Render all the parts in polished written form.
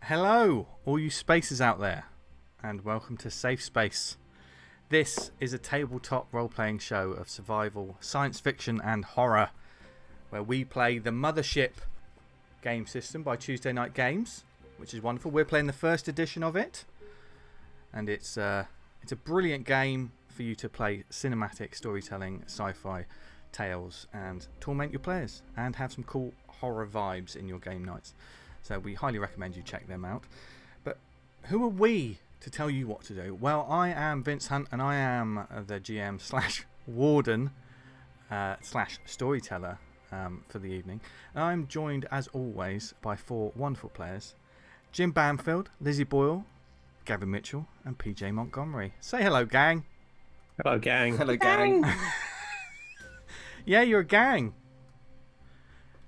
Hello, all you spacers out there, and welcome to Safe Space. This is a tabletop role-playing show of survival, science fiction, and horror, where we play the Mothership game system by Tuesday Night Games, which is wonderful. We're playing the first edition of it, and it's a brilliant game for you to play cinematic storytelling, sci-fi tales, and torment your players, and have some cool horror vibes in your game nights. So we highly recommend you check them out. But who are we to tell you what to do? Well, I am Vince Hunt, and I am the GM slash warden slash storyteller for the evening. And I'm joined, as always, by four wonderful players. Jim Bampfield, Lizzie Boyle, Gavin Mitchell, and PJ Montgomery. Say hello, gang. Hello, gang. Hello, gang. Yeah, you're a gang.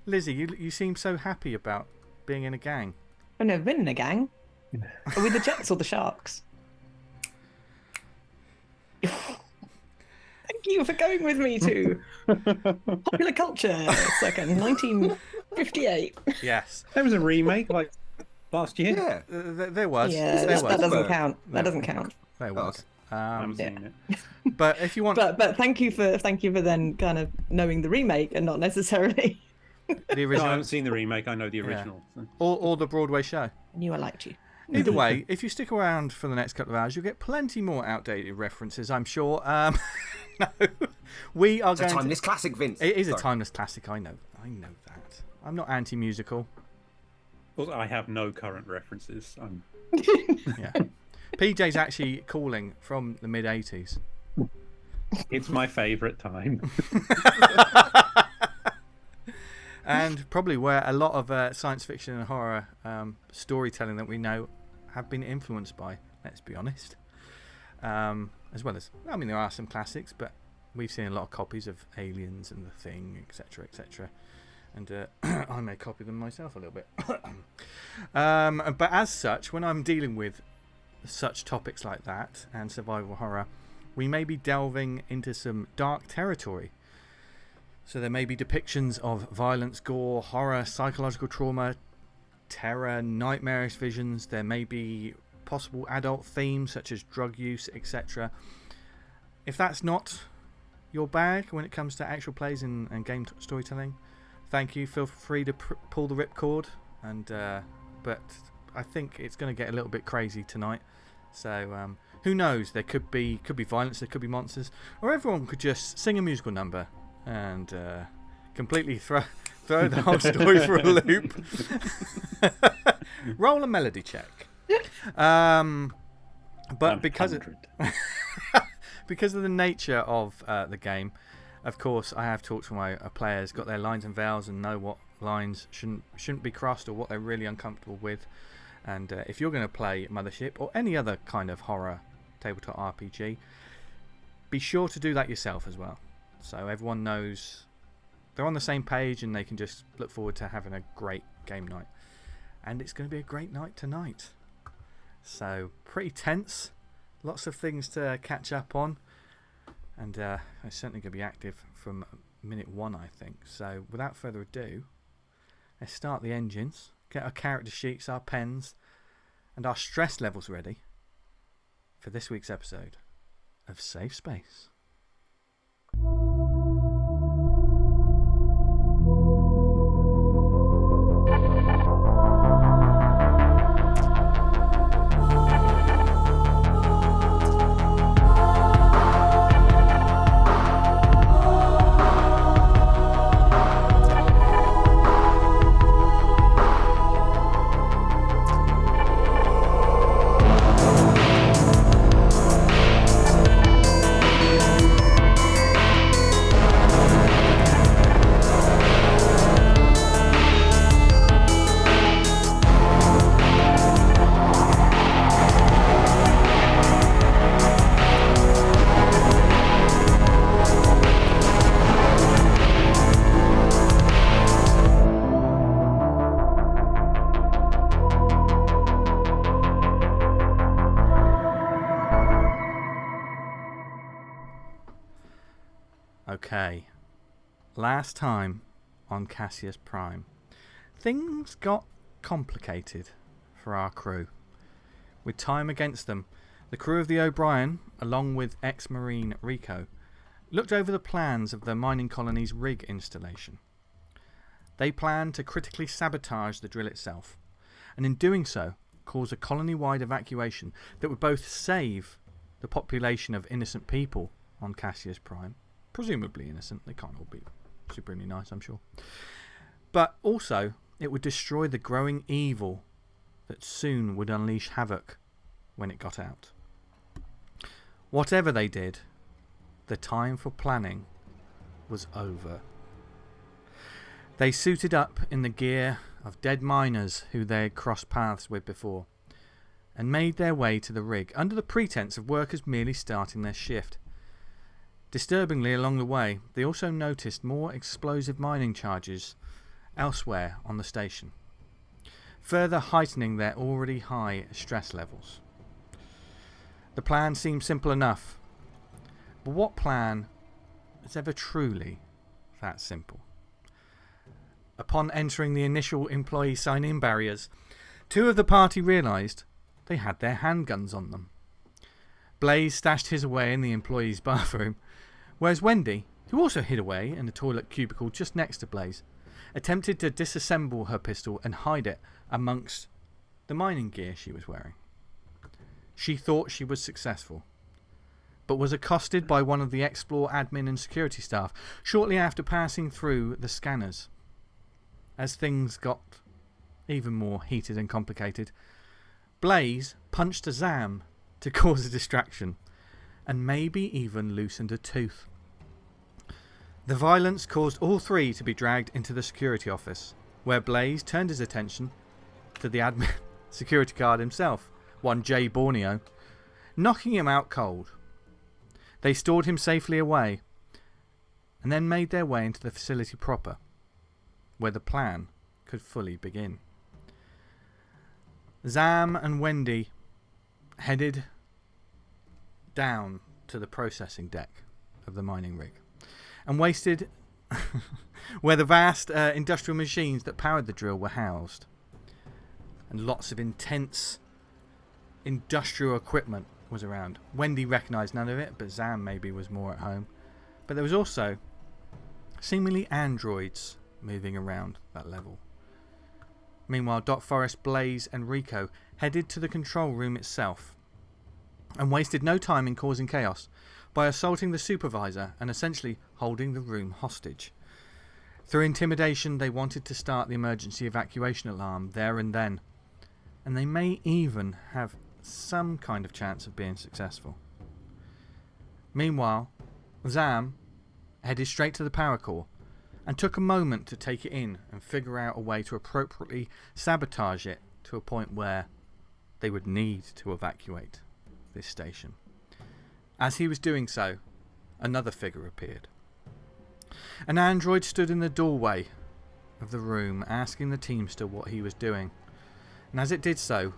Lizzie, you seem so happy about being in a gang. I've never been in a gang. Are we the Jets or the Sharks? Thank you for going with me to popular culture circa 1958. Yes. There was a remake like last year. Yeah. There was. Yeah, There was. that doesn't No. count. That doesn't count. There was. I haven't seen it. But if you want But thank you for then kind of knowing the remake and not necessarily. the No, I original haven't seen the remake. I know the original. So. or the Broadway show. I knew I liked you. Either way, if you stick around for the next couple of hours, you'll get plenty more outdated references, I'm sure. No, we are It's a going. timeless classic, Vince. It is a Sorry. timeless classic. I know that. I'm not anti-musical. Also, I have no current references. Yeah. PJ's actually calling from the mid '80s. It's my favourite time. And probably where a lot of science fiction and horror storytelling that we know have been influenced by, let's be honest. As well as, I mean, there are some classics, but we've seen a lot of copies of Aliens and The Thing, etc., etc. And I may copy them myself a little bit. But as such, when I'm dealing with such topics like that and survival horror, we may be delving into some dark territory. So there may be depictions of violence, gore, horror, psychological trauma, terror, nightmarish visions. There may be possible adult themes such as drug use, etc. If that's not your bag when it comes to actual plays and game storytelling, thank you. Feel free to pull the ripcord. But I think it's going to get a little bit crazy tonight. So who knows? There could be violence, there could be monsters, or everyone could just sing a musical number and completely throw the whole story for a loop. Roll a melody check. But because of the nature of the game, of course, I have talked to my players, got their lines and vowels, and know what lines shouldn't be crossed or what they're really uncomfortable with. And if you're going to play Mothership or any other kind of horror tabletop RPG, be sure to do that yourself as well. So everyone knows they're on the same page and they can just look forward to having a great game night. And it's going to be a great night tonight. So pretty tense. Lots of things to catch up on. And it's certainly going to be active from minute one, I think. So without further ado, let's start the engines. Get our character sheets, our pens, and our stress levels ready for this week's episode of Safe Space. Okay, last time on Cassius Prime, things got complicated for our crew. With time against them, the crew of the O'Brien, along with ex-Marine Rico, looked over the plans of the mining colony's rig installation. They planned to critically sabotage the drill itself, and in doing so, cause a colony-wide evacuation that would both save the population of innocent people on Cassius Prime, presumably innocent, they can't all be supremely nice, I'm sure, but also it would destroy the growing evil that soon would unleash havoc when it got out. Whatever they did, the time for planning was over. They suited up in the gear of dead miners who they had crossed paths with before, and made their way to the rig under the pretense of workers merely starting their shift. Disturbingly, along the way, they also noticed more explosive mining charges elsewhere on the station, further heightening their already high stress levels. The plan seemed simple enough, but what plan is ever truly that simple? Upon entering the initial employee sign-in barriers, two of the party realised they had their handguns on them. Blaze stashed his away in the employee's bathroom, whereas Wendy, who also hid away in the toilet cubicle just next to Blaze, attempted to disassemble her pistol and hide it amongst the mining gear she was wearing. She thought she was successful, but was accosted by one of the Explore admin and security staff shortly after passing through the scanners. As things got even more heated and complicated, Blaze punched a ZAM to cause a distraction, and maybe even loosened a tooth. The violence caused all three to be dragged into the security office, where Blaze turned his attention to the admin security guard himself, one Jay Borneo, knocking him out cold. They stored him safely away, and then made their way into the facility proper, where the plan could fully begin. ZAM and Wendy headed down to the processing deck of the mining rig and wasted where the vast industrial machines that powered the drill were housed, and lots of intense industrial equipment was around. Wendy recognised none of it, but ZAM maybe was more at home. But there was also seemingly androids moving around that level. Meanwhile, Doc Forrest, Blaze and Rico headed to the control room itself and wasted no time in causing chaos by assaulting the supervisor and essentially holding the room hostage. Through intimidation, they wanted to start the emergency evacuation alarm there and then, and they may even have some kind of chance of being successful. Meanwhile, ZAM headed straight to the power core and took a moment to take it in and figure out a way to appropriately sabotage it to a point where they would need to evacuate this station. As he was doing so, another figure appeared. An android stood in the doorway of the room, asking the teamster what he was doing, and as it did so,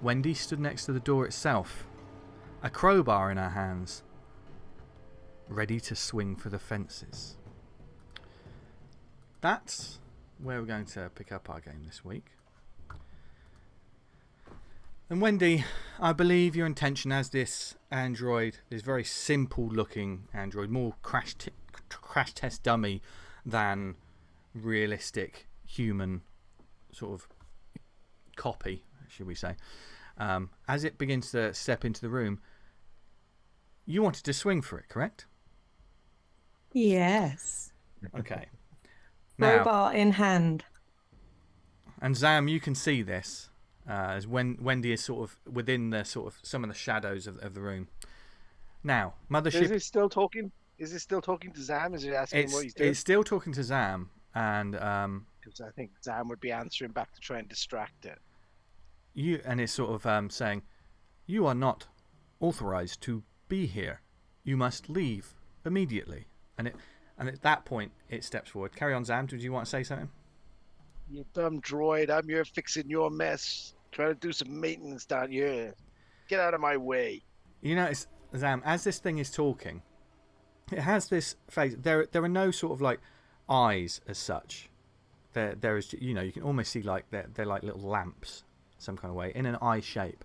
Wendy stood next to the door itself, a crowbar in her hands, ready to swing for the fences. That's where we're going to pick up our game this week. And Wendy, I believe your intention as this android, this very simple looking android, more crash test dummy than realistic human sort of copy, should we say. As it begins to step into the room, you wanted to swing for it, correct? Yes. Okay. Crowbar in hand. And ZAM, you can see this as Wendy is sort of within the sort of some of the shadows of the room. Now, Mothership. Is he still talking? Is he still talking to ZAM? Is he asking what he's doing? It's still talking to ZAM, and because I think ZAM would be answering back to try and distract it. It's sort of saying, "You are not authorized to be here. You must leave immediately." And at that point, it steps forward. Carry on, ZAM. Did you want to say something? You dumb droid. I'm here fixing your mess. Trying to do some maintenance down here. Get out of my way. You notice, ZAM, as this thing is talking, it has this face. There are no sort of like eyes as such. There is, you can almost see like they're like little lamps some kind of way, in an eye shape.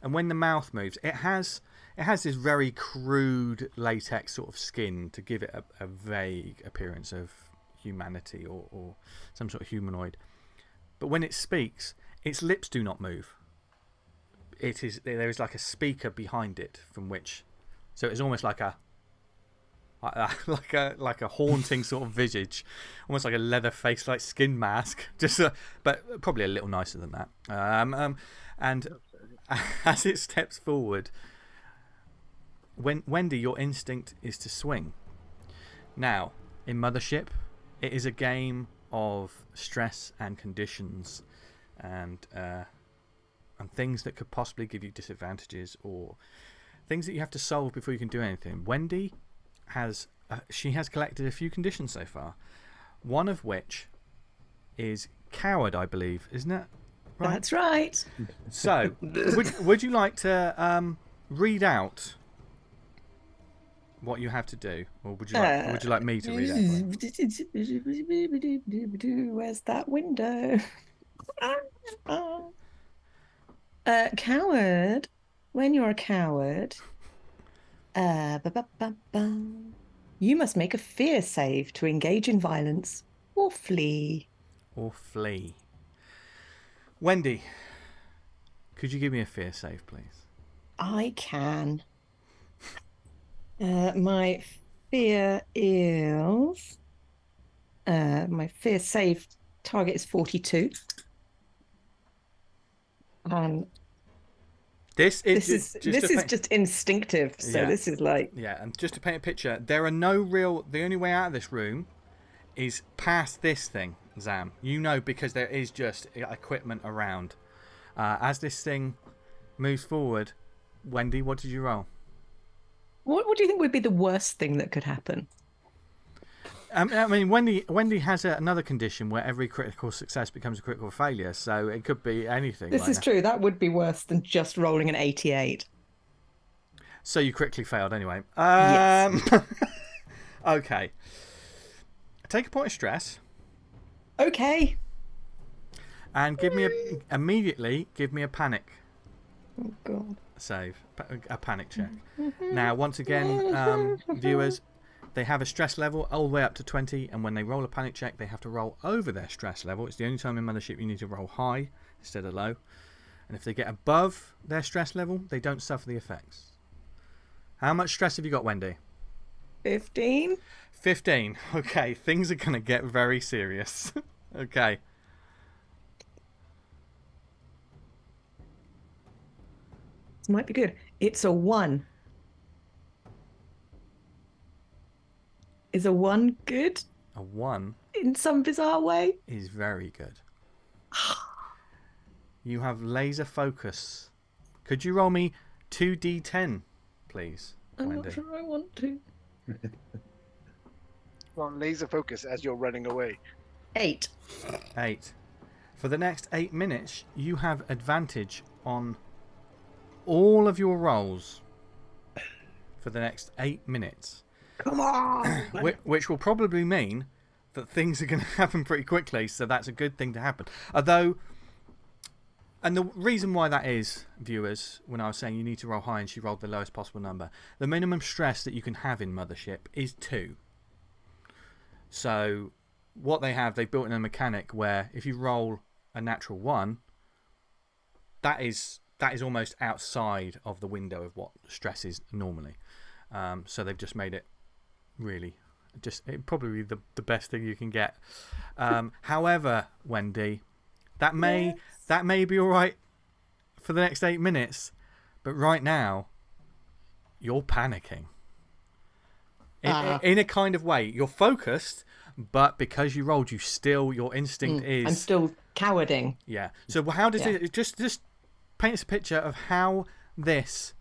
And when the mouth moves, it has this very crude latex sort of skin to give it a vague appearance of humanity or some sort of humanoid. But when it speaks, its lips do not move. There is like a speaker behind it from which, so it's almost like a haunting sort of visage, almost like a leather face, like skin mask, but probably a little nicer than that. And as it steps forward, Wendy, your instinct is to swing. Now, in Mothership, it is a game of stress and conditions and things that could possibly give you disadvantages or things that you have to solve before you can do anything. Wendy has collected a few conditions so far, one of which is coward, I believe, isn't it? Right? That's right. So, would you like to read out what you have to do, or would you like me to read it? Where's that window? Coward. When you're a coward, you must make a fear save to engage in violence or flee. Wendy, could you give me a fear save, please? I can. My fear is... my fear save target is 42. This is just instinctive, so yeah. This is like... Yeah, and just to paint a picture, the only way out of this room is past this thing, Zam. You know, because there is just equipment around. As this thing moves forward, Wendy, what did you roll? What do you think would be the worst thing that could happen? I mean, Wendy has another condition where every critical success becomes a critical failure, so it could be anything. This is true. That would be worse than just rolling an 88. So you critically failed anyway. Yes. Okay. Take a point of stress. Okay. And immediately give me a panic. Oh God. Save. A panic check. Now, once again, viewers, they have a stress level all the way up to 20, and when they roll a panic check, they have to roll over their stress level. It's the only time in Mothership you need to roll high instead of low. And if they get above their stress level, they don't suffer the effects. How much stress have you got, Wendy? 15. 15. Okay, things are going to get very serious. Okay. This might be good. It's a 1. Is a 1 good? A 1? In some bizarre way? Is very good. You have laser focus. Could you roll me 2d10, please, I'm Wendy? not sure I want to. Well, laser focus as you're running away. 8. 8. For the next 8 minutes, you have advantage on all of your rolls for the next 8 minutes. Come on! Which will probably mean that things are going to happen pretty quickly, so that's a good thing to happen. Although, and the reason why that is, viewers, when I was saying you need to roll high and she rolled the lowest possible number, the minimum stress that you can have in Mothership is 2. So, what they've built in a mechanic where if you roll a natural 1, that is almost outside of the window of what stress is normally. So they've just made it really probably the best thing you can get. However, Wendy, that may be all right for the next 8 minutes, but right now you're panicking in a kind of way. You're focused, but because you rolled, your instinct is... I'm still cowarding. Yeah. So how does it... Just paint us a picture of how this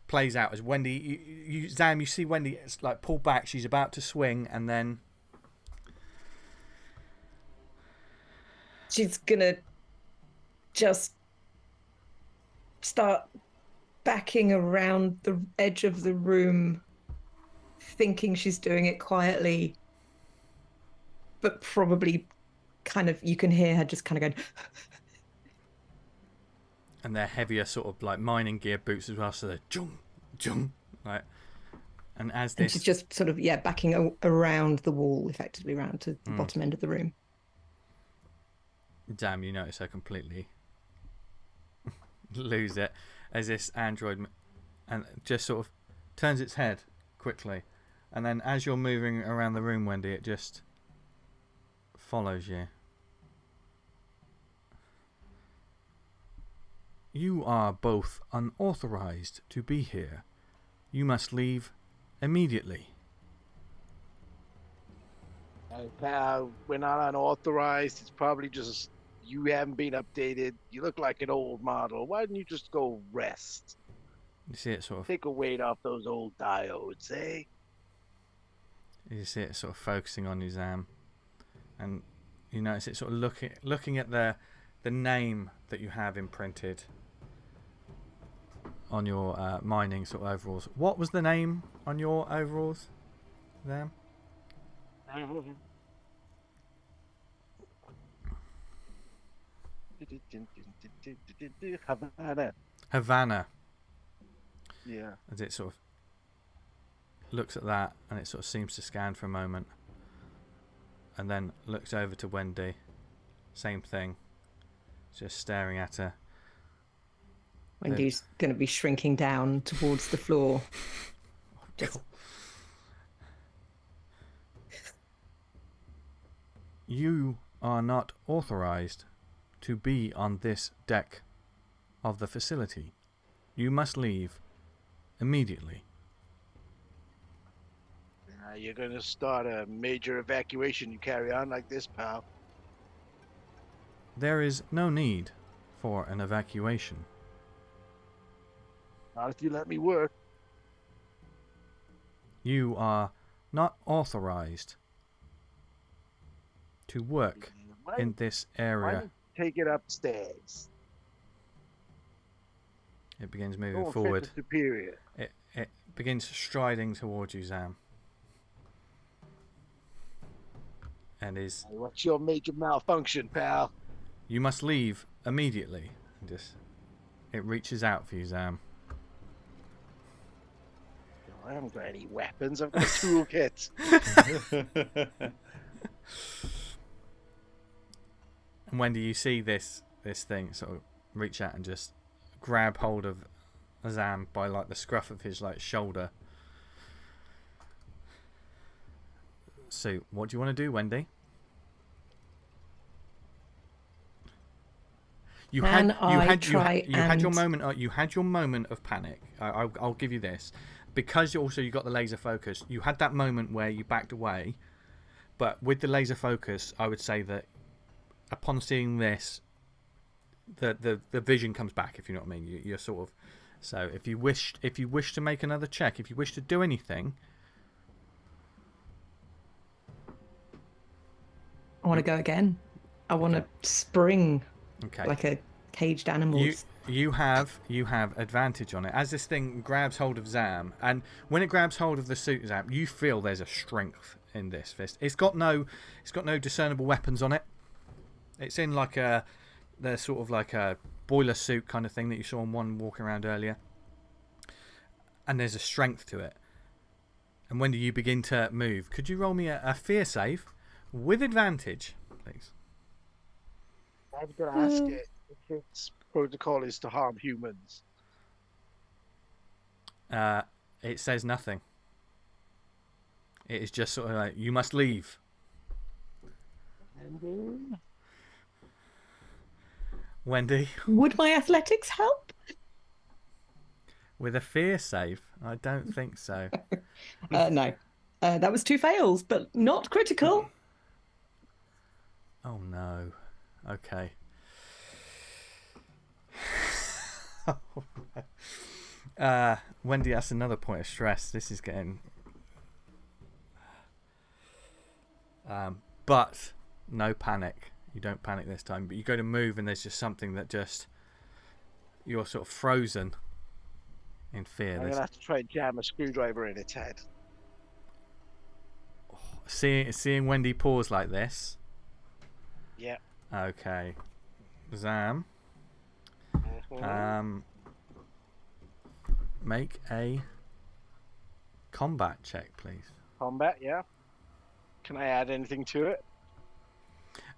plays out. As Wendy, Zam, you see Wendy like pull back. She's about to swing, and then she's gonna just start backing around the edge of the room, thinking she's doing it quietly, but probably kind of, you can hear her just kind of going and they're heavier, sort of like mining gear boots as well. So they're jung, jung, like. And as this, and she's just sort of backing around the wall, effectively around to the bottom end of the room. Damn, you notice her completely lose it as this android and just sort of turns its head quickly, and then as you're moving around the room, Wendy, it just follows you. You are both unauthorized to be here. You must leave immediately. Hey, pal, we're not unauthorized. It's probably just you haven't been updated. You look like an old model. Why didn't you just go rest? You see it sort of. Take a weight off those old diodes, eh? You see it sort of focusing on you, Zam, and you notice it sort of looking at the name that you have imprinted on your mining sort of overalls. What was the name on your overalls, Zam? Havana. Havana. Yeah. As it sort of looks at that, and it sort of seems to scan for a moment, and then looks over to Wendy. Same thing. Just staring at her. Wendy's going to be shrinking down towards the floor. Just... You are not authorized to be on this deck of the facility. You must leave immediately. You're going to start a major evacuation. You carry on like this, pal. There is no need for an evacuation. Not if you let me work. You are not authorized to work in this Why area. don't you take it upstairs? It begins Go moving and forward. fit the superior. It begins striding towards you, Zam. And is... What's your major malfunction, pal? You must leave immediately. And just... It reaches out for you, Zam. I haven't got any weapons. I've got a toolkit. And when do you see this thing sort of reach out and just grab hold of Zam by like the scruff of his like shoulder? So, what do you want to do, Wendy? You had your moment. You had your moment of panic. I'll give you this, because you got the laser focus. You had that moment where you backed away, but with the laser focus, I would say that upon seeing this, the vision comes back. If you know what I mean, you're sort of. So if you wish to make another check, if you wish to do anything, I want to go again. I want to spring. Okay. Like a caged animal. You have advantage on it as this thing grabs hold of Zam, and when it grabs hold of the suit, Zam, you feel there's a strength in this fist. It's got no discernible weapons on it. It's in like the sort of like a boiler suit kind of thing that you saw on one walking around earlier, and there's a strength to it. And when do you begin to move? Could you roll me a fear save with advantage, please? I was going to ask it if its protocol is to harm humans. It says nothing. It is just sort of like, you must leave. Wendy? Would my athletics help? With a fear save? I don't think so. No. That was 2 fails, but not critical. Oh no. Okay. Wendy, that's another point of stress. This is getting... but no panic. You don't panic this time, but you go to move and there's just something that just... You're sort of frozen in fear. I'm going to have to try and jam a screwdriver in its head. Seeing Wendy pause like this... Yeah. Okay. Zam, Make a combat check, please. Combat, yeah. Can I add anything to it?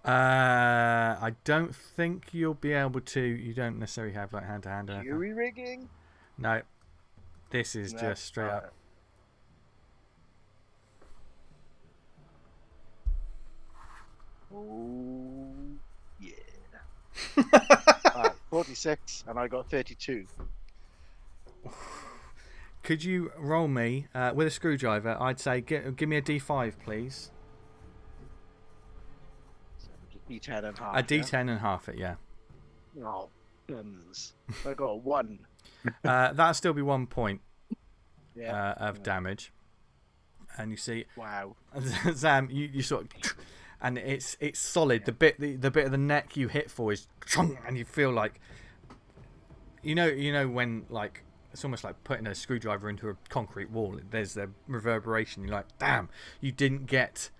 I don't think you'll be able to. You don't necessarily have like hand to hand. Jury rigging? No, this is just straight up. Oh, yeah. Alright, 46, and I got 32. Could you roll me with a screwdriver? I'd say give me a D5, please. So D10 and half. A D10 and half it, yeah. Oh, guns. I got a 1. That'll still be 1 point Yeah. of damage. And you see, Wow. Zam, you sort of, and it's solid. The bit of the neck you hit for is, and you feel like, you know when like it's almost like putting a screwdriver into a concrete wall. There's a reverberation. You're like, damn, you didn't get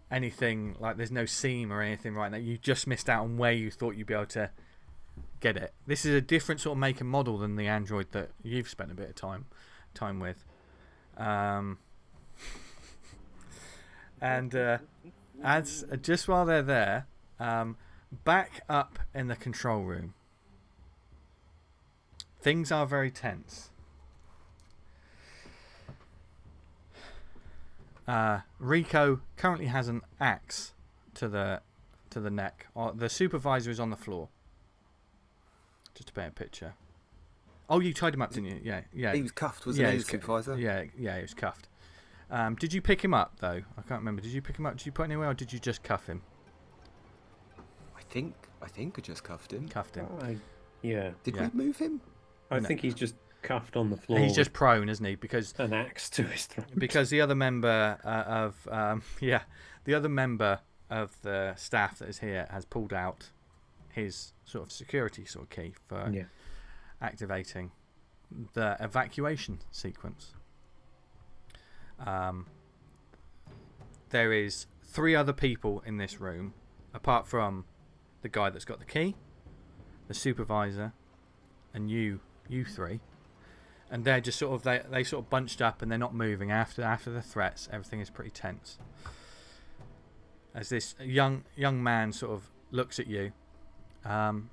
anything. Like there's no seam or anything right now. You just missed out on where you thought you'd be able to get it. This is a different sort of make and model than the android that you've spent a bit of time with. And as just while they're there, back up in the control room, things are very tense. Rico currently has an axe to the neck. The supervisor is on the floor. Just to paint a picture. Oh, you tied him up, didn't you? Yeah. He was cuffed, wasn't he? He was supervisor. Yeah, he was cuffed. Did you pick him up though? I can't remember. Did you pick him up? Did you put him anywhere, or did you just cuff him? I think I just cuffed him. Cuffed him. Yeah. Did we move him? I think he's just cuffed on the floor. He's just prone, isn't he? Because an axe to his throat. Because the other member of the staff that is here has pulled out his sort of security sort of key for activating the evacuation sequence. There is 3 other people in this room, apart from the guy that's got the key, the supervisor, and you 3, and they're just sort of they sort of bunched up and they're not moving after the threats. Everything is pretty tense. As this young man sort of looks at you, and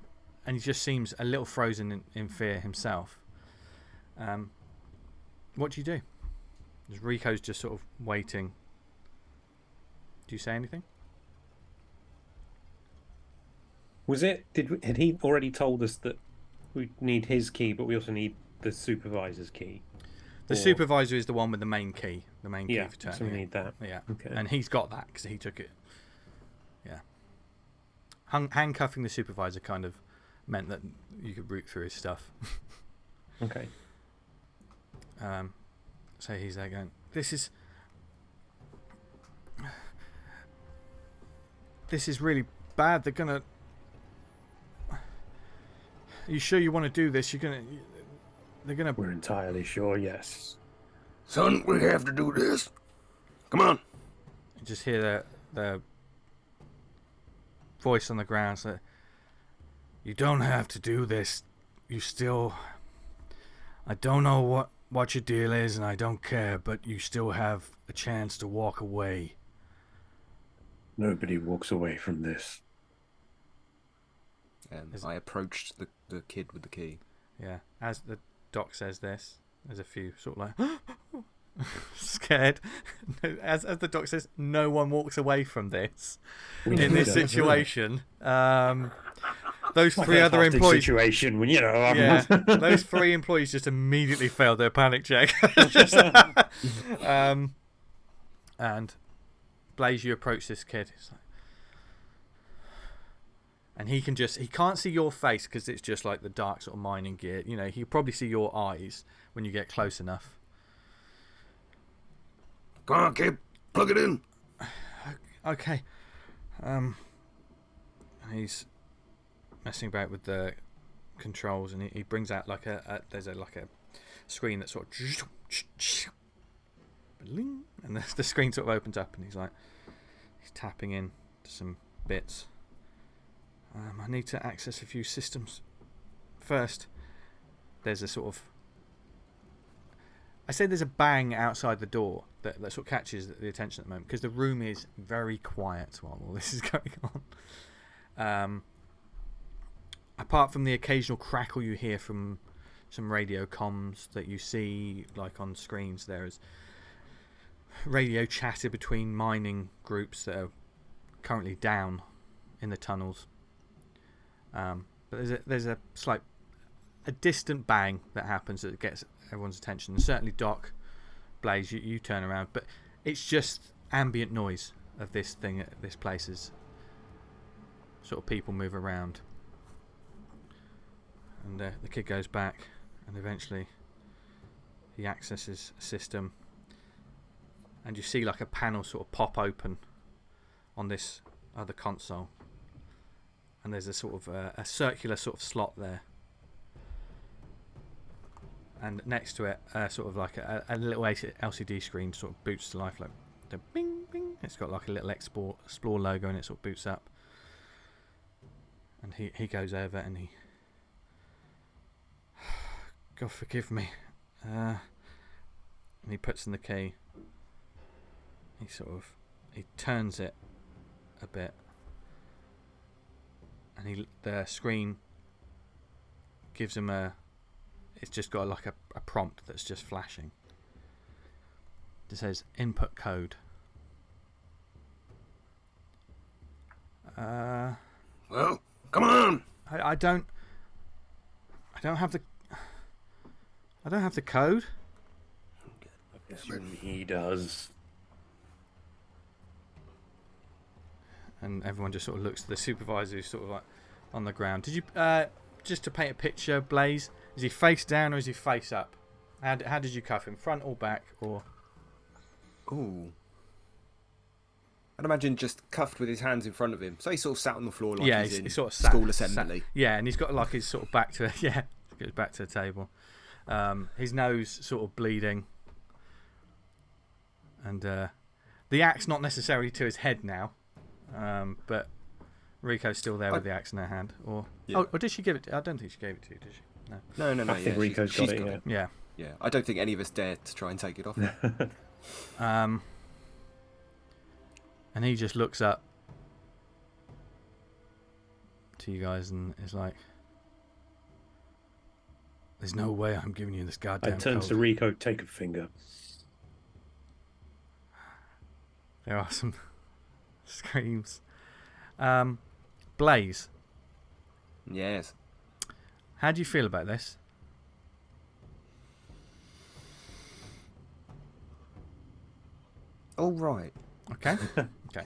he just seems a little frozen in fear himself. What do you do? Rico's just sort of waiting. Do you say anything? Had he already told us that we need his key, but we also need the supervisor's key? The supervisor is the one with the main key. The main key for turning. So we need that. Yeah. Okay. And he's got that because he took it. Yeah. Handcuffing the supervisor kind of meant that you could root through his stuff. Okay. So he's there going, this is really bad. They're gonna. Are you sure you want to do this? They're gonna. We're entirely sure. Yes. Son, we have to do this. Come on. You just hear the voice on the ground say, "You don't have to do this. You still. I don't know what your deal is, and I don't care, but you still have a chance to walk away." Nobody walks away from this. I approached the kid with the key. Yeah. As the doc says this, there's a few sort of like scared. As the doc says, no one walks away from this in this situation. Those 3 other employees. Situation when Those 3 employees just immediately failed their panic check. And Blaze, you approach this kid. He's like, and he can't see your face because it's just like the dark sort of mining gear. You know, he'll probably see your eyes when you get close enough. Come on, kid, plug it in. Okay. And he's messing about with the controls, and he brings out like there's a screen that sort of, and the screen sort of opens up, and he's tapping in to some bits. I need to access a few systems first, there's a sort of... I say there's a bang outside the door that sort of catches the attention at the moment, because the room is very quiet while all this is going on. Apart from the occasional crackle you hear from some radio comms that you see like on screens, there is radio chatter between mining groups that are currently down in the tunnels. But there's a slight, a distant bang that happens that gets everyone's attention. And certainly Doc, Blaze, you turn around, but it's just ambient noise of this thing at this place as sort of people move around. And the kid goes back, and eventually he accesses a system, and you see like a panel sort of pop open on this other console, and there's a sort of a circular sort of slot there, and next to it sort of like a little LCD screen sort of boots to life, like the bing bing. It's got like a little explore logo, and it sort of boots up, and he goes over and he, God forgive me, and he puts in the key. He turns it a bit, and the screen gives him it's just got like a prompt that's just flashing. It says input code. Well, come on. I don't have the code. I assume he does. And everyone just sort of looks at the supervisor who's sort of like on the ground. Did you just to paint a picture, Blaze? Is he face down or is he face up? How did you cuff him? Front or back or? Ooh. I'd imagine just cuffed with his hands in front of him. So he sort of sat on the floor like he's in sort of school assembly. Yeah, and he's got like his sort of back to goes back to the table. His nose sort of bleeding, and the axe not necessarily to his head now, but Rico's still there with the axe in her hand. Or did she give it? I don't think she gave it to you, did she? No. No. I think Rico's got it. Yeah. Yeah, I don't think any of us dared to try and take it off him. And he just looks up to you guys and is like, "There's no way I'm giving you this goddamn I turn code." to Rico, take a finger. There are some screams. Blaze, Yes. how do you feel about this? All right. Okay. Okay.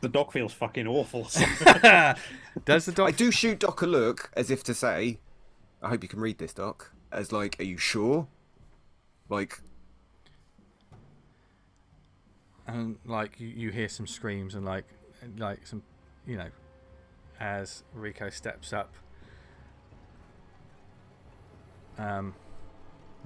The doc feels fucking awful. Does the I doc? do shoot Doc a look as if to say, I hope you can read this, Doc. As like, are you sure? Like, And like you hear some screams and like some, as Rico steps up. And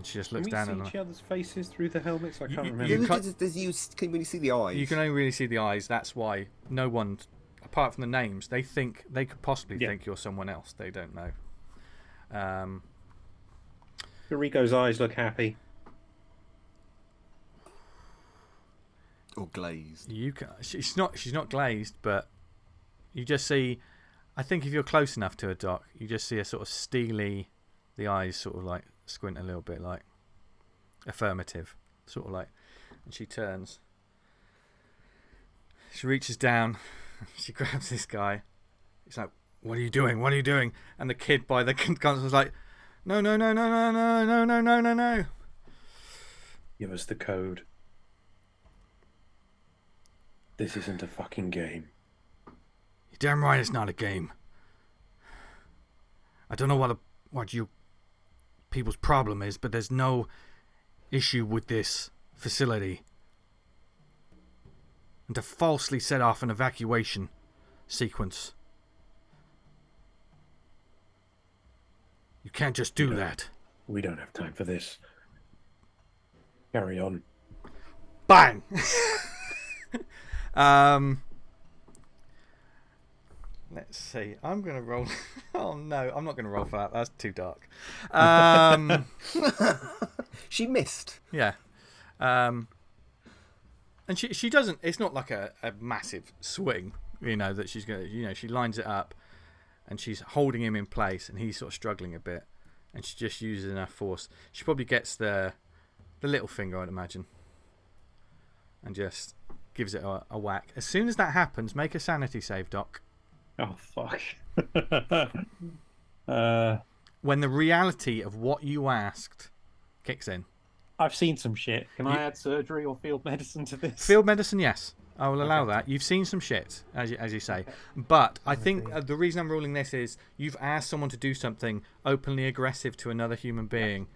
she just looks down Can we and see each other's faces through the helmets? I can't remember. You can you see the eyes? you can only really see the eyes. That's why no one, apart from the names, they could possibly think you're someone else. They don't know. Rico's eyes look happy. Or glazed. She's not glazed, but you just see. I think if you're close enough to her, Doc, you just see a sort of steely, the eyes sort of like squint a little bit, like affirmative, sort of like. And she turns. She reaches down. She grabs this guy. He's like, "What are you doing? What are you doing?" And the kid by the console was like, "No. Give us the code. This isn't a fucking game." You're damn right it's not a game. I don't know what you people's problem is, but there's no issue with this facility. And to falsely set off an evacuation sequence, you can't just do that. We don't have time for this. Carry on. Bang! Let's see. I'm going to roll. Oh, no. I'm not going to roll for that. That's too dark. She missed. Yeah. And she doesn't. It's not like a massive swing, that she's going to. She lines it up and she's holding him in place and he's sort of struggling a bit. And she just uses enough force. She probably gets the little finger, I'd imagine. And just gives it a whack. As soon as that happens, make a sanity save, Doc. Oh, fuck. When the reality of what you asked kicks in. I've seen some shit. Can I add surgery or field medicine to this? Field medicine, yes. I will allow that. You've seen some shit, as you say. Okay. But I think the reason I'm ruling this is you've asked someone to do something openly aggressive to another human being,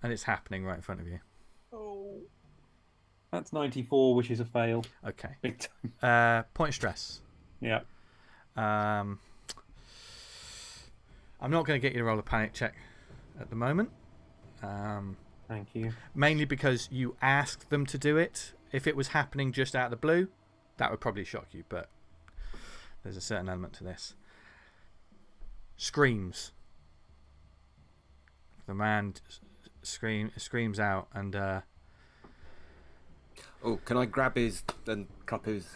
and it's happening right in front of you. Oh. That's 94, which is a fail. Okay. Big time. Point of stress. Yeah. I'm not going to get you to roll a panic check at the moment. Thank you. Mainly because you asked them to do it. If it was happening just out of the blue, that would probably shock you, but there's a certain element to this. Screams. The man screams out and... Oh, can I grab his and cup his...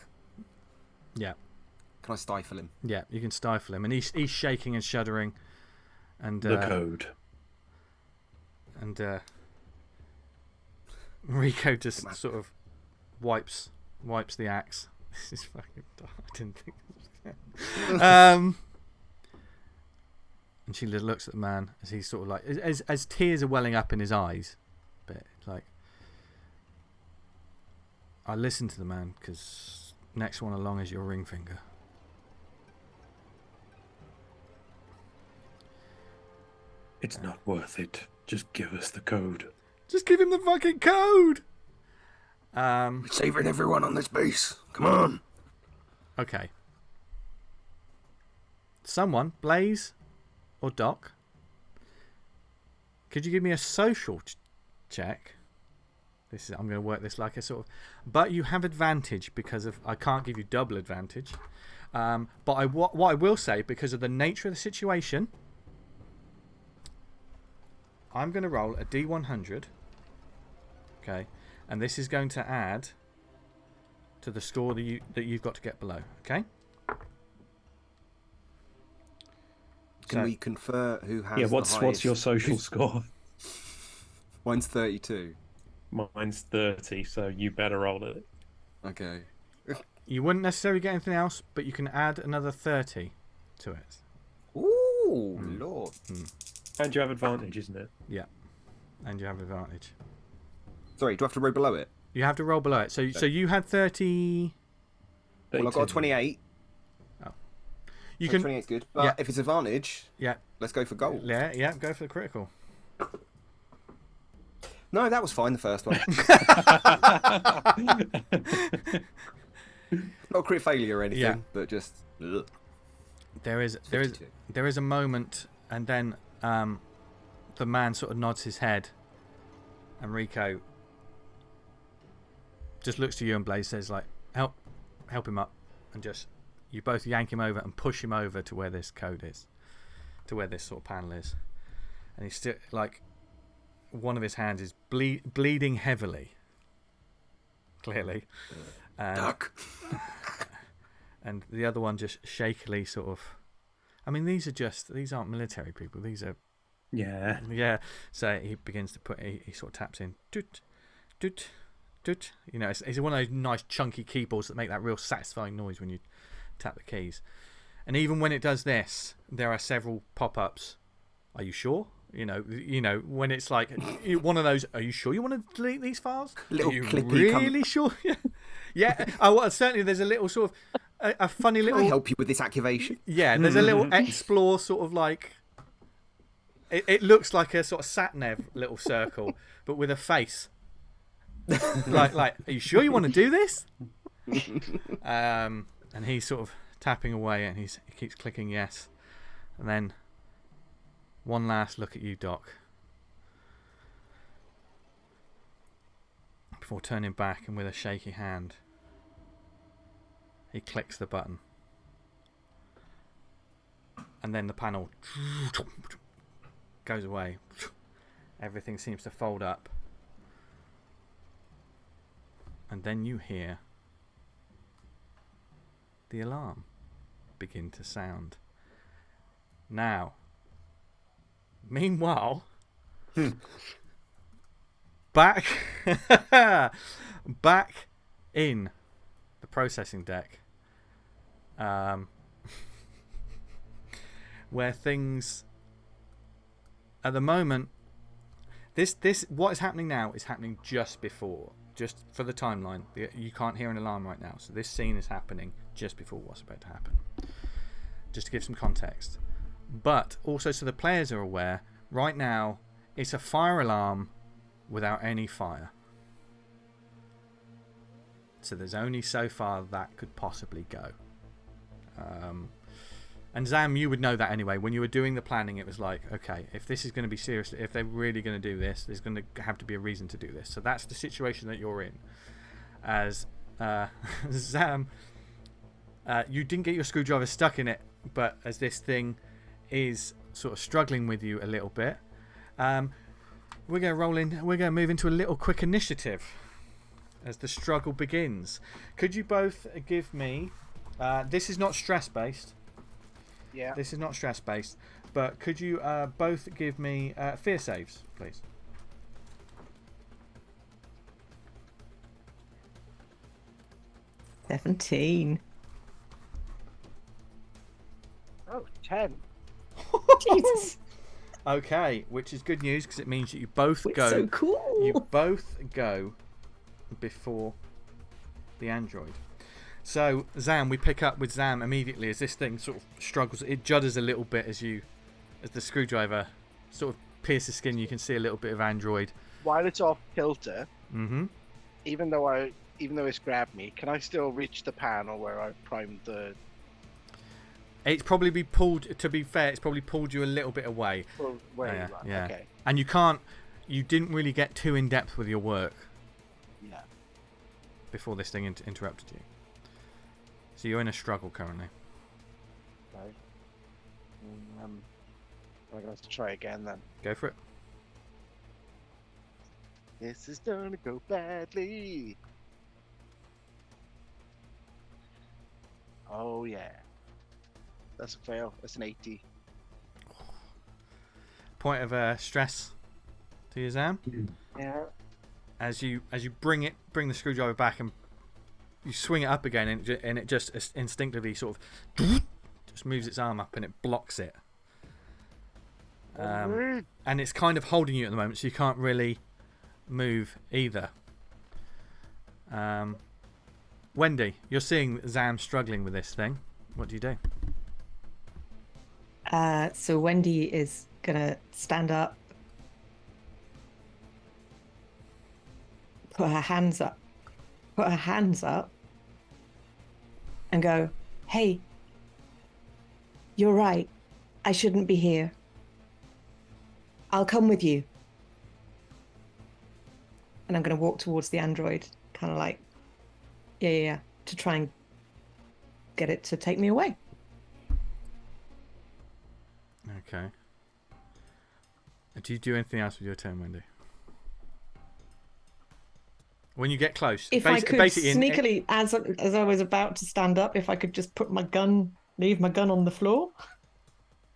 Yeah. Can I stifle him? Yeah, you can stifle him. And he's shaking and shuddering. And the code. And Rico just sort of wipes the axe. This is fucking... I didn't think... and she looks at the man as he's sort of like... As tears are welling up in his eyes. But like... I listen to the man because next one along is your ring finger. It's not worth it. Just give us the code. Just give him the fucking code! We're saving everyone on this base. Come on. Okay. Someone, Blaze or Doc, could you give me a social check? I'm going to work this like a sort of... But you have advantage because of... I can't give you double advantage. But what I will say, because of the nature of the situation, I'm going to roll a D100. Okay. And this is going to add to the score that you've got to get below. Okay? Can we confer who has what's your social score? Mine's 32. Mine's 30, so you better roll it. Okay. You wouldn't necessarily get anything else, but you can add another 30 to it. Ooh, Lord. And you have advantage, isn't it? Yeah. And you have advantage. Sorry, do I have to roll below it? You have to roll below it. So you had 30... Well, I've got a 28. Oh. You can... 28's good. But if it's advantage, let's go for gold. Yeah, go for the critical. No, that was fine, the first one. Not a crit failure or anything, but just... Ugh. There is a moment, and then the man sort of nods his head, and Rico just looks to you and Blaze says, like, help him up, and just you both yank him over and push him over to where this code is, to where this sort of panel is, and he's still like... One of his hands is bleeding heavily, clearly. Duck. And the other one just shakily sort of... I mean, these aren't military people. These are... Yeah. Yeah. So he begins to put... He sort of taps in. Doot, doot, doot. You know, it's one of those nice chunky keyboards that make that real satisfying noise when you tap the keys. And even when it does this, there are several pop-ups. Are you sure? You know, when it's like one of those, are you sure you want to delete these files? Little are you clippy really sure? Yeah. Oh, well, certainly there's a little sort of a funny little... Can I help you with this activation? Yeah, there's a little explore sort of like... It looks like a sort of sat-nav little circle, but with a face. like, are you sure you want to do this? And he's sort of tapping away and he keeps clicking yes. And then... One last look at you, Doc, before turning back, and with a shaky hand, he clicks the button. and then the panel goes away. Everything seems to fold up. And then you hear the alarm begin to sound. Now, meanwhile, back in the processing deck, where things at the moment, this what is happening now is happening just before, just for the timeline. You can't hear an alarm right now, so this scene is happening just before what's about to happen, just to give some context. But also so the players are aware, right now it's a fire alarm without any fire. So there's only so far that could possibly go. And Zam, you would know that anyway. When you were doing the planning, it was like, okay, if this is going to be serious, if they're really going to do this, there's going to have to be a reason to do this. So that's the situation that you're in. As Zam, you didn't get your screwdriver stuck in it, but as this thing is sort of struggling with you a little bit, we're going to roll in. We're going to move into a little quick initiative as the struggle begins. Could you both give me? This is not stress based. Yeah. This is not stress based, but could you both give me fear saves, please? $17. Oh, 10. Jesus. Okay, which is good news because it means that you both It's go. so cool. You both go before the android. So Zam, we pick up with Zam immediately as this thing sort of struggles. It judders a little bit as the screwdriver sort of pierces skin. You can see a little bit of android. While it's off kilter, Mm-hmm. even though it's grabbed me, can I still reach the panel where I primed the? It's probably be pulled. To be fair, it's probably pulled you a little bit away. Well, where Yeah, you are. yeah. Okay. And you didn't really get too in depth with your work Yeah. before this thing interrupted you. So you're in a struggle currently. Okay. I'm gonna have to try again then. Go for it. This is gonna go badly. Oh yeah. That's a fail. That's an 80. Point of stress to your Zam. Yeah. As you bring the screwdriver back and you swing it up again, and it just instinctively sort of just moves its arm up and it blocks it. And it's kind of holding you at the moment, so you can't really move either. Wendy, you're seeing Zam struggling with this thing. What do you do? So Wendy is gonna stand up, put her hands up, and go, "Hey, you're right. I shouldn't be here. I'll come with you." And I'm gonna walk towards the android, kind of like, yeah, to try and get it to take me away. Okay. Do you do anything else with your turn, Wendy? When you get close, If I could sneakily, as I was about to stand up, if I could just leave my gun on the floor.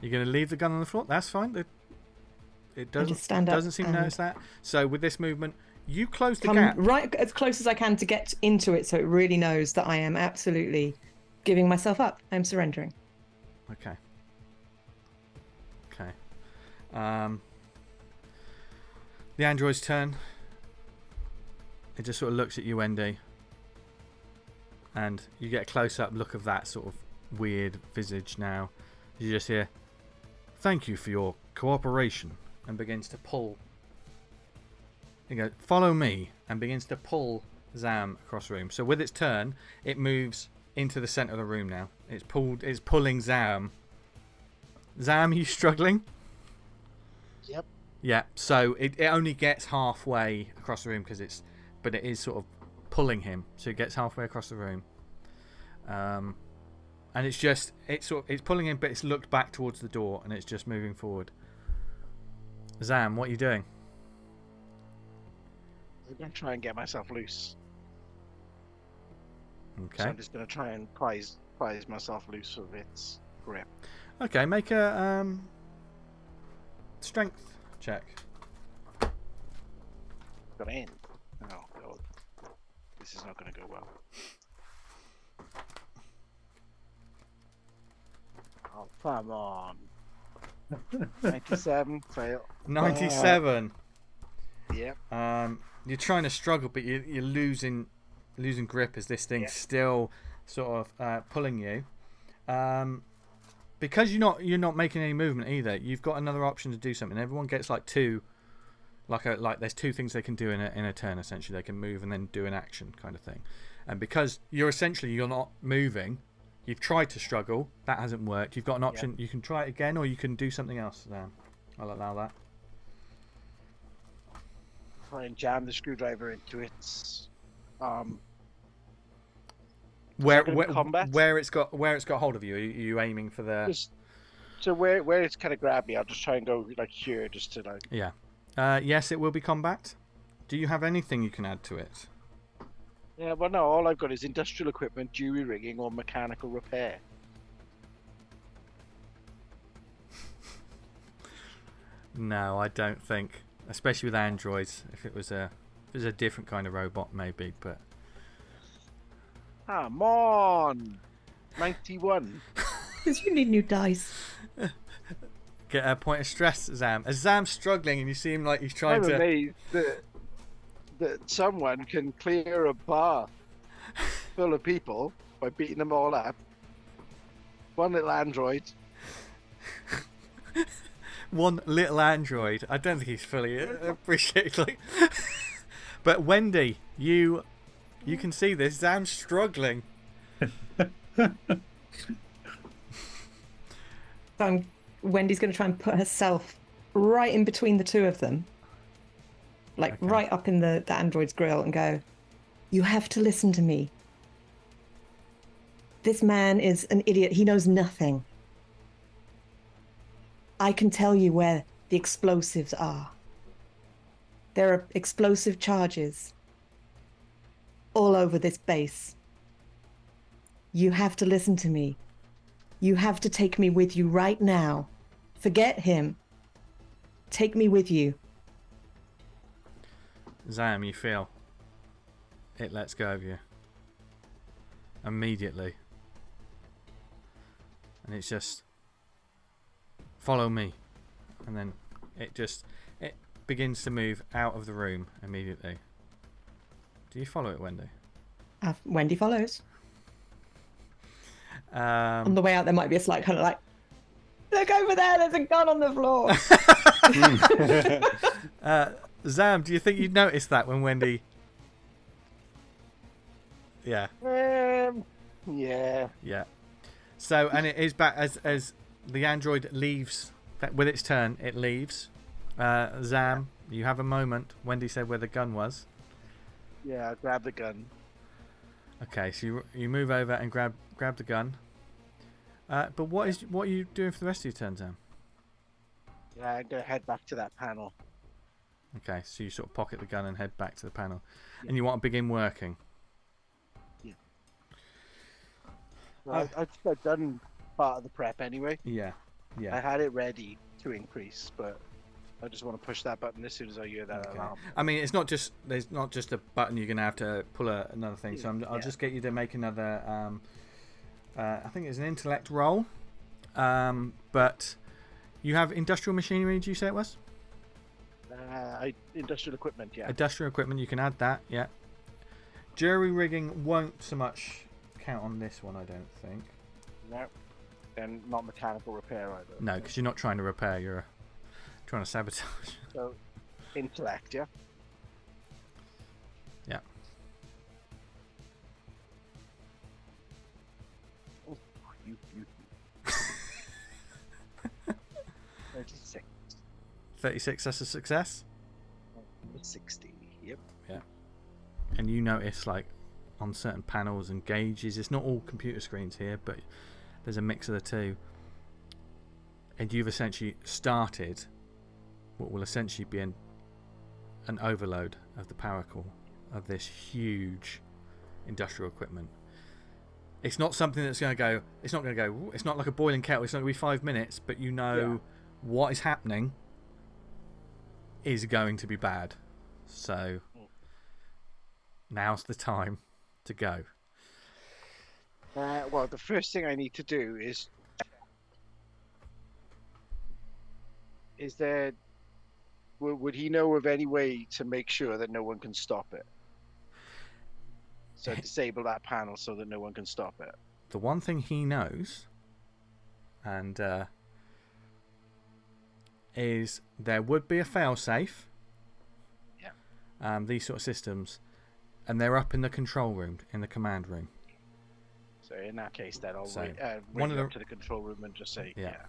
You're going to leave the gun on the floor? That's fine. It stand up doesn't seem to notice that. So with this movement, you close the Come gap. right as close as I can to get into it so it really knows that I am absolutely giving myself up. I'm surrendering. Okay. The android's turn. It just sort of looks at you, Wendy, and you get a close-up look of that sort of weird visage now. You just hear, "Thank you for your cooperation," and begins to pull. You go, "Follow me," and begins to pull Zam across the room. So with its turn, it moves into the center of the room now. It's pulling Zam. Zam, are you struggling? Yep. Yeah. So it only gets halfway across the room but it is sort of pulling him. So it gets halfway across the room. And it's pulling in, but it's looked back towards the door, and it's just moving forward. Zam, what are you doing? I'm going to try and get myself loose. Okay. So I'm just going to try and prise myself loose of its grip. Okay, make a strength check. Got in. Oh, God. This is not going to go well. Oh, come on. 97, fail. 97. Yep. You're trying to struggle, but you're losing grip as this thing's still sort of pulling you. Because you're not making any movement either. You've got another option to do something. Everyone gets like two, like there's two things they can do in a turn. Essentially, they can move and then do an action kind of thing. And because you're not moving, you've tried to struggle. That hasn't worked. You've got an option. You can try it again, or you can do something else. I'll allow that. Try and jam the screwdriver into its Where it's got hold of you? Are you aiming for the? So where it's kind of grabbed me, I'll just try and go like here, just to like. Yeah. Yes, it will be combat. Do you have anything you can add to it? Yeah, well, no. All I've got is industrial equipment, jury rigging, or mechanical repair. No, I don't think. Especially with androids. If it was a different kind of robot, maybe. But come on, 91. Because you need new dice. Get a point of stress, Zam. As Zam's struggling, and you see him like he's trying I'm to. amazed that someone can clear a bar full of people by beating them all up. One little android. One little android. I don't think he's fully appreciated. But Wendy, you can see this. Zam's struggling. So Wendy's going to try and put herself right in between the two of them. Like right up in the android's grill and go, you have to listen to me. This man is an idiot. He knows nothing. I can tell you where the explosives are. There are explosive charges all over this base. You have to listen to me. You have to take me with you right now. Forget him. Take me with you. Zam, you feel it lets go of you immediately, and it's just follow me, and then it begins to move out of the room immediately. Do you follow it, Wendy? Wendy follows. On the way out, there might be a slight kind of like, look over there, there's a gun on the floor. Zam, do you think you'd notice that when Wendy? Yeah. Yeah. Yeah. So, and it is back as the android leaves. With its turn, it leaves. Zam, you have a moment. Wendy said where the gun was. Yeah, I'll grab the gun. Okay, so you move over and grab the gun. But what are you doing for the rest of your turn, Zam? Yeah, I'm gonna head back to that panel. Okay, so you sort of pocket the gun and head back to the panel, and you want to begin working. Yeah. Well, I've done part of the prep anyway. Yeah. I had it ready to increase, but I just want to push that button as soon as I hear that alarm. I mean, there's not just a button. You're gonna have to pull another thing. So I'll just get you to make another. I think it's an intellect roll, but you have industrial machinery. Did you say it was? Industrial equipment, yeah. Industrial equipment. You can add that. Yeah. Jury rigging won't so much count on this one, I don't think. No. And not mechanical repair either. No, because you're not trying to repair. You're trying to sabotage. So, intellect, yeah. Yeah. Oh, you. 36. 36. That's a success. 60. Yep. Yeah. And you notice, like, on certain panels and gauges, it's not all computer screens here, but there's a mix of the two, and you've essentially started what will essentially be an overload of the power core of this huge industrial equipment. It's not something that's going to go. It's not going to go. It's not like a boiling kettle. It's not going to be 5 minutes, but you know what is happening is going to be bad. So now's the time to go. Well, the first thing I need to do is there. Would he know of any way to make sure that no one can stop it? So disable that panel so that no one can stop it. The one thing he knows, and is there would be a failsafe. Yeah. These sort of systems, and they're up in the control room, in the command room. So in that case, then I'll one of up to the control room and just say, yeah.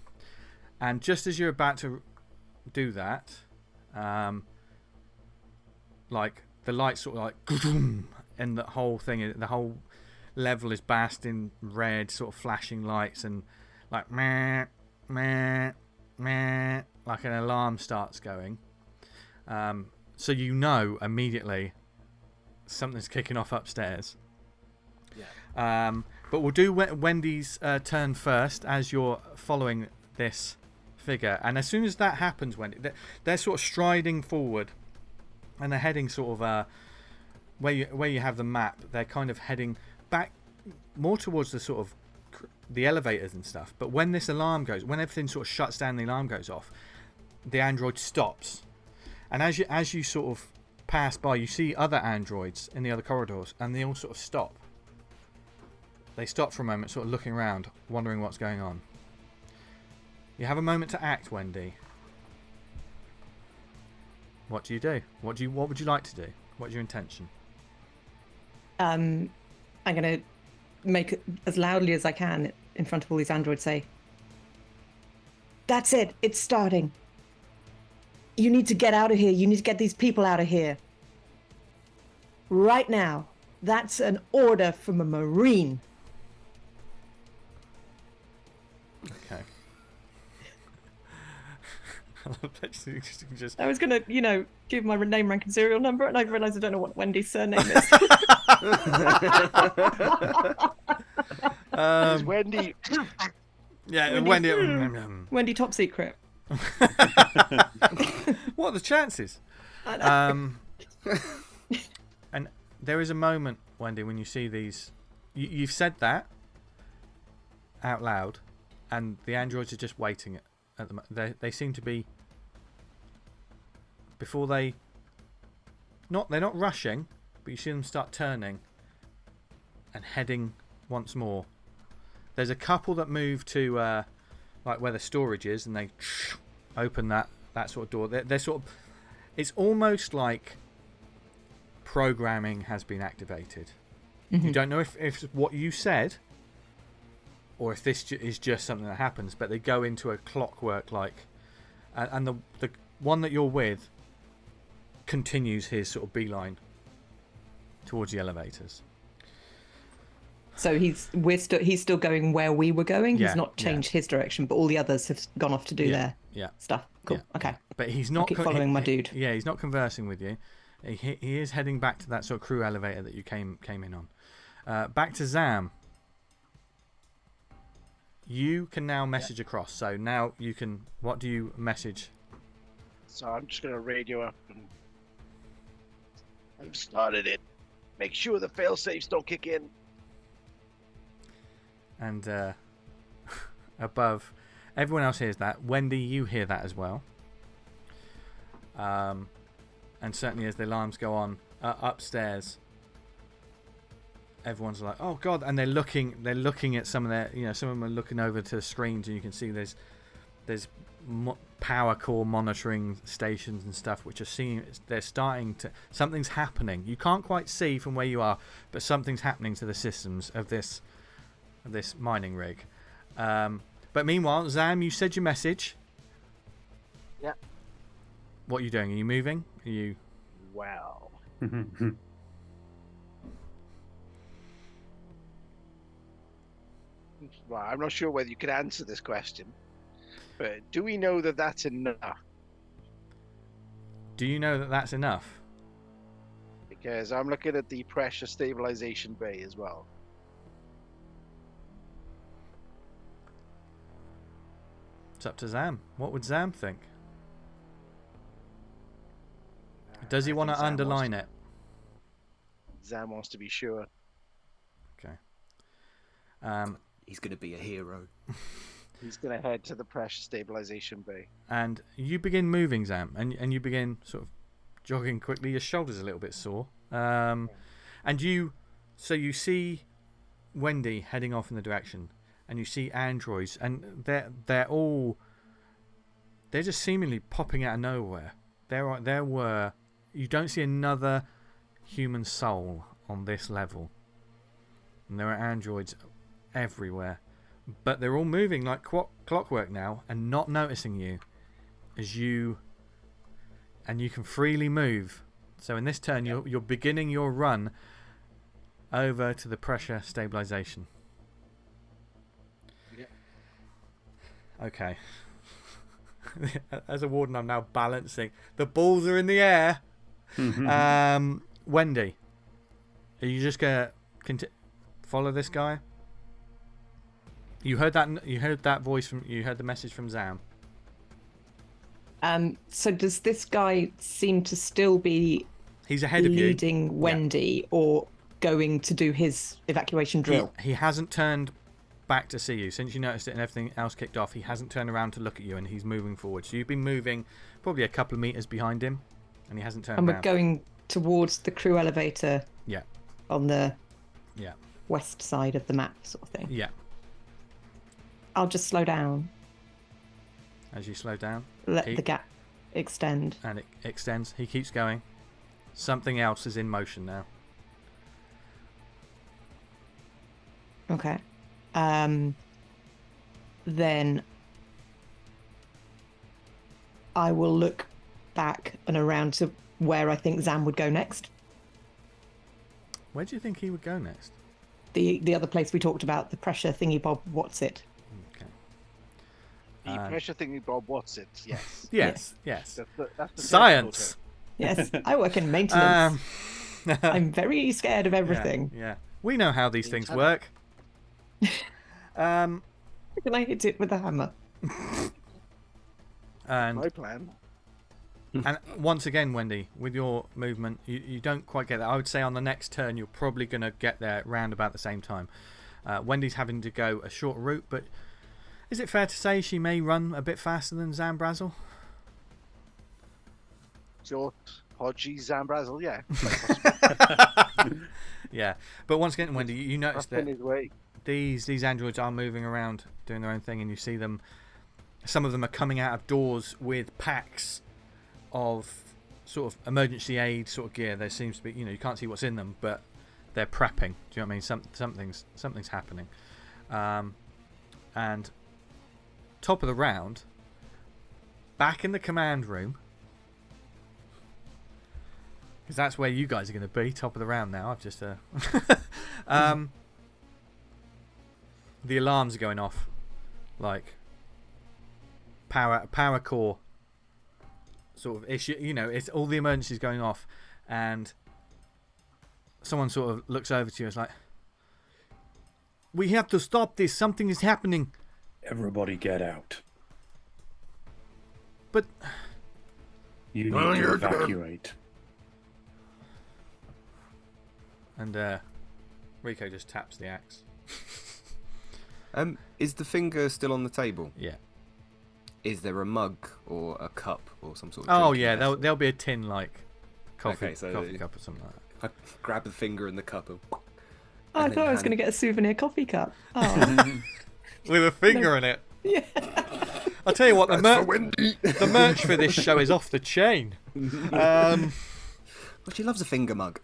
And just as you're about to do that, like the lights sort of like, and the whole thing, the whole level is bathed in red, sort of flashing lights, and like meh, meh, meh, like an alarm starts going. So you know immediately something's kicking off upstairs. Yeah. But we'll do Wendy's turn first as you're following this figure, and as soon as that happens, Wendy, they're sort of striding forward, and they're heading sort of where you have the map. They're kind of heading back more towards the sort of the elevators and stuff. But when this alarm goes, when everything sort of shuts down, the alarm goes off, the android stops, and as you sort of pass by, you see other androids in the other corridors, and they all sort of stop. They stop for a moment, sort of looking around, wondering what's going on. You have a moment to act, Wendy. What do you do? What would you like to do? What's your intention? I'm going to make it as loudly as I can in front of all these androids, say, "That's it. It's starting. You need to get out of here. You need to get these people out of here. Right now. That's an order from a Marine." Okay. I was going to, give my name, rank, and serial number, and I realised I don't know what Wendy's surname is. Is Wendy... Yeah, Wendy. Wendy Top Secret. What are the chances? And there is a moment, Wendy, when you see these... You've said that out loud, and the androids are just waiting at the moment. They seem to be... Before they're not rushing, but you see them start turning and heading once more. There's a couple that move to like where the storage is, and they open that sort of door. They're sort of... It's almost like programming has been activated. Mm-hmm. You don't know if what you said or if this is just something that happens, but they go into a clockwork like, and the one that you're with continues his sort of beeline towards the elevators. So he's still going where we were going. He's not changed his direction, but all the others have gone off to do their stuff. Cool. Yeah. Okay. But he's not following my dude. Yeah, he's not conversing with you. He is heading back to that sort of crew elevator that you came in on. Back to ZAM. You can now message across. So now you can... What do you message? So I'm just going to radio up and... I've started it. Make sure the fail-safes don't kick in. And above... Everyone else hears that. Wendy, you hear that as well. And certainly as the alarms go on upstairs, everyone's like, "Oh God!" And they're looking at some of their, some of them are looking over to the screens, and you can see there's power core monitoring stations and stuff, which are seeing they're starting to. Something's happening. You can't quite see from where you are, but something's happening to the systems of this mining rig. But meanwhile, ZAM, you said your message. Yeah. What are you doing? Are you moving? Are you... Wow. Well, I'm not sure whether you can answer this question, but do we know that that's enough? Do you know that that's enough? Because I'm looking at the pressure stabilization bay as well. It's up to Zam. What would Zam think? Does he want to underline it? Zam wants to be sure. Okay. He's going to be a hero. He's going to head to the pressure stabilization bay. And you begin moving, Zam, and you begin sort of jogging quickly. Your shoulder's a little bit sore. And you see Wendy heading off in the direction, and you see androids, and they're just seemingly popping out of nowhere. You don't see another human soul on this level, and there are androids everywhere, but they're all moving like clockwork now and not noticing you and you can freely move. So in this turn, you're beginning your run over to the pressure stabilization. Yeah. Okay. As a warden, I'm now balancing. The balls are in the air. Wendy, are you just gonna follow this guy? You heard that voice from. You heard the message from Zam. So does this guy seem to still be? He's ahead of you, leading Wendy, or going to do his evacuation drill. He hasn't turned back to see you since you noticed it, and everything else kicked off. He hasn't turned around to look at you, and he's moving forward. So you've been moving probably a couple of meters behind him, and he hasn't turned. And we're around. going towards the crew elevator. Yeah. On the. Yeah. West side of the map, sort of thing. Yeah. I'll just slow down. As you slow down, let the gap extend. And it extends. He keeps going. Something else is in motion now. Okay. Then I will look back and around to where I think Zam would go next. Where do you think he would go next? The other place we talked about, the pressure thingy bob, what's it? Okay. The pressure thingy bob, what's it? Yes. Yes. That's the Science. Yes, I work in maintenance. I'm very scared of everything. Yeah. We know how these things work. Can I hit it with a hammer? And my plan. And once again, Wendy, with your movement, you don't quite get that. I would say on the next turn, you're probably going to get there round about the same time. Wendy's having to go a short route, but is it fair to say she may run a bit faster than ZAM BRAZEL? Short, podgy ZAM BRAZEL, yeah. Yeah, but once again, Wendy, you notice that his way. these androids are moving around, doing their own thing, and you see them. Some of them are coming out of doors with packs of sort of emergency aid sort of gear. There seems to be, you can't see what's in them, but they're prepping. Do you know what I mean? Something's happening. And top of the round, back in the command room, because that's where you guys are going to be. Top of the round now. I've just the alarms are going off, like power core sort of issue. It's all the emergencies going off, and someone sort of looks over to you. It's like, we have to stop this. Something is happening. Everybody get out. But you need to evacuate. And Rico just taps the axe. Is the finger still on the table? Yeah. Is there a mug or a cup or some sort of? Oh yeah, there'll be a tin like coffee, okay, so coffee cup or something like that. I grab the finger and the cup. I thought I was going to get a souvenir coffee cup. Oh. With a finger in it. Yeah. I'll tell you what, the merch for this show is off the chain. Well, she loves a finger mug.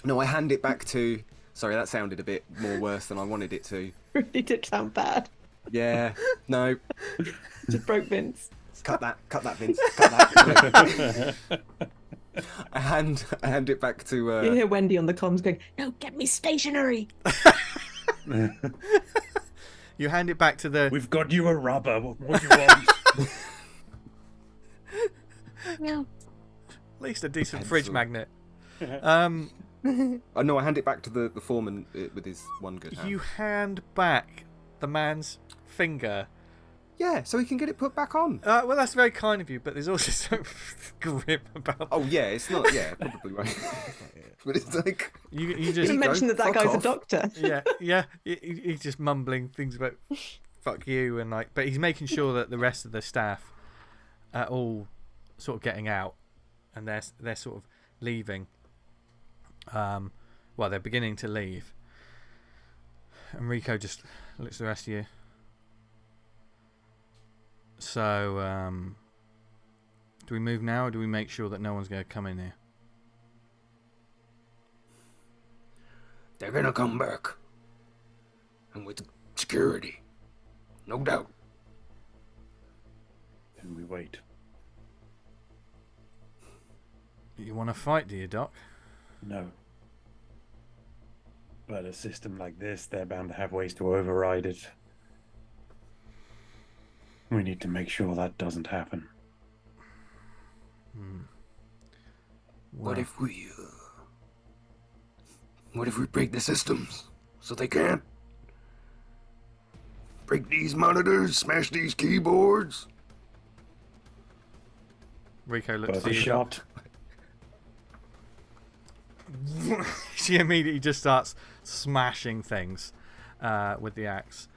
No, I hand it back to. Sorry, that sounded a bit more worse than I wanted it to. Really did sound bad. Yeah. No. Just broke Vince. Cut that, Vince. Cut that. I hand it back to. You hear Wendy on the comms going, "No, get me stationery." You hand it back to the. We've got you a rubber. What do you want? Yeah. At least a decent Pencil. fridge magnet. I know. I hand it back to the foreman with his one good hand. You hand back the man's finger. Yeah, so he can get it put back on. Well, that's very kind of you, but there's also something grim about. Oh yeah, it's not. Yeah, probably right. But it's like You You just. didn't mention that fuck guy's off. a doctor. Yeah. He's just mumbling things about fuck you and like, but he's making sure that the rest of the staff are all sort of getting out, and they're sort of leaving. Well, they're beginning to leave. And Rico just looks at the rest of you. So, do we move now, or do we make sure that no one's going to come in here? they're gonna come back, and with security, no doubt. And we wait. You want to fight, do you, Doc? No. But a system like this, they're bound to have ways to override it. We need to make sure that doesn't happen. What if we break the systems so they can't? Break these monitors, smash these keyboards. Rico looks Worth at a you. shot. She immediately just starts smashing things with the axe.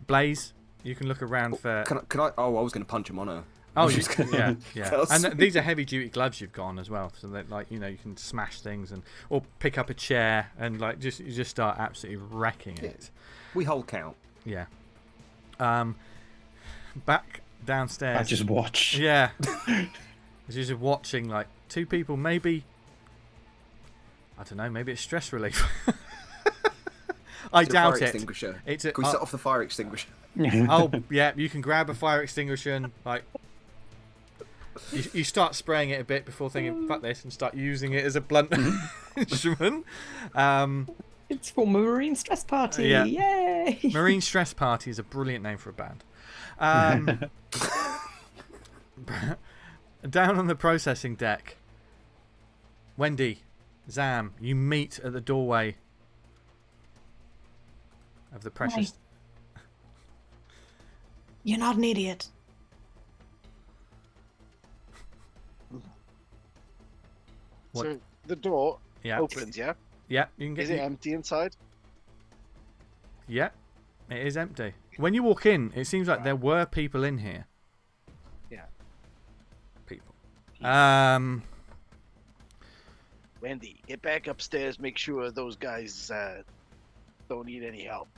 Blaze, you can look around for. Can I? Oh, I was going to punch him on her. Oh, That yeah. was And sweet. these are heavy-duty gloves you've got on as well, so that you can smash things or pick up a chair and you just start absolutely wrecking it. We hold count. Yeah. Back downstairs. I just watch. Yeah. Just watching like two people, maybe. I don't know. Maybe it's stress relief. I Is it a doubt fire it. Extinguisher? It's Can we set off the fire extinguisher? Oh yeah, you can grab a fire extinguisher and like you start spraying it a bit before thinking fuck this and start using it as a blunt instrument. It's for Marine Stress Party. Yeah. Yay! Marine Stress Party is a brilliant name for a band. Down on the processing deck, Wendy, Zam, you meet at the doorway of the precious. You're not an idiot. What? So the door Yeah. opens, yeah? Yeah, you can get. Is it empty inside? Yeah, it is empty. When you walk in, it seems like there were people in here. Yeah. People. Wendy, get back upstairs. Make sure those guys don't need any help.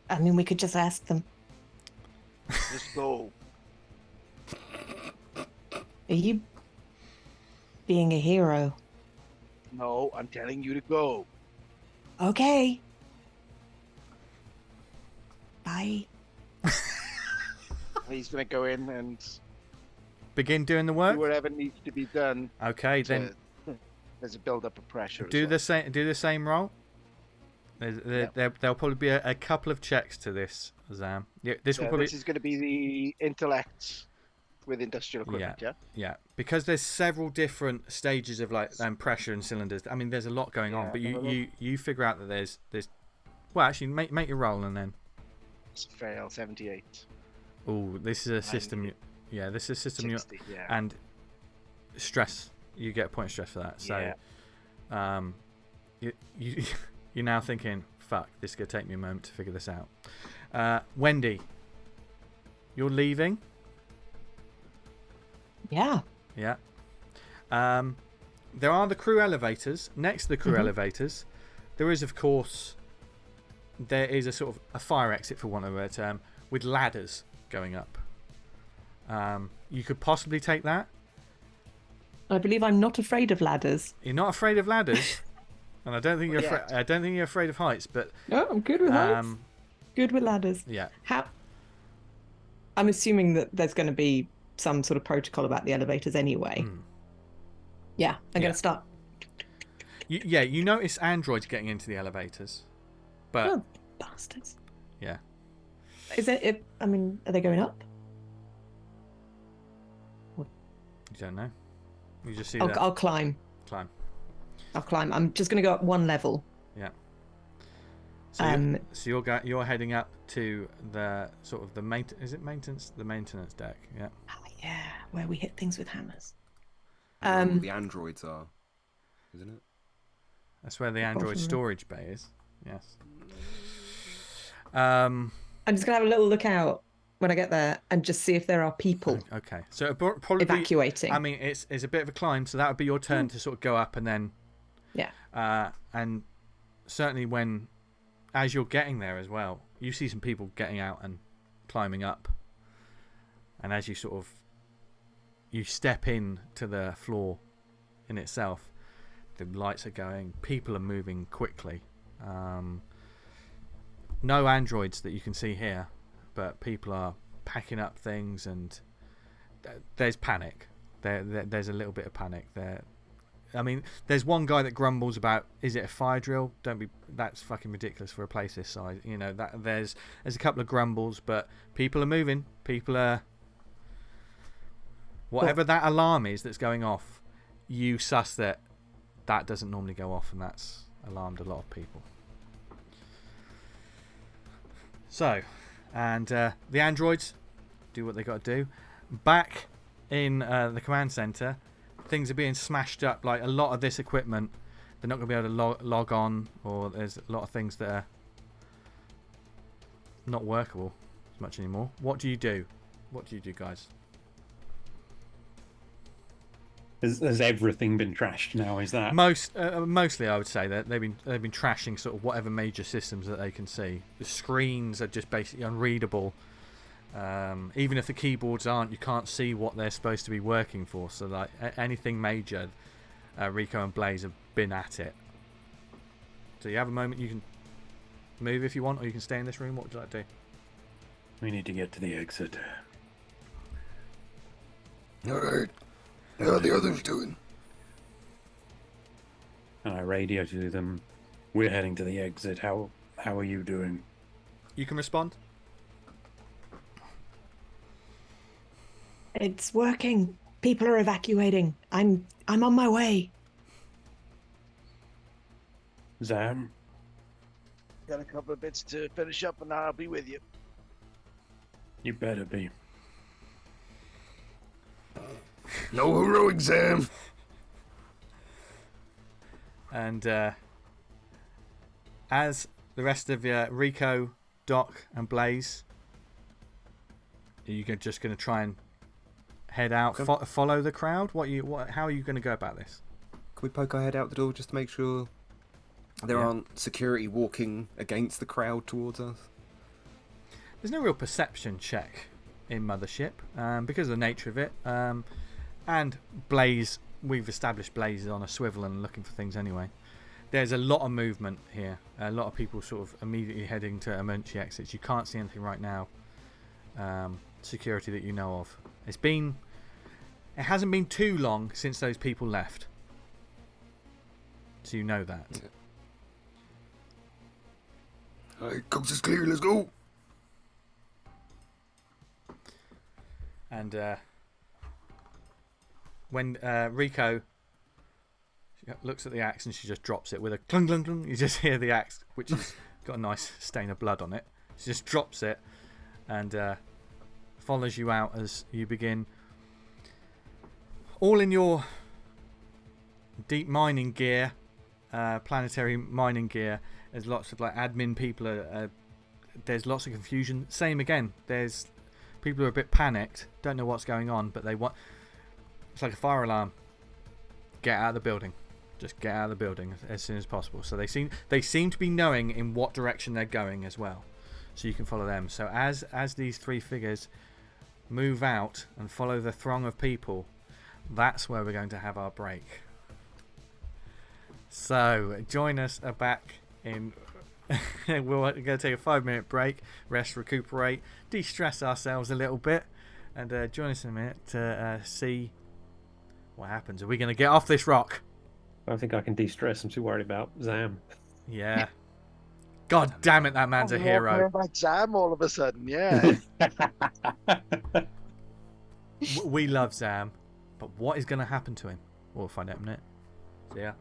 I mean, we could just ask them. Just go. Are you being a hero? No, I'm telling you to go. Okay. Bye. He's gonna go in and Begin doing the do work. whatever needs to be done. Okay, then There's a build up of pressure. do the same. Do the same roll. There'll probably be a couple of checks to this, Zam. Yeah, this will probably. This is going to be the intellect with industrial equipment. Yeah. Yeah, because there's several different stages of like pressure and cylinders. I mean, there's a lot going on, but you figure out that there's. Well, actually, make your roll and then. Fail 78. Oh, this is a system. Yeah, this is a system. 60, yeah. And stress. You get a point of stress for that. So, you're now thinking, fuck, this is gonna take me a moment to figure this out. Wendy, you're leaving. Yeah. Yeah. There are the crew elevators. Next to the crew elevators, there is, of course, there is a sort of a fire exit, for want of a better term, with ladders going up. You could possibly take that. I believe I'm not afraid of ladders. You're not afraid of ladders, and I don't think you're I don't think you're afraid of heights. But No, I'm good with heights. Good with ladders. yeah, How? I'm assuming that there's going to be some sort of protocol about the elevators anyway. Yeah, I'm going to start. You notice androids getting into the elevators, but Oh, bastards. yeah, Is it? I mean, are they going up? you don't know. You just see I'll, that I'll climb. climb. I'll climb. I'm just going to go up one level. Yeah. So you're heading up to the sort of the maintenance deck. Yeah. Oh, yeah, where we hit things with hammers. Where all the androids are, isn't it? That's where the Android storage bay is. Yes. I'm just gonna have a little look out when I get there and just see if there are people. Okay. So it'll probably evacuating. I mean, it's a bit of a climb, so that would be your turn to sort of go up and then. Yeah. And certainly as you're getting there as well, you see some people getting out and climbing up. And as you sort of step in to the floor in itself, the lights are going, people are moving quickly. No androids that you can see here, but people are packing up things, and there's panic. There's a little bit of panic there. I mean, there's one guy that grumbles about, is it a fire drill? That's fucking ridiculous for a place this size. You know, that there's a couple of grumbles, but people are moving. People are, whatever that alarm is that's going off, you suss that doesn't normally go off, and that's alarmed a lot of people. So, and the androids do what they got to do. Back in the command center, things are being smashed up. Like, a lot of this equipment, they're not going to be able to log on, or there's a lot of things that are not workable as much anymore. What do you do? What do you do, guys? Has everything been trashed now? Is that mostly? I would say that they've been trashing sort of whatever major systems that they can see. The screens are just basically unreadable. Even if the keyboards aren't, you can't see what they're supposed to be working for. So like anything major, Rico and Blaze have been at it. So you have a moment, you can move if you want, or you can stay in this room. What would you like to do? we need to get to the exit? All right. How are the others doing? And I radio to them. We're heading to the exit. How are you doing? You can respond. It's working. People are evacuating. I'm on my way. Zam? Got a couple of bits to finish up, and I'll be with you. You better be. No heroic Zam. And as the rest of Rico, Doc, and Blaze, are you just going to try and head out, follow the crowd? How are you going to go about this? Can we poke our head out the door just to make sure there aren't security walking against the crowd towards us? There's no real perception check in Mothership because of the nature of it. And Blaze, we've established Blaze is on a swivel and looking for things anyway. There's a lot of movement here. A lot of people sort of immediately heading to emergency exits. You can't see anything right now. Security that you know of. It hasn't been too long since those people left. So you know that. Yeah. Alright, coast is clear, let's go. And when Rico looks at the axe and she just drops it with a clunk clunk clunk, you just hear the axe, which has got a nice stain of blood on it. She just drops it and follows you out as you begin, all in your deep mining gear, planetary mining gear. There's lots of like admin people. There's lots of confusion. Same again. There's people who are a bit panicked, don't know what's going on, but they want. It's like a fire alarm. Get out of the building. Just get out of the building as soon as possible. So they seem to be knowing in what direction they're going as well, so you can follow them. So as these three figures move out and follow the throng of people, that's where we're going to have our break. So join us back in. We're going to take a 5-minute break, rest, recuperate, de-stress ourselves a little bit, and join us in a minute to see what happens. Are we going to get off this rock? I think I can de-stress. I'm too worried about ZAM. Yeah. God damn it, that man's a I'm walking hero. about Zam all of a sudden, yeah. We love Zam, but what is going to happen to him? We'll find out in a minute. See ya.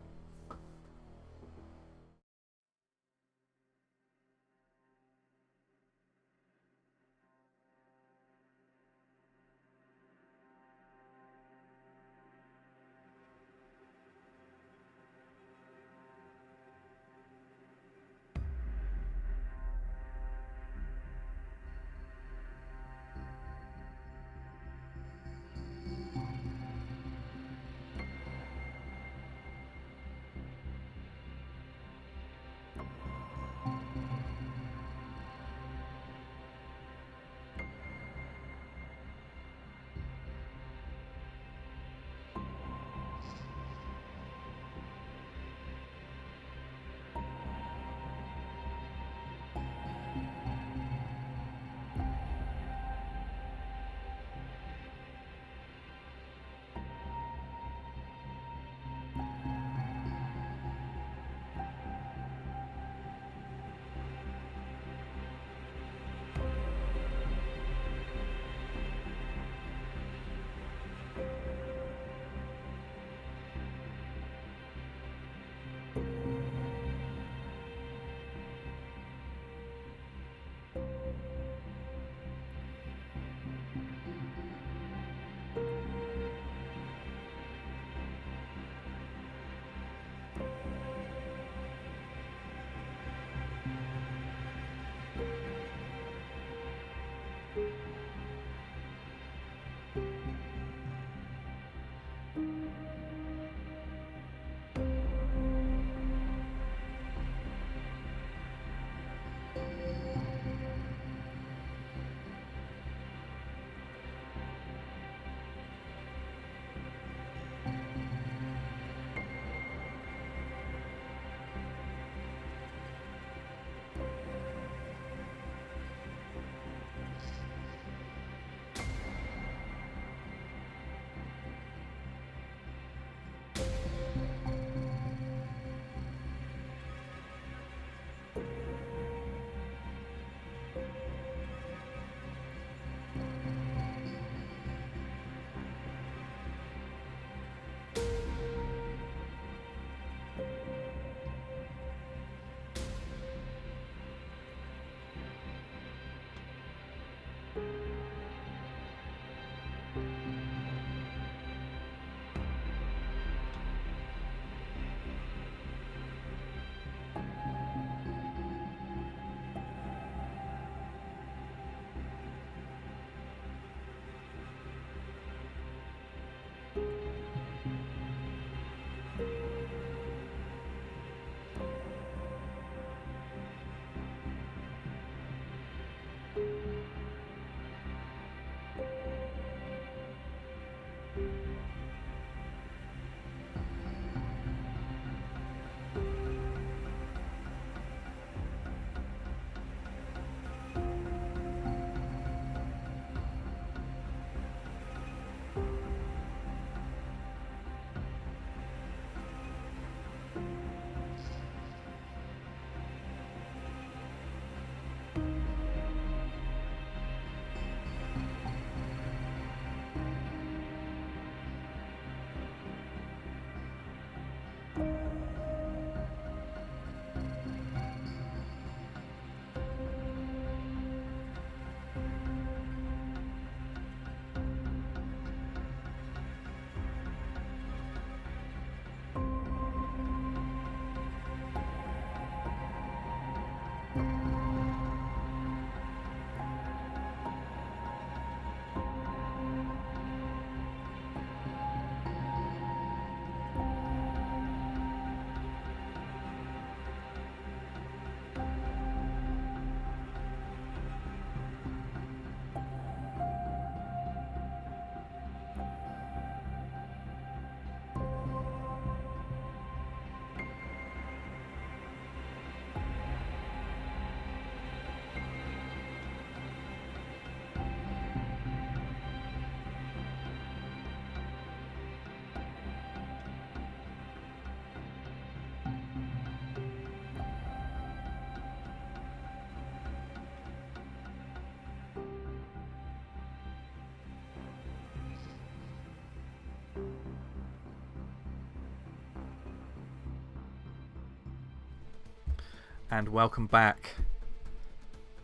and welcome back.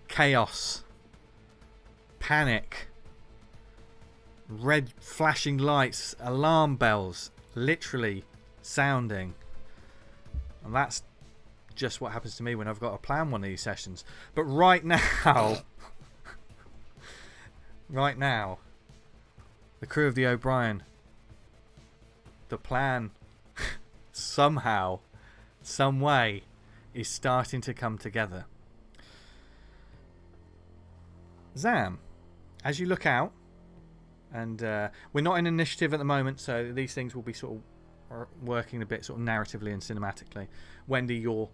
Chaos, panic, red flashing lights, alarm bells literally sounding. And that's just what happens to me when I've got to plan one of these sessions. But right now, the crew of the O'Brien, the plan somehow, some way, is starting to come together. Zam, as you look out, and we're not in initiative at the moment, so these things will be sort of working a bit sort of narratively and cinematically. Wendy, you're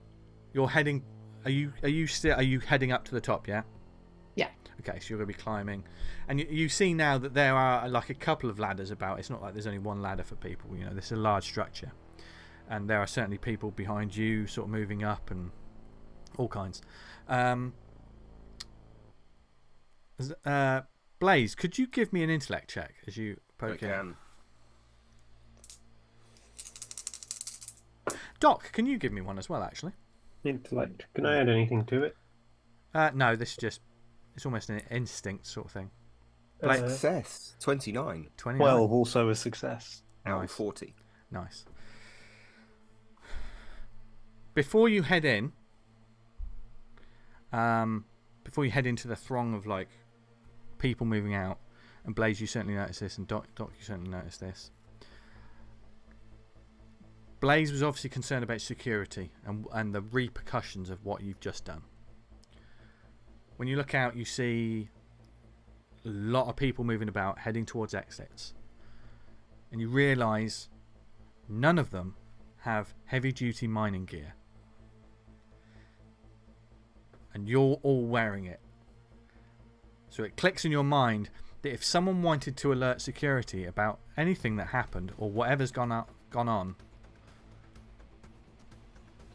heading. Are you heading up to the top? Yeah. Yeah. Okay, so you're going to be climbing, and you see now that there are like a couple of ladders about. It's not like there's only one ladder for people. You know, this is a large structure, and there are certainly people behind you, sort of moving up and all kinds. Blaze, could you give me an intellect check as you poke in? Doc, can you give me one as well, actually? Intellect. Can I add anything to it? No, this is just... It's almost an instinct sort of thing. Success. 29. 29. 12, also a success. Out of 40. Nice. Before you head in... before you head into the throng of, like, people moving out, and Blaze, you certainly noticed this, and Doc, you certainly noticed this. Blaze was obviously concerned about security and the repercussions of what you've just done. When you look out, you see a lot of people moving about, heading towards exits. And you realise none of them have heavy-duty mining gear. And you're all wearing it. So it clicks in your mind that if someone wanted to alert security about anything that happened or whatever's gone on,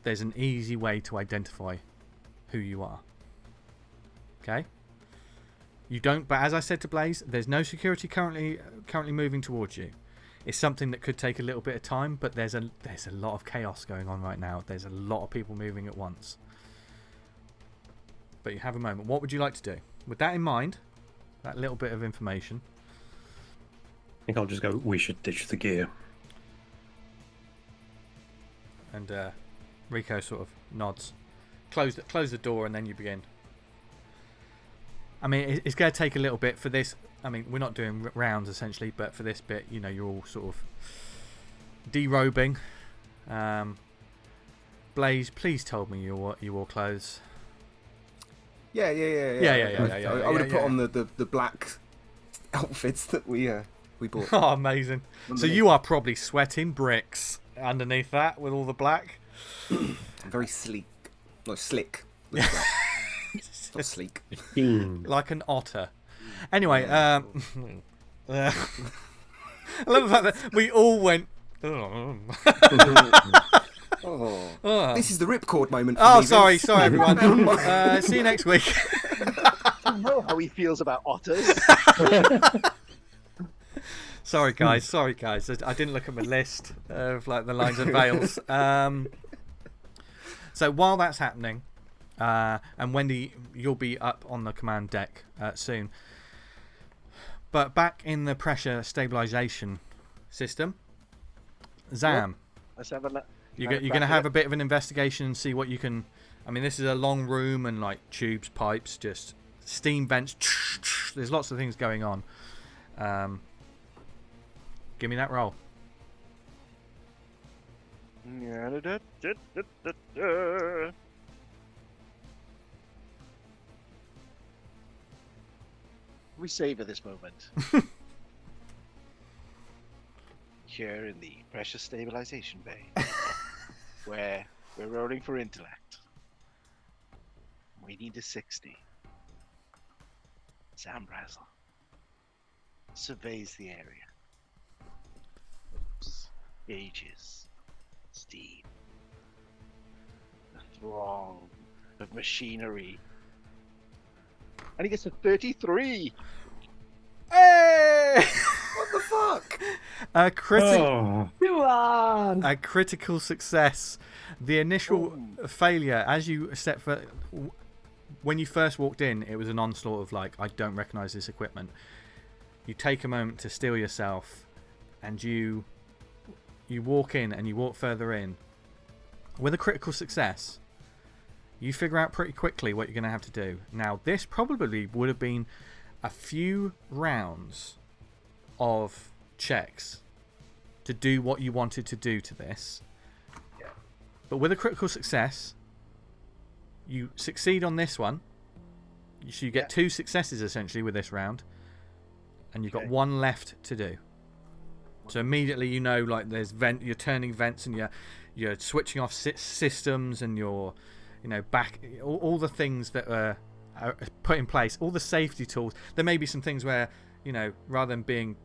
there's an easy way to identify who you are. Okay? You don't, but as I said to Blaze, there's no security currently moving towards you. It's something that could take a little bit of time, but there's a lot of chaos going on right now. There's a lot of people moving at once. But you have a moment. What would you like to do? With that in mind, that little bit of information. I think I'll just go, we should ditch the gear. And Rico sort of nods. Close the door and then you begin. I mean, it's going to take a little bit for this. I mean, we're not doing rounds essentially, but for this bit, you know, you're all sort of derobing. Blaze, please tell me you wore clothes. Yeah. I would have put on the black outfits that we bought. Oh, amazing. So you are probably sweating bricks underneath that with all the black. Very sleek. No, slick. Not sleek. Like an otter. Anyway, I love the fact that we all went... This is the ripcord moment for Oh, me, sorry everyone. See you next week. You know how he feels about otters. Sorry guys. I didn't look at my list of like the lines and veils. So while that's happening, and Wendy, you'll be up on the command deck soon. But back in the pressure stabilization system, Zam, Let's have a you're going to have a bit of an investigation and see what you can... I mean, this is a long room and like tubes, pipes, just steam vents. There's lots of things going on. Give me that roll. We savor this moment. Here in the pressure stabilization bay, where we're rolling for intellect. We need a 60. ZAM BRAZEL surveys the area. Looks, gauges, steam, the throng of machinery. And he gets a 33! Hey! What the fuck? A Oh, Come on. a critical success. The initial failure, as you step for, when you first walked in, it was an onslaught of like, I don't recognise this equipment. You take a moment to steel yourself, and you walk in, and you walk further in. With a critical success, you figure out pretty quickly what you're going to have to do. Now, this probably would have been a few rounds of checks to do what you wanted to do to this. Yeah. But with a critical success, you succeed on this one. So you get 2 successes essentially with this round, and you've got 1 left to do. So immediately you know, like, there's you're turning vents, and you're switching off systems, and you're, back all the things that are put in place, all the safety tools. There may be some things where, rather than being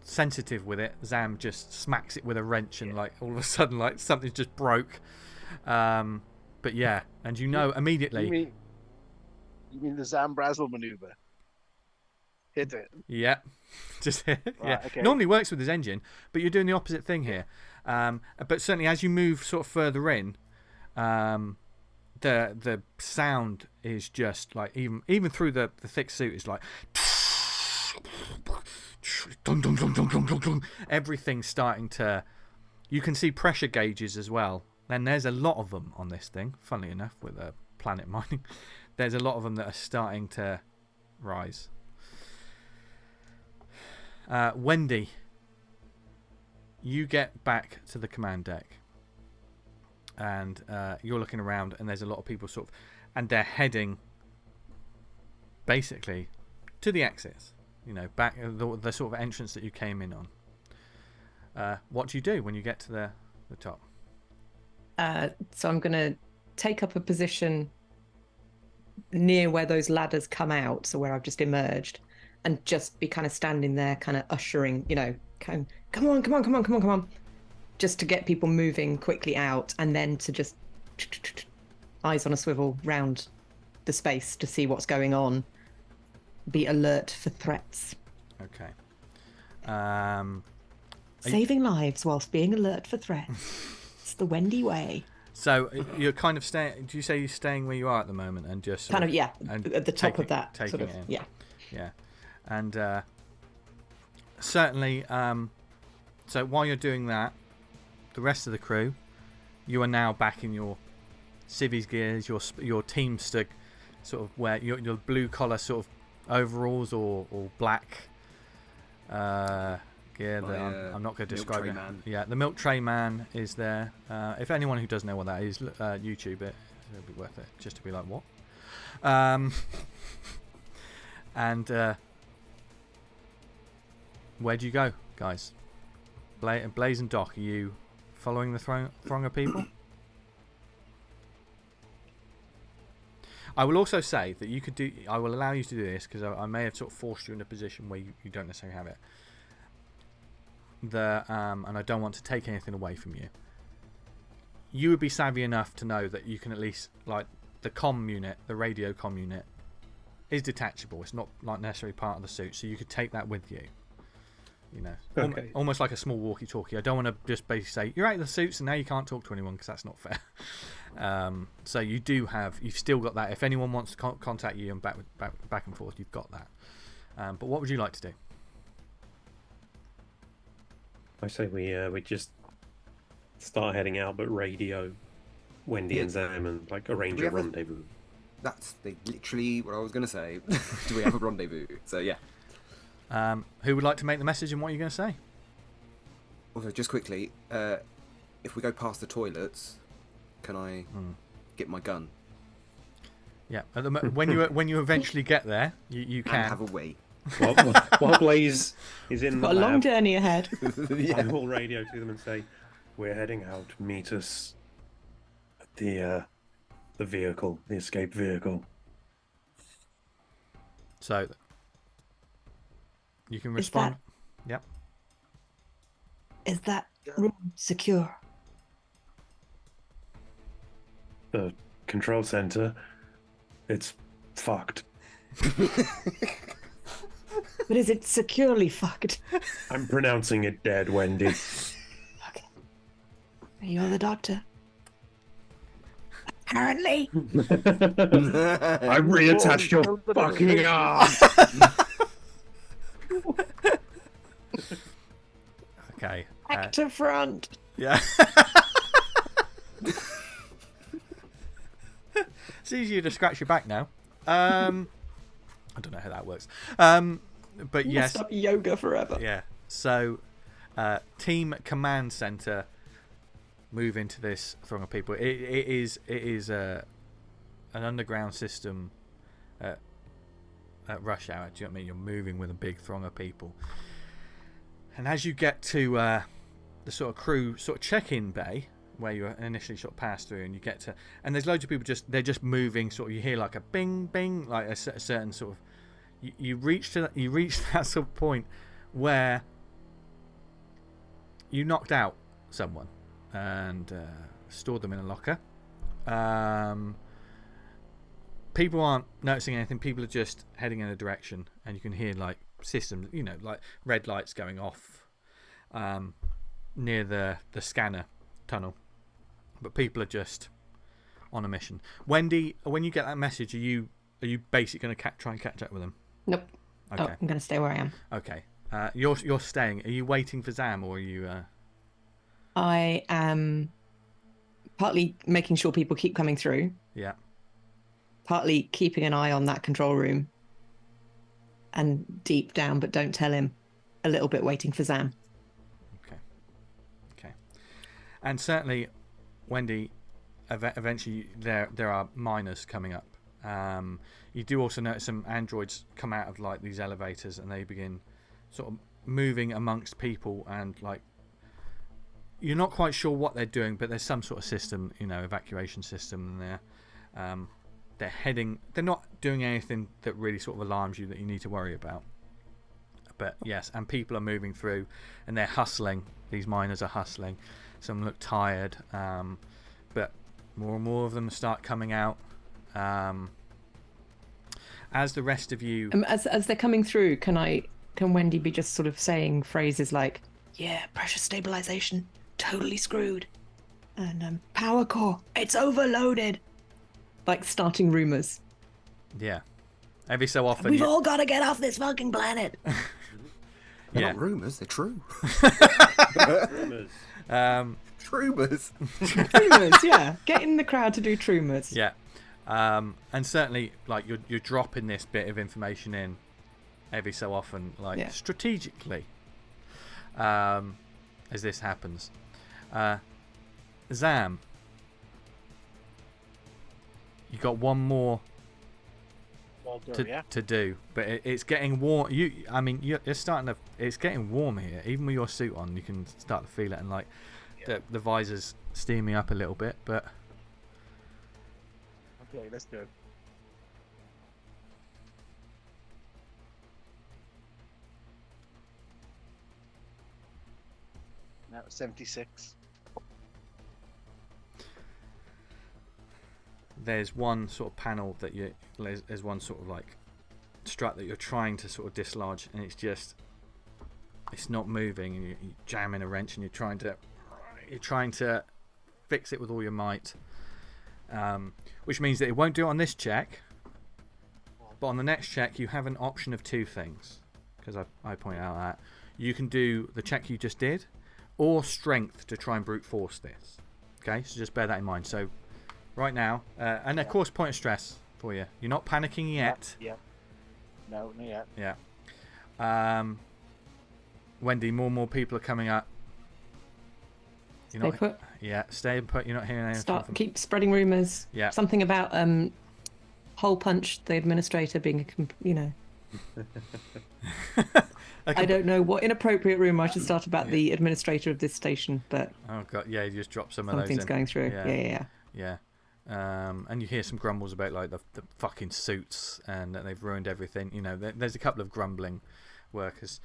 sensitive with it, ZAM just smacks it with a wrench, and like all of a sudden, like something just broke. But yeah, and immediately. You mean the ZAM BRAZEL maneuver? Hit it. Yeah, just hit. Right, okay. Normally works with his engine, but you're doing the opposite thing here. But certainly as you move sort of further in, the sound is just like, even through the thick suit, is like dun, dun, dun, dun, dun, dun, dun. Everything's starting to. You can see pressure gauges as well, and there's a lot of them on this thing. Funnily enough, with planet mining, there's a lot of them that are starting to rise. Wendy, you get back to the command deck, and you're looking around, and there's a lot of people sort of, and they're heading basically to the exits, back the sort of entrance that you came in on. What do you do when you get to the top? So I'm going to take up a position near where those ladders come out, so where I've just emerged, and just be kind of standing there, kind of ushering, come on, just to get people moving quickly out, and then to just eyes on a swivel round the space to see what's going on, be alert for threats. Okay. Saving lives whilst being alert for threats. It's the Wendy way. So you're kind of staying. Do you say you're staying where you are at the moment, and just Kind of, yeah, and at the top of that. taking Sort of, it in? yeah. Yeah, and certainly. So while you're doing that, the rest of the crew, you are now back in your civvies gears, your Teamster sort of wear your blue collar sort of overalls or black gear that I'm not going to describe it. Man. Yeah, the milk tray man is there. If anyone who doesn't know what that is, YouTube it. It'll be worth it just to be like, what? And where do you go, guys? Blaze and Doc, are you following the throng of people? I will also say that you could do. I will allow you to do this because I may have sort of forced you in a position where you don't necessarily have it. And I don't want to take anything away from you. You would be savvy enough to know that you can at least, like, the comm unit, the radio comm unit, is detachable. It's not like necessarily part of the suit, so you could take that with you. Okay. Almost like a small walkie-talkie. I don't want to just basically say you're out of the suits and now you can't talk to anyone, because that's not fair. So you've still got that. If anyone wants to contact you and back and forth, you've got that. But what would you like to do? I say we just start heading out, but radio Wendy and ZAM and like arrange a rendezvous. That's literally what I was going to say. Do we have a rendezvous? So yeah. Who would like to make the message, and what are you going to say? Also, just quickly, if we go past the toilets, can I get my gun? Yeah. When you eventually get there, you can And have a wee. While Blaze is in Got the a long lab, journey ahead. I will radio to them and say, "We're heading out. Meet us at the vehicle, the escape vehicle." So you can respond. Yep. Is that room secure? The control center, it's fucked. But is it securely fucked? I'm pronouncing it dead, Wendy. Okay. You're the doctor. Apparently. I reattached your fucking arm. Okay. Back to front. Yeah. It's easier to scratch your back now. I don't know how that works. But yes. Stop yoga forever. Yeah. So, team command center move into this throng of people. It is an underground system at rush hour. Do you know what I mean? You're moving with a big throng of people. And as you get to the sort of crew sort of check-in bay where you initially sort of pass through, and you get to, and there's loads of people they're just moving. Sort of, you hear like a bing bing, like a certain sort of. You reach that sort of point where you knocked out someone and stored them in a locker. People aren't noticing anything. People are just heading in a direction, and you can hear like systems, like red lights going off near the scanner tunnel. But people are just on a mission. Wendy, when you get that message, are you basically going to try and catch up with them? Nope. Okay. Oh, I'm going to stay where I am. Okay. You're staying. Are you waiting for Zam, or are you? I am partly making sure people keep coming through. Yeah. Partly keeping an eye on that control room. And deep down, but don't tell him, a little bit waiting for Zam. Okay. And certainly, Wendy, eventually there are miners coming up. You do also notice some androids come out of like these elevators, and they begin sort of moving amongst people, and like you're not quite sure what they're doing, but there's some sort of system, evacuation system, and they're heading. They're not doing anything that really sort of alarms you that you need to worry about. But yes, and people are moving through, and they're hustling. These miners are hustling. Some look tired, but more and more of them start coming out. As the rest of you, as they're coming through, can Wendy be just sort of saying phrases like, "Yeah, pressure stabilization, totally screwed," and power core, it's overloaded, like starting rumors. Yeah, every so often We've all got to get off this fucking planet. They're not rumours, they're true. Rumors. Trumors. Trumors, yeah. Getting the crowd to do trumors. Yeah. And certainly, like you're dropping this bit of information in every so often, like strategically, as this happens. Zam, you got one more to do, but it's getting warm. You're starting to. It's getting warm here, even with your suit on. You can start to feel it, and like the visor's steaming up a little bit, but. Okay, let's do it. Now 76. There's one sort of panel that there's one sort of like strut that you're trying to sort of dislodge, and it's not moving, and you're jamming a wrench, and you're trying to fix it with all your might. Which means that it won't do it on this check, but on the next check you have an option of two things, because I point out that you can do the check you just did, or strength to try and brute force this. Okay, so just bear that in mind. So right now, and of course point of stress for you. You're not panicking yet. Yeah. No, not yet. Yeah. Wendy, more and more people are coming up. Stay put. Yeah, stay put. You're not hearing anything. Keep spreading rumours. Yeah. Something about Hole Punch, the administrator, being I don't know what inappropriate rumour I should start about the administrator of this station, but oh god, yeah, you just drop some of those. Something's going through. Yeah. And you hear some grumbles about like the fucking suits and that they've ruined everything. There's a couple of grumbling workers.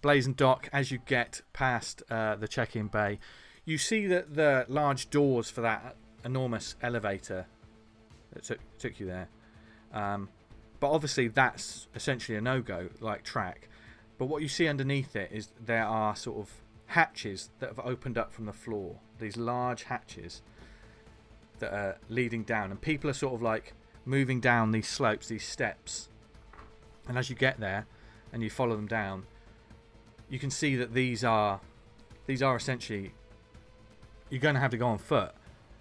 Blaze and Doc, as you get past the check-in bay, you see that the large doors for that enormous elevator that took you there. But But obviously that's essentially a no-go, like track. But what you see underneath it is there are sort of hatches that have opened up from the floor. These large hatches that are leading down, and people are sort of like moving down these slopes, these steps. And as you get there and you follow them down, you can see that these are essentially, you're going to have to go on foot,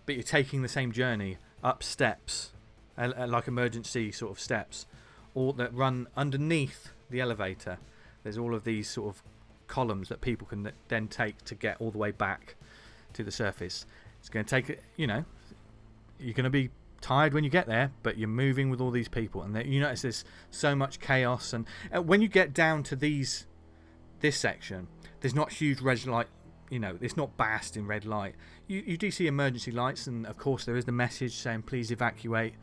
but you're taking the same journey up steps, like emergency sort of steps, all that run underneath the elevator. There's all of these sort of columns that people can then take to get all the way back to the surface. It's going to take, you know, you're going to be tired when you get there, but you're moving with all these people, and you notice there's so much chaos. And when you get down to this section, there's not huge red light, you know, it's not bathed in red light. You do see emergency lights, and of course there is the message saying please evacuate.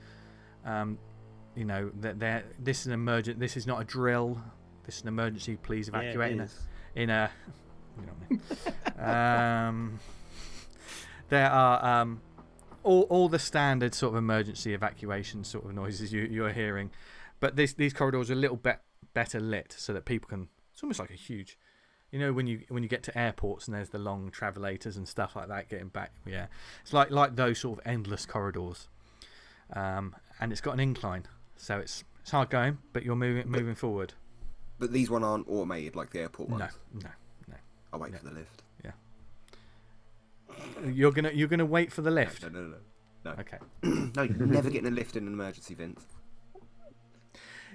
You know that this is an emergent. This is not a drill. This is an emergency. Please evacuate. In a you know what I mean. There are all the standard sort of emergency evacuation sort of noises you're hearing, but these corridors are a little bit better lit so that people can. It's almost like a huge, you know, when you get to airports and there's the long travelators and stuff like that getting back. Yeah, it's like those sort of endless corridors, and it's got an incline, so it's hard going, but you're moving forward. But these one aren't automated like the airport ones. No. I'll wait for the lift. Yeah. You're gonna wait for the lift. No. Okay. No, you're never getting a lift in an emergency, Vince.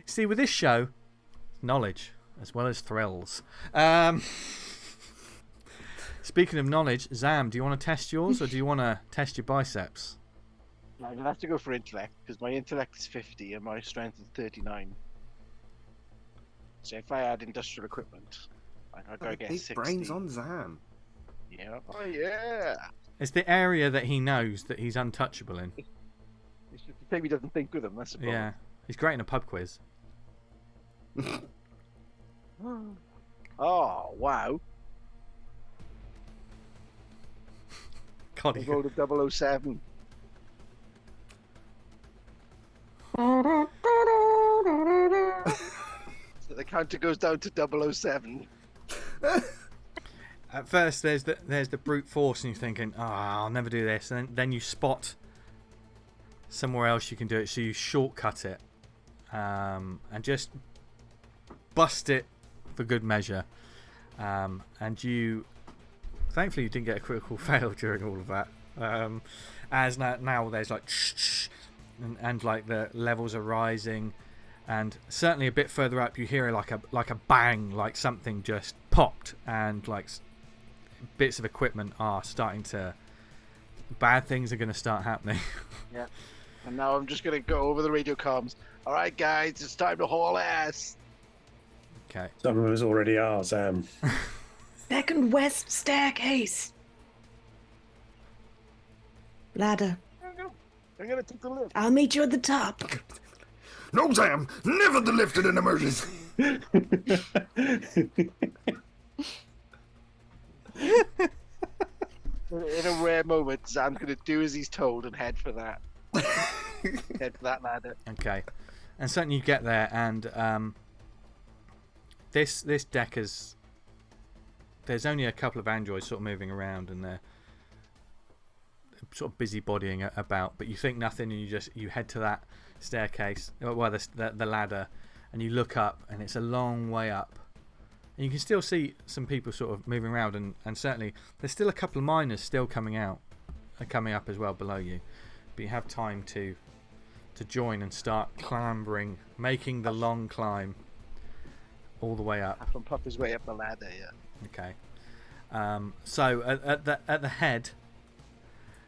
See, with this show, knowledge as well as thrills. Speaking of knowledge, Zam, do you want to test yours or do you want to test your biceps? I'm gonna have to go for intellect because my intellect is 50 and my strength is 39. So if I add industrial equipment, I've got to get big 60. brains on Zam. Yeah. Oh yeah. It's the area that he knows that he's untouchable in. It's just the thing he doesn't think with him. That's the problem. Yeah, he's great in a pub quiz. Oh wow! God, I rolled a 007. So the counter goes down to 007. At first, there's the brute force, and you're thinking, "Oh, I'll never do this." And then you spot somewhere else you can do it, so you shortcut it, and just bust it for good measure. And you, thankfully, you didn't get a critical fail during all of that. As now there's like, and like the levels are rising, and certainly a bit further up, you hear like a bang, like something just popped, and like bits of equipment are starting to. Bad things are going to start happening. Yeah. And now I'm just going to go over the radio comms. All right, guys, it's time to haul ass. Okay. Some of us already are, Sam. Second west staircase. Ladder. I'm going to take the lift. I'll meet you at the top. No, Sam, never the lift in an emergency. In a rare moment, Sam's going to do as he's told and head for that. Head for that ladder. Okay. And certainly you get there, and this deck is. There's only a couple of androids sort of moving around, and they're sort of busybodying about. But you think nothing, and you head to that staircase, well, the ladder, and you look up, and it's a long way up. And you can still see some people sort of moving around, and certainly there's still a couple of miners still coming up as well below you. But you have time to join and start clambering, making the long climb all the way up. Have him pop his way up the ladder, yeah. Okay. So at the head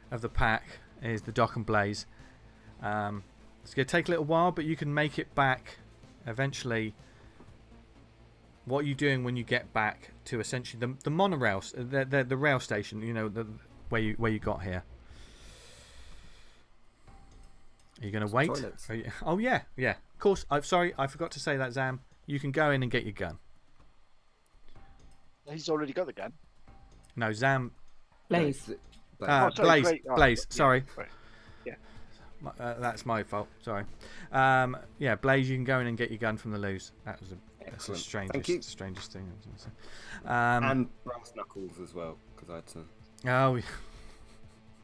of the pack is the Dock and Blaze. It's going to take a little while, but you can make it back eventually. What are you doing when you get back to essentially the monorail, the rail station? You know, where you got here. Are you going to wait? Oh yeah. Of course. I'm sorry, I forgot to say that, Zam. You can go in and get your gun. He's already got the gun. No, Zam. Blaze. Blaze. sorry, Blaze. yeah, Sorry. right. Yeah. That's my fault. Sorry. Yeah, Blaze, you can go in and get your gun from the loose. That's the Excellent. Thank you. strangest thing I was going to say. And brass knuckles as well, because I had to. Oh,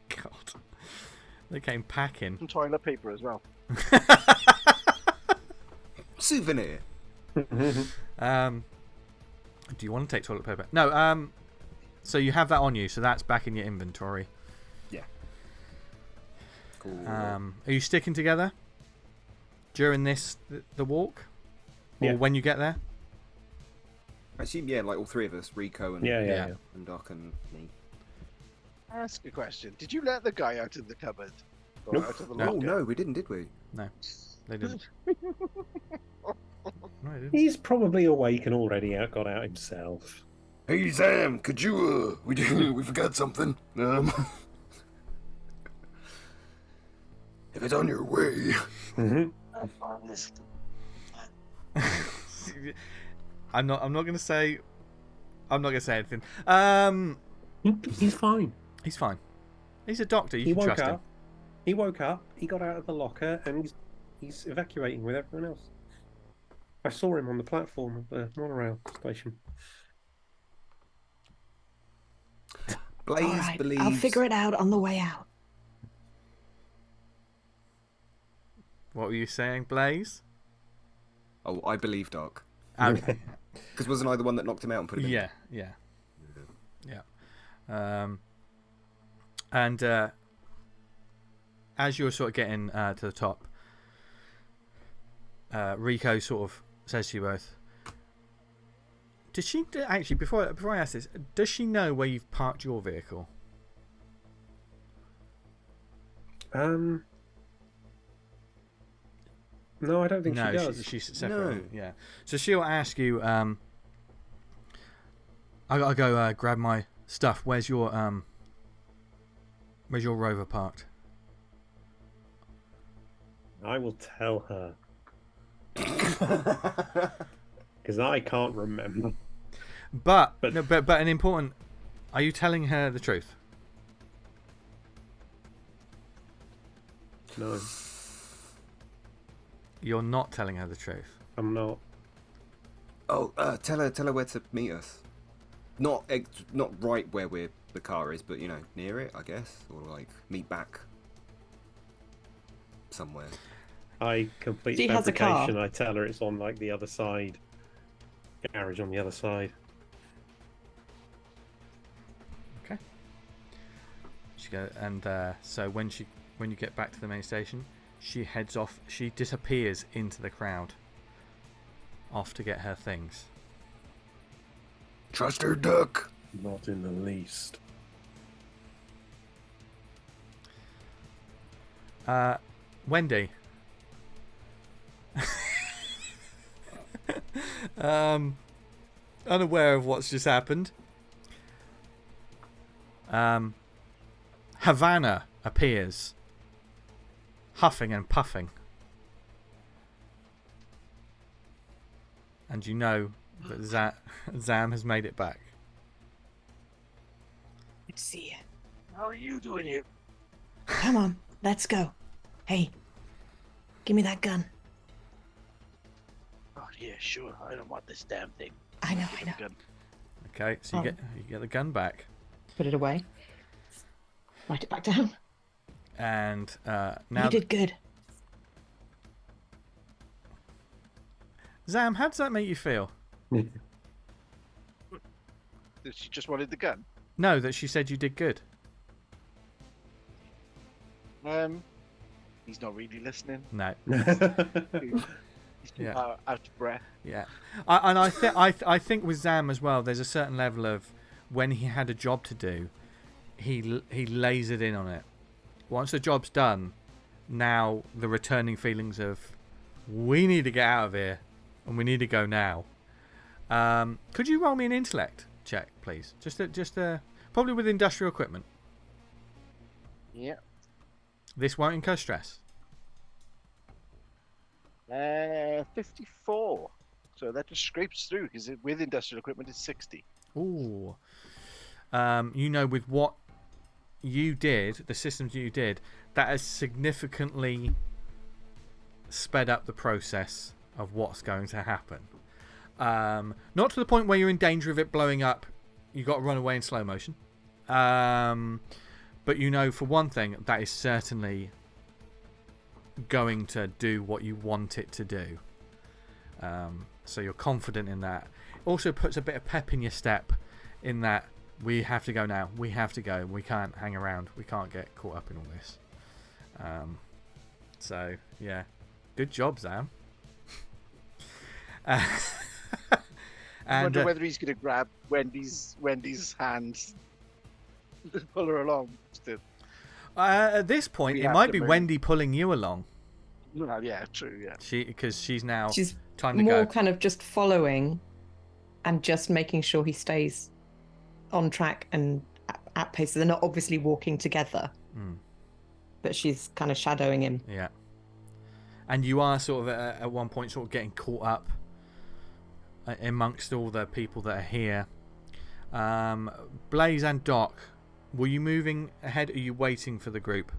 God. They came packing. Some toilet paper as well. Souvenir. Do you want to take toilet paper? No. So you have that on you, so that's back in your inventory. Yeah. Cool. Are you sticking together during the walk, or Yeah. when you get there? I assume, yeah, like all three of us, Rico and Yeah. and Doc and me. Ask a question. Did you let the guy out of the cupboard? Or Nope. out of the No. Oh locker? no, we didn't, did we? No, they didn't. No, they didn't. He's probably awake and already got out himself. Hey Zam, could you we forgot something. If it's on your way. Mm-hmm. I'm not gonna say anything. He's fine. He's fine. He's a doctor. You He can woke trust him. up. He woke up. He got out of the locker and he's evacuating with everyone else. I saw him on the platform of the monorail station. Blaze All right, believes. I'll figure it out on the way out. What were you saying, Blaze? Oh, I believe Doc. Okay. Because wasn't I the one that knocked him out and put him in? Yeah. And as you're sort of getting to the top, Rico sort of says to you both, "Does she actually? Before I ask this, does she know where you've parked your vehicle?" No, I don't think No, she does. she's separate. No. Yeah. So she'll ask you, I gotta go grab my stuff. Where's your Rover parked? I will tell her. Because I can't remember. But an important. Are you telling her the truth? No, You're not telling her the truth. I'm not. Oh, tell her where to meet us. Not right where the car is, but near it, I guess, or like meet back somewhere. I complete She has a car. fabrication. I tell her it's on like the other side. Garage on the other side. Okay. She go and so when you get back to the main station, she heads off. She disappears into the crowd, off to get her things. Trust her, Duck. Not in the least. Wendy. Unaware of what's just happened, Havana appears, huffing and puffing, and you know that Zam has made it back. Good to see you. How are you doing here? Come on, let's go. Hey, give me that gun. Oh yeah, sure. I don't want this damn thing. I know. Give me the gun. Okay, so you get the gun back, Put it away. Write it back down. and now You did good. Zam, how does that make you feel? She just wanted the gun. No, that she said you did good. He's not really listening. No. He's too Yeah. out of breath. Yeah, I think with Zam as well, there's a certain level of when he had a job to do, he lasered in on it. Once the job's done, now the returning feelings of we need to get out of here and we need to go now. Could you roll me an intellect check, please? Just probably with industrial equipment. Yeah. This won't incur stress. 54. So that just scrapes through because with industrial equipment it's 60. Ooh. You know, with what you did, the systems you did, that has significantly sped up the process of what's going to happen. Not to the point where you're in danger of it blowing up. You got to run away in slow motion. But you know, for one thing, that is certainly going to do what you want it to do. So you're confident in that. Also puts a bit of pep in your step in that we have to go now. We have to go. We can't hang around. We can't get caught up in all this. So, yeah. Good job, Zam. I wonder whether he's going to grab Wendy's hand and pull her along. Still. At this point, it might be Wendy pulling you along. Well, yeah, true, yeah. Because she's now She's time to more go. kind of just following and just making sure he stays on track and at pace. So they're not obviously walking together, but she's kind of shadowing him. Yeah. And you are sort of at one point sort of getting caught up amongst all the people that are here. Blaze and Doc, were you moving ahead or are you waiting for the group?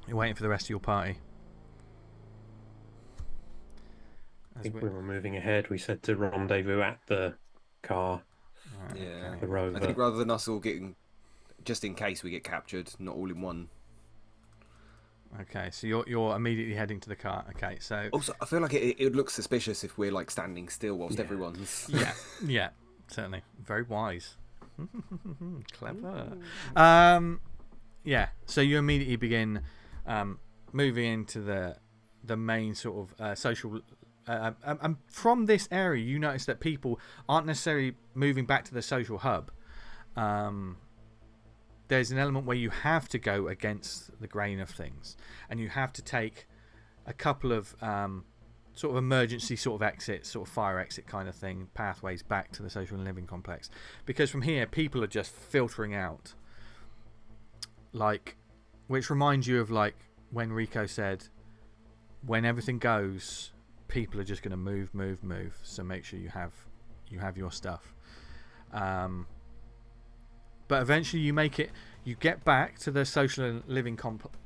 You're waiting for the rest of your party? I think we were moving ahead. We said to rendezvous at the car. Right, Yeah. okay. The rover. I think rather than us all getting, just in case we get captured, not all in one. Okay, so you're immediately heading to the car. Okay, so Also, I feel like it would look suspicious if we're like standing still whilst everyone's. yeah, certainly very wise, clever. Yeah, so you immediately begin moving into the main sort of social. And from this area, you notice that people aren't necessarily moving back to the social hub. There's an element where you have to go against the grain of things, and you have to take a couple of sort of emergency sort of exits, sort of fire exit kind of thing, pathways back to the social and living complex, because from here people are just filtering out, like, which reminds you of like when Rico said, when everything goes, people are just going to move, so make sure you have your stuff. But eventually you make it, you get back to the social and living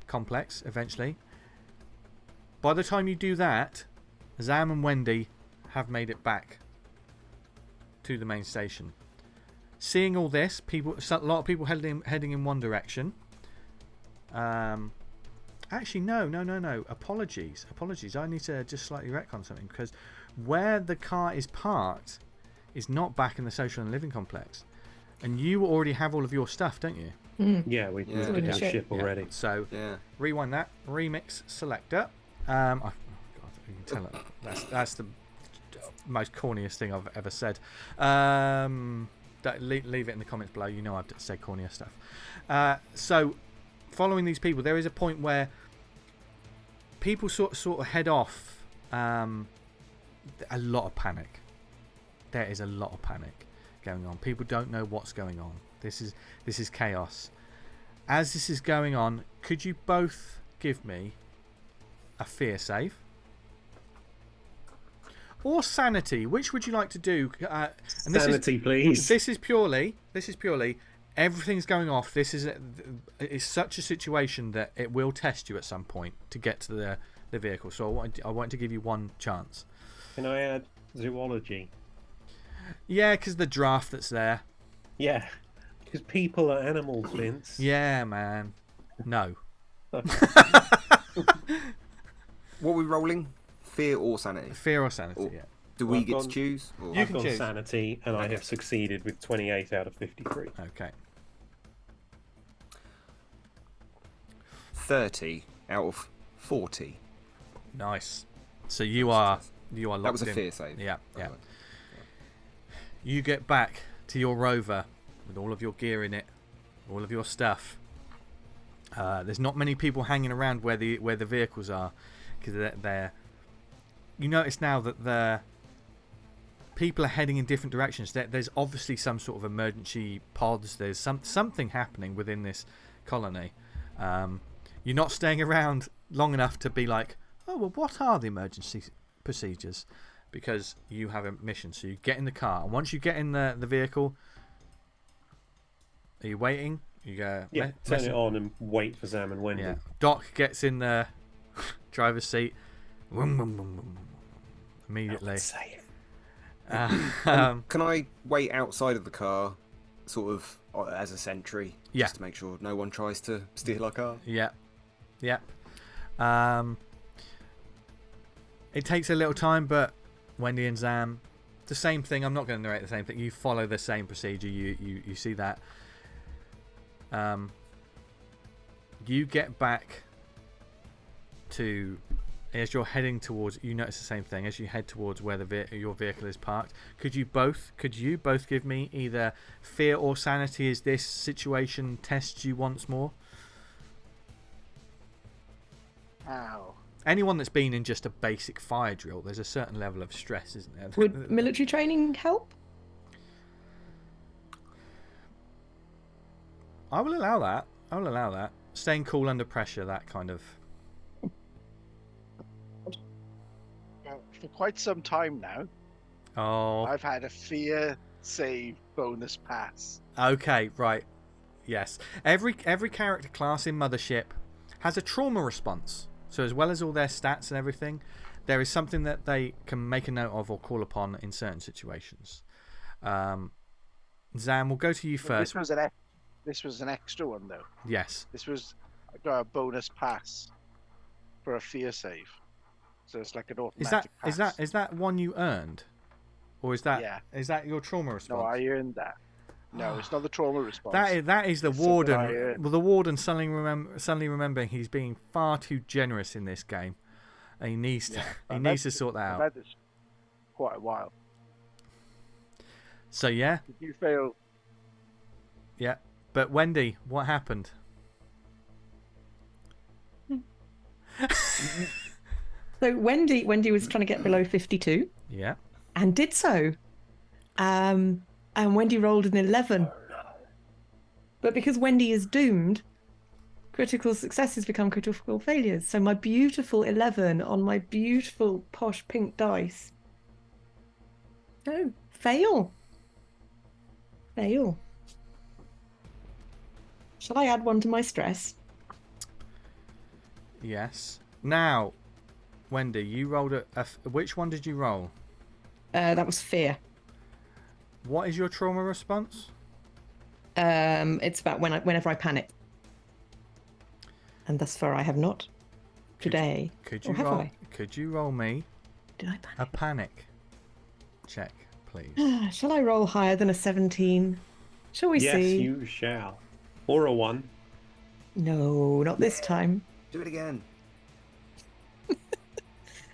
complex eventually. By the time you do that, Zam and Wendy have made it back to the main station. Seeing all this, a lot of people heading in one direction. Actually, no. Apologies. I need to just slightly retcon something, because where the car is parked is not back in the social and living complex. And you already have all of your stuff, don't you? Yeah, we moved to the ship already. Yeah. So rewind that. Remix selector. Oh God, you can tell it. That's the most corniest thing I've ever said. Leave it in the comments below. You know I've said cornier stuff. So following these people, there is a point where people sort of head off. A lot of panic. There is a lot of panic going on. People don't know what's going on. This is chaos. As this is going on, could you both give me a fear save or sanity? Which would you like to do? And Sanity, please. This is purely everything's going off. This is it's such a situation that it will test you at some point to get to the vehicle. So I want to give you one chance. Can I add zoology? Yeah, because the draft that's there. Yeah, because people are animals, Vince. Yeah, man. No. What are we rolling? Fear or sanity? Fear or sanity, yeah. Do we get to choose? Or? You I've can gone choose. sanity, and I have succeeded with 28 out of 53. Okay. 30 out of 40. Nice. So you are locked That was a in. fear save. Yeah. You get back to your rover with all of your gear in it, all of your stuff. There's not many people hanging around where the vehicles are, because they're. You notice now that the people are heading in different directions. There's obviously some sort of emergency pods. There's something happening within this colony. You're not staying around long enough to be like, oh well, what are the emergency procedures? Because you have a mission. So you get in the car, and once you get in the vehicle, are you waiting? You go. Yeah, turn it on and wait for Zam and Wendy. Yeah. Doc gets in the driver's seat. Vroom, vroom, vroom, vroom, immediately. Safe. Can I wait outside of the car, sort of as a sentry, Yeah. just to make sure no one tries to steal our car? Yeah. Yep. It takes a little time, but Wendy and Zam, the same thing. I'm not going to narrate the same thing. You follow the same procedure. You see that. You get back to, as you're heading towards, you notice the same thing as you head towards where your vehicle is parked. Could you both give me either fear or sanity as this situation tests you once more? Ow. Anyone that's been in just a basic fire drill, there's a certain level of stress, isn't there? Would military training help? I will allow that. Staying cool under pressure, that kind of. For quite some time now, Oh. I've had a fear save bonus pass. Okay, right. Yes. Every character class in Mothership has a trauma response. So as well as all their stats and everything, there is something that they can make a note of or call upon in certain situations. Zam, we'll go to you first. This was an extra one though. Yes. I got a bonus pass for a fear save. So it's like an automatic pass. Is that one you earned? Or is that your trauma response? No, I earned that. No, it's not the trauma response. That is the It's warden. something I earned. Well, the warden suddenly remembering he's being far too generous in this game, and he needs to sort that I've out. had this quite a while. So yeah, Did you fail? yeah. But Wendy, what happened? So Wendy was trying to get below 52 Yeah. and did so. And Wendy rolled an 11. But because Wendy is doomed, critical successes become critical failures. So my beautiful 11 on my beautiful posh pink dice. Oh, fail. Fail. Shall I add one to my stress? Yes. Now, Wendy, you rolled which one did you roll? That was fear. What is your trauma response? It's about whenever I panic. And thus far I have not. Today. Could Or you have roll? I? Could you roll me Did I a panic? panic check, please? Shall I roll higher than a 17? Shall we Yes, see? you shall. Or a 1. No, not this time. Do it again.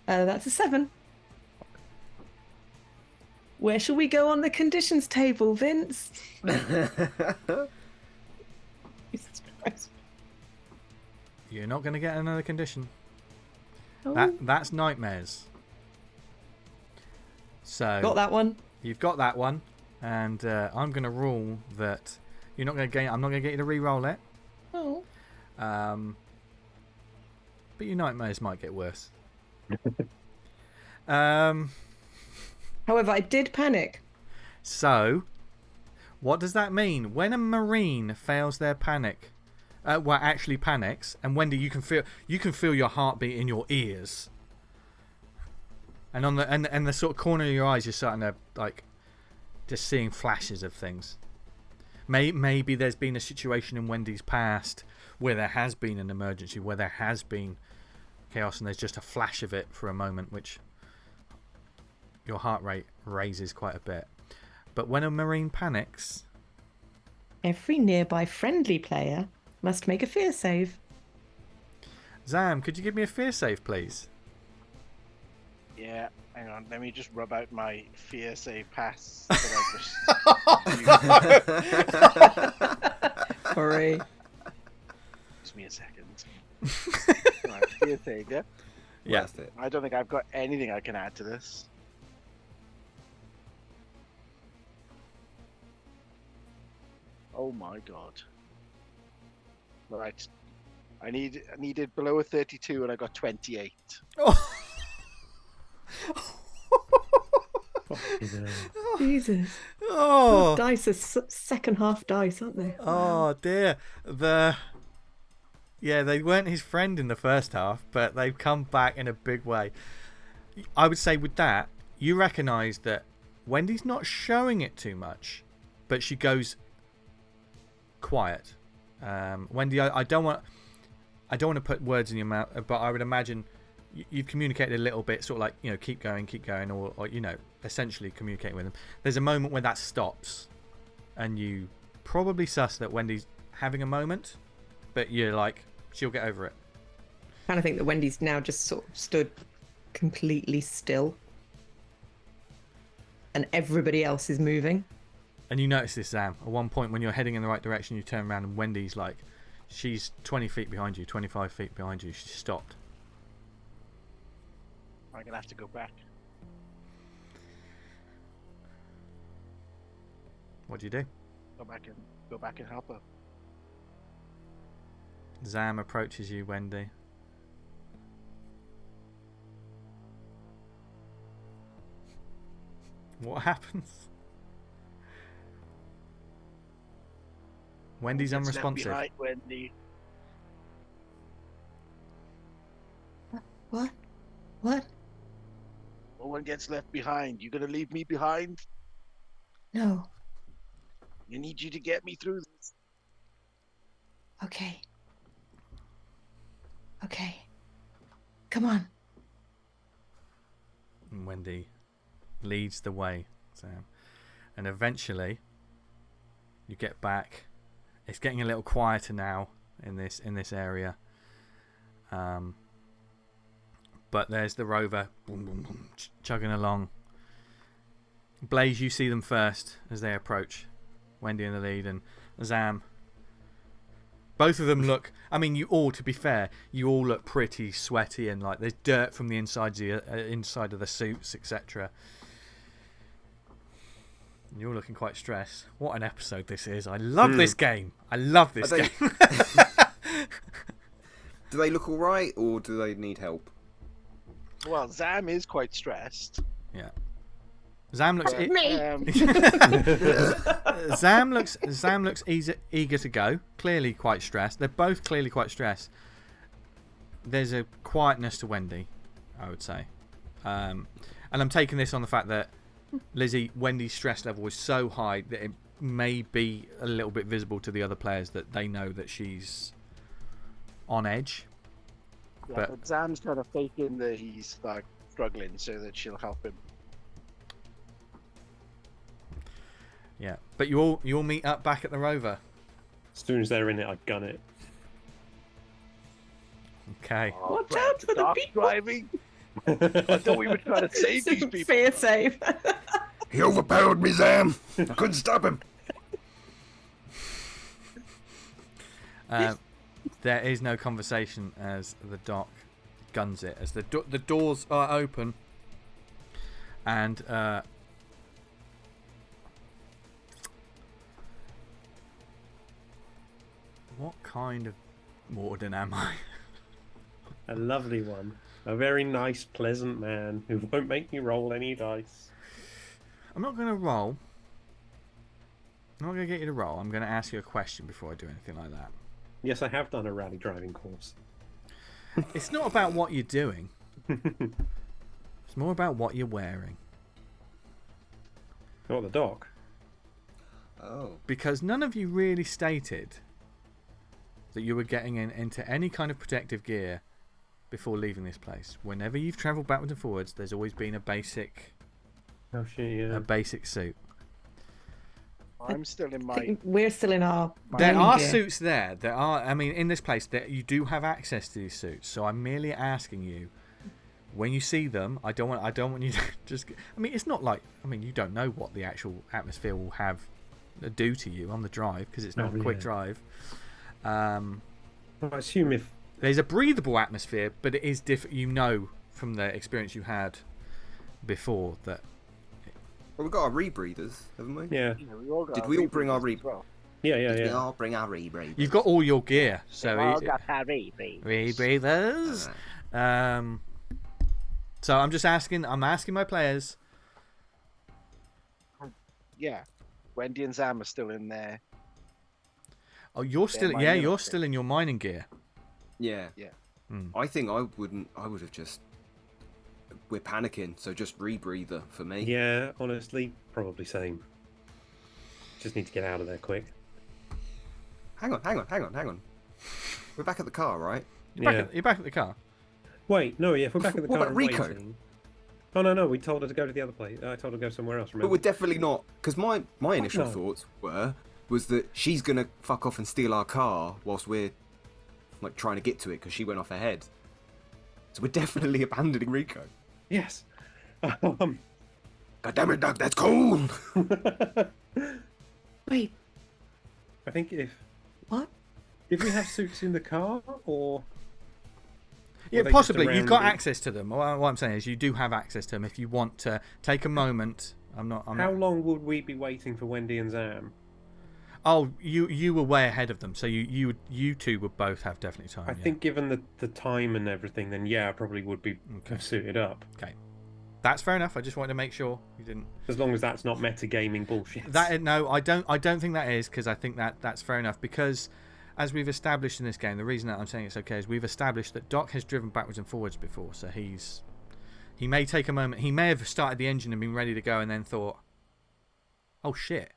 That's a 7. Where shall we go on the conditions table, Vince? Jesus Christ. You're not going to get another condition. Oh, That's nightmares. So got that one. you've got that one, and I'm going to rule that you're not going to get. I'm not going to get you to re-roll it. Oh. But your nightmares might get worse. However, I did panic. So, what does that mean? When a Marine fails their panic, actually panics, and Wendy, you can feel your heartbeat in your ears, and on the and the sort of corner of your eyes, you're starting to just seeing flashes of things. Maybe there's been a situation in Wendy's past where there has been an emergency, where there has been chaos, and there's just a flash of it for a moment, which your heart rate raises quite a bit. But when a Marine panics, Every nearby friendly player must make a fear save. Zam, could you give me a fear save, please? Yeah, hang on. Let me just rub out my fear save pass. That I just Sorry. Give me a second. Right, fear save, yeah? Yeah. Worth it. I don't think I've got anything I can add to this. Oh my god. Right. I needed below a 32 and I got 28. Oh. Jesus. Oh, Dice are second half dice, aren't they? oh dear. Yeah, they weren't his friend in the first half, but they've come back in a big way. I would say with that, you recognise that Wendy's not showing it too much, but she goes quiet. Wendy, I don't want to put words in your mouth, but I would imagine you've communicated a little bit, sort of like, you know, keep going, or you know, essentially communicating with them. There's a moment where that stops, and you probably suss that Wendy's having a moment, but you're like, she'll get over it. I kind of think that Wendy's now just sort of stood completely still, and everybody else is moving. And you notice this, Zam. At one point, when you're heading in the right direction, you turn around and Wendy's like, she's 20 feet behind you, 25 feet behind you. She stopped. I'm gonna have to go back. What do you do? Go back and help her. Zam approaches you, Wendy. What happens? Wendy's Gets left unresponsive. behind, Wendy. What? What? No one gets left behind. You gonna leave me behind? No. I need you to get me through this. Okay. Okay. Come on. And Wendy leads the way, Sam. And eventually, you get back. It's getting a little quieter now in this area. But there's the rover, boom, boom, boom, chugging along. Blaze, you see them first as they approach. Wendy in the lead, and Zam. Both of them look. I mean, you all, to be fair, you all look pretty sweaty, and like there's dirt from the inside of the suits, etc. You're looking quite stressed. What an episode this is! I love this game. I love this game. Do they look all right, or do they need help? Well, Zam is quite stressed. Yeah. Zam looks. But, Zam looks eager to go. Clearly quite stressed. They're both clearly quite stressed. There's a quietness to Wendy, I would say, and I'm taking this on the fact that Lizzie, Wendy's stress level is so high that it may be a little bit visible to the other players that they know that she's on edge. yeah, but Zam's kind of faking that he's like struggling so that she'll help him. Yeah, but you all meet up back at the rover. As soon as they're in it, I gun it. Okay. Watch out for the dark people. driving. I thought we were trying to save these people. Fear save. He overpowered me, Zam. I couldn't stop him. There is no conversation as the doc guns it. As the doors are open, and what kind of warden am I? A lovely one. A very nice, pleasant man who won't make me roll any dice. I'm not going to roll. I'm not going to get you to roll. I'm going to ask you a question before I do anything like that. Yes, I have done a rally driving course. It's not about what you're doing. It's more about what you're wearing. Not the dock. Oh. Because none of you really stated that you were getting into any kind of protective gear before leaving this place. Whenever you've travelled backwards and forwards, there's always been a basic suit. I'm still in my. We're still in our. There mining are gear. suits there. There are. I mean, in this place, that you do have access to these suits. So I'm merely asking you, when you see them, I don't want you to just. I mean, it's not like. I mean, you don't know what the actual atmosphere will do to you on the drive because it's not a quick drive. I assume if There's a breathable atmosphere, but it is different. You know from the experience you had before that. Well, we've got our rebreathers, haven't we? yeah, Did we all bring our rebreathers as well? We yeah. all bring our rebreathers. You've got all your gear, so All got our rebreathers. rebreathers. So I'm just asking. I'm asking my players. yeah, Wendy and Zam are still in there. Oh, you're still mining you're outfit. still in your mining gear. Yeah. Yeah. I think I would have just. We're panicking, so just rebreather for me. Yeah, honestly, probably same. Just need to get out of there quick. Hang on. We're back at the car, right? You're back at the car. Wait, no, yeah, if we're back at the What car about and Rico? waiting... Oh, no, we told her to go to the other place. I told her to go somewhere else, But remember? we're definitely not, because my initial no. thoughts was that she's gonna fuck off and steal our car whilst we're like trying to get to it because she went off ahead. So we're definitely abandoning Rico. Yes. God damn it, Doc, that's cold. Wait, I think what? Did we have suits in the car, or... Yeah, were they just possibly. You've around got the- access to them. What I'm saying is you do have access to them if you want to take a moment. I'm How not. long would we be waiting for Wendy and Zam? Oh, you were way ahead of them, so you two would both have definitely time. I think given the time and everything, then yeah, I probably would be have suited up. Okay, that's fair enough. I just wanted to make sure you didn't. As long as that's not metagaming bullshit. No, I don't think that is, because I think that's fair enough, because as we've established in this game, the reason that I'm saying it's okay is we've established that Doc has driven backwards and forwards before, so he may take a moment. He may have started the engine and been ready to go and then thought, oh shit.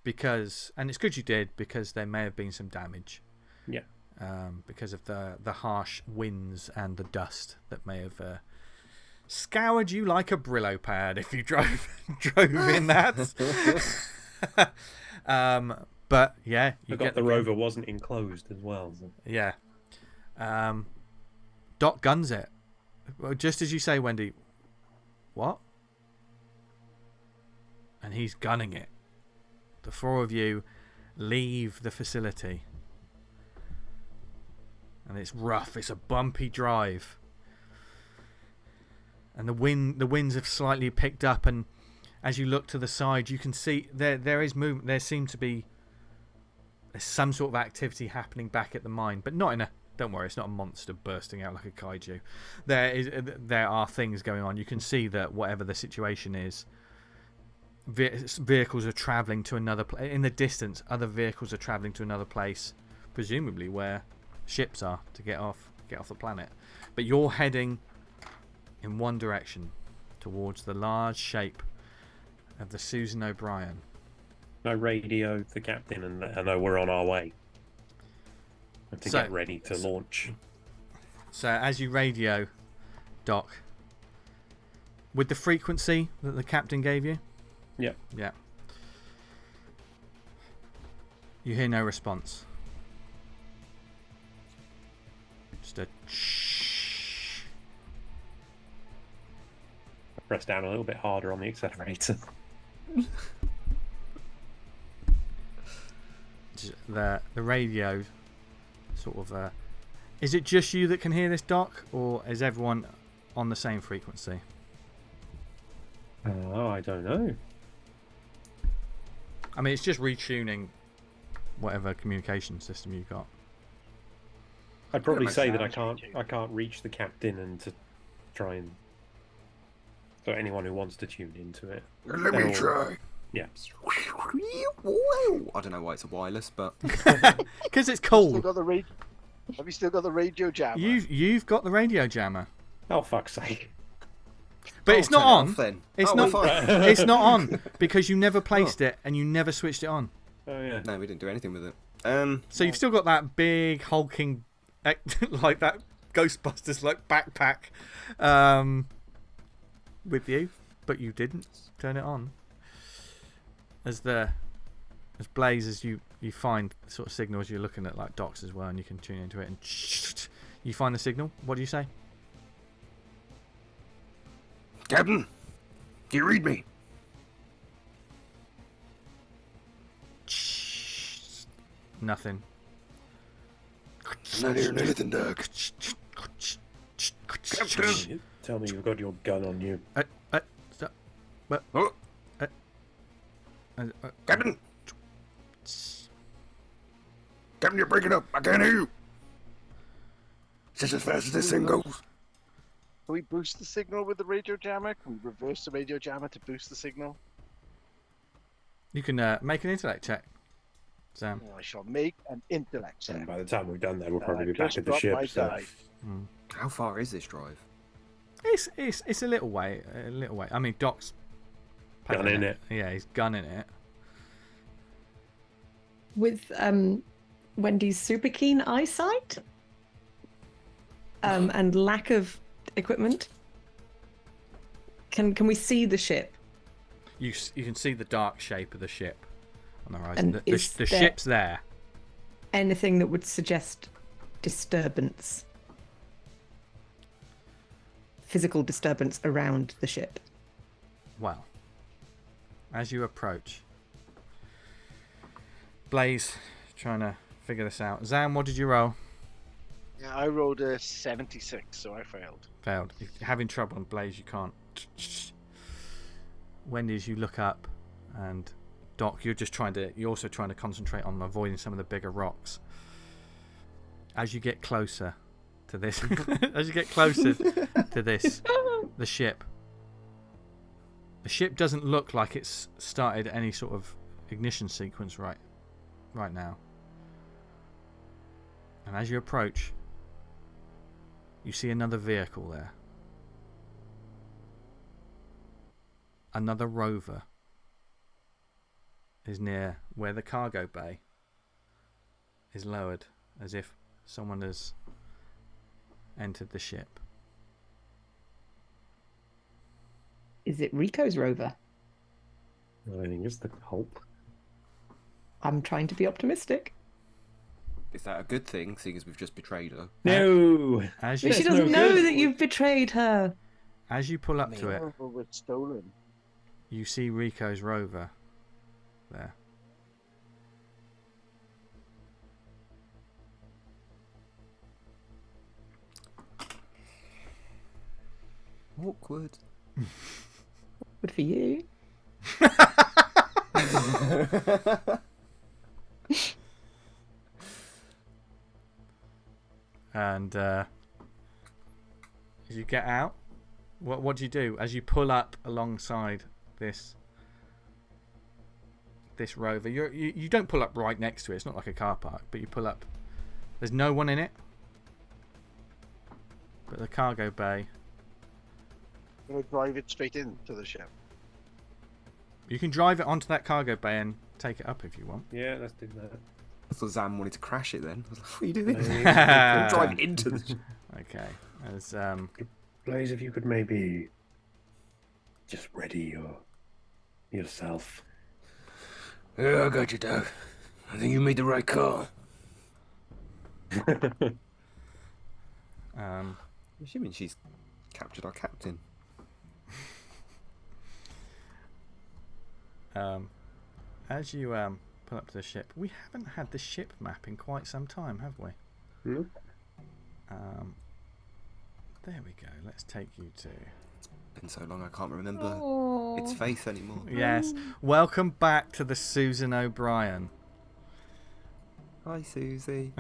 Because, and it's good you did, because there may have been some damage. Yeah. Because of the harsh winds and the dust that may have scoured you like a Brillo pad if you drove in that. But yeah, you I got get the rover wasn't enclosed as well. So. Yeah. Doc guns it. Well, just as you say, Wendy. What? And he's gunning it. The four of you leave the facility. And it's rough. It's a bumpy drive. And the winds have slightly picked up, and as you look to the side, you can see there is movement. There seems to be some sort of activity happening back at the mine, but not in a. Don't worry, it's not a monster bursting out like a kaiju. There are things going on. You can see that whatever the situation is, vehicles are travelling to another place. In the distance, other vehicles are travelling to another place, presumably where ships are to get off the planet. But you're heading in one direction, towards the large shape of the Susan O'Brien. I radio the captain and I know we're on our way. And to get ready to launch. So as you radio, Doc, with the frequency that the captain gave you? Yep. Yeah. You hear no response. Just a shh. I press down a little bit harder on the accelerator. The radio sort of is it just you that can hear this, Doc, or is everyone on the same frequency? Oh, I don't know. I mean, it's just retuning whatever communication system you've got. I'd probably my say that sounds I can't reach the captain and to try and so anyone who wants to tune into it. Let They're me all- try. Yeah. I don't know why it's a wireless, but Because it's Still cool. got the radio. Have you still got the radio jammer? You've got the radio jammer, Oh fuck's sake. but Oh, it's not turn it on. off then. It's Oh, not. well, fine. It's not on because you never placed it and you never switched it on. Oh yeah. No, we didn't do anything with it. So you've still got that big hulking, like that Ghostbusters like backpack, with you, but you didn't turn it on. As Blaze, as you find sort of signals, you're looking at like docs as well, and you can tune into it, and you find the signal. What do you say? Captain, do you read me? Nothing. I'm not hearing anything, Doc. Captain! Tell me you've got your gun on you. Stop. Oh, Captain! Captain, you're breaking up. I can't hear you. It's just as fast as this thing goes. Can we boost the signal with the radio jammer? Can we reverse the radio jammer to boost the signal? You can make an intellect check, Sam. I shall make an intellect And check. by the time we've done that, we'll probably be Just back at the drop ship. my So. die. How far is this drive? It's a little way. I mean, Doc's Gunning it. Yeah, he's gunning it. With Wendy's super keen eyesight and lack of equipment, can we see the ship? You can see the dark shape of the ship on the horizon. And The is there ship's there. anything that would suggest disturbance? Physical disturbance around the ship? Well, as you approach, Blaze trying to figure this out. Zam, what did you roll? Yeah, I rolled a 76, so I failed. Failed. You're having trouble, and Blaze, you can't. Wendy, as you look up, and Doc, you're also trying to concentrate on avoiding some of the bigger rocks. As you get closer to this, the ship doesn't look like it's started any sort of ignition sequence right now. And as you approach, you see another vehicle there. Another rover is near where the cargo bay is lowered, as if someone has entered the ship. Is it Rico's rover? I think it's the hope. I'm trying to be optimistic. Is that a good thing, seeing as we've just betrayed her? No! As But you, she no doesn't know good. that you've betrayed her. as you pull up to it, Oh, was stolen. you see Rico's rover there. Awkward. Good for you. And as you get out, what do you do as you pull up alongside this rover? You don't pull up right next to it. It's not like a car park, but you pull up. There's no one in it, but the cargo bay. I'm going to drive it straight into the ship. You can drive it onto that cargo bay and take it up if you want. Yeah, let's do that. I thought Zam wanted to crash it then. I was like, what are you doing? Yeah. I'm driving into the... Okay. As Blaze, if you could maybe just ready yourself. Yeah, I got you, Doug. I think you made the right call. I'm assuming she's captured our captain. as you pull up to the ship, we haven't had the ship map in quite some time, have we? Nope. There we go. Let's take you to. Been so long I can't remember its face anymore. Yes. Welcome back to the Susan O'Brien. Hi, Susie.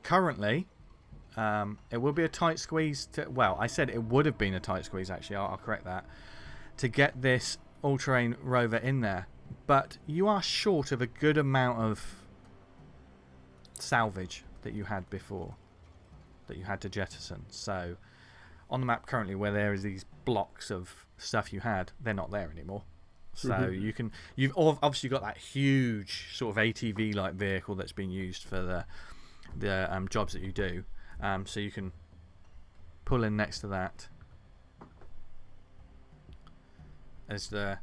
Currently, it will be a tight squeeze. Well, I said it would have been a tight squeeze, actually. I'll correct that. To get this all-terrain rover in there. But you are short of a good amount of salvage that you had before, that you had to jettison. So, on the map currently, where there is these blocks of stuff you had, they're not there anymore. So you've obviously got that huge sort of ATV-like vehicle that's been used for the jobs that you do. So you can pull in next to that as the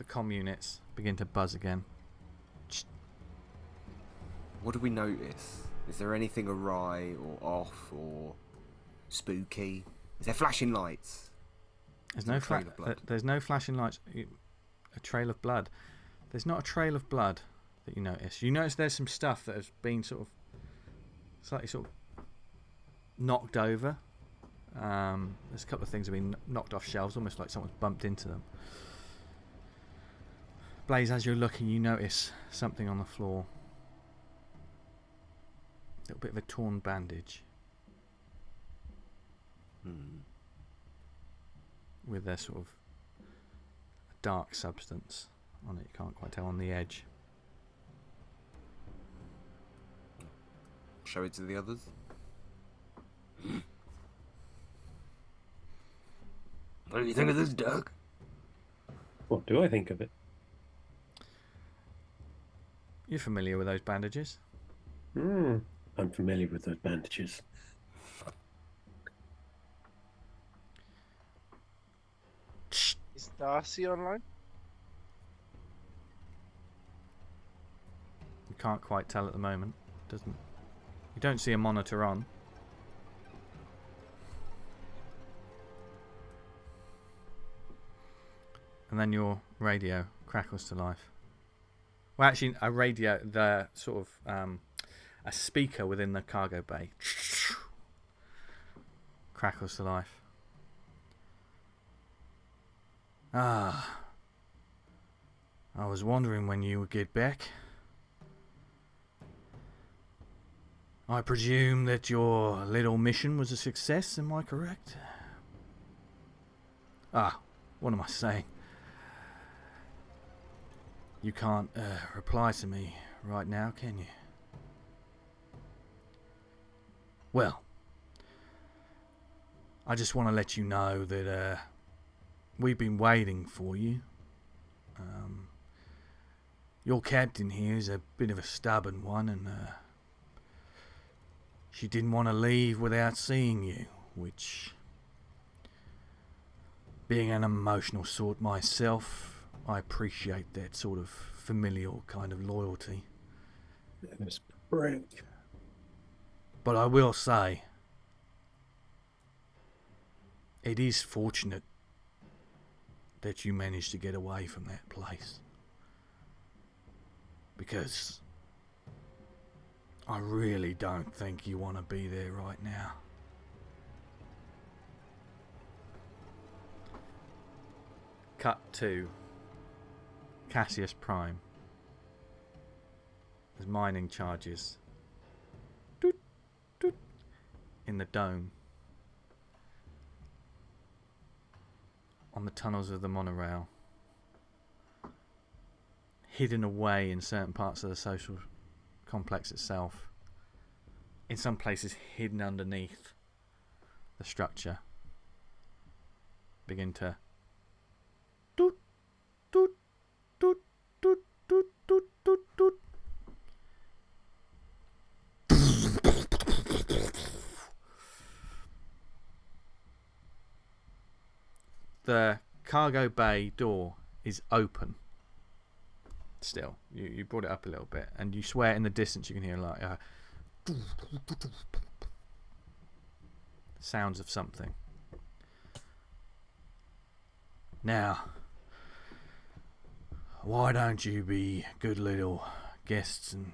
comm units begin to buzz again. What do we notice? Is there anything awry or off or spooky? Is there flashing lights? There's no flashing lights. A trail of blood. There's not a trail of blood that you notice. You notice there's some stuff that has been slightly knocked over. There's a couple of things that have been knocked off shelves, almost like someone's bumped into them. Blaze, as you're looking, you notice something on the floor. little bit of a torn bandage with a sort of dark substance on it. You can't quite tell on the edge. Show it to the others. What do you think of this, Doug? What do I think of it? You're familiar with those bandages? I'm familiar with those bandages. Is Darcy online? You can't quite tell at the moment. Doesn't. You don't see a monitor on. And then your radio crackles to life. Well, actually, a radio, the sort of a speaker within the cargo bay crackles to life. Ah, I was wondering when you would get back. I presume that your little mission was a success, am I correct? Ah, what am I saying? You can't reply to me right now, can you? Well, I just want to let you know that we've been waiting for you. Your captain here is a bit of a stubborn one, and she didn't want to leave without seeing you, which, being an emotional sort myself, I appreciate that sort of familial kind of loyalty. That's great. But I will say, it is fortunate that you managed to get away from that place. Because I really don't think you want to be there right now. Cut to Cassius Prime. There's mining charges doot, doot, in the dome on the tunnels of the monorail, hidden away in certain parts of the social complex itself, in some places hidden underneath the structure, begin to doot, doot, doot, doot, doot, doot, doot, doot. The cargo bay door is open. Still, you brought it up a little bit, and you swear in the distance you can hear like sounds of something. Now, why don't you be good little guests and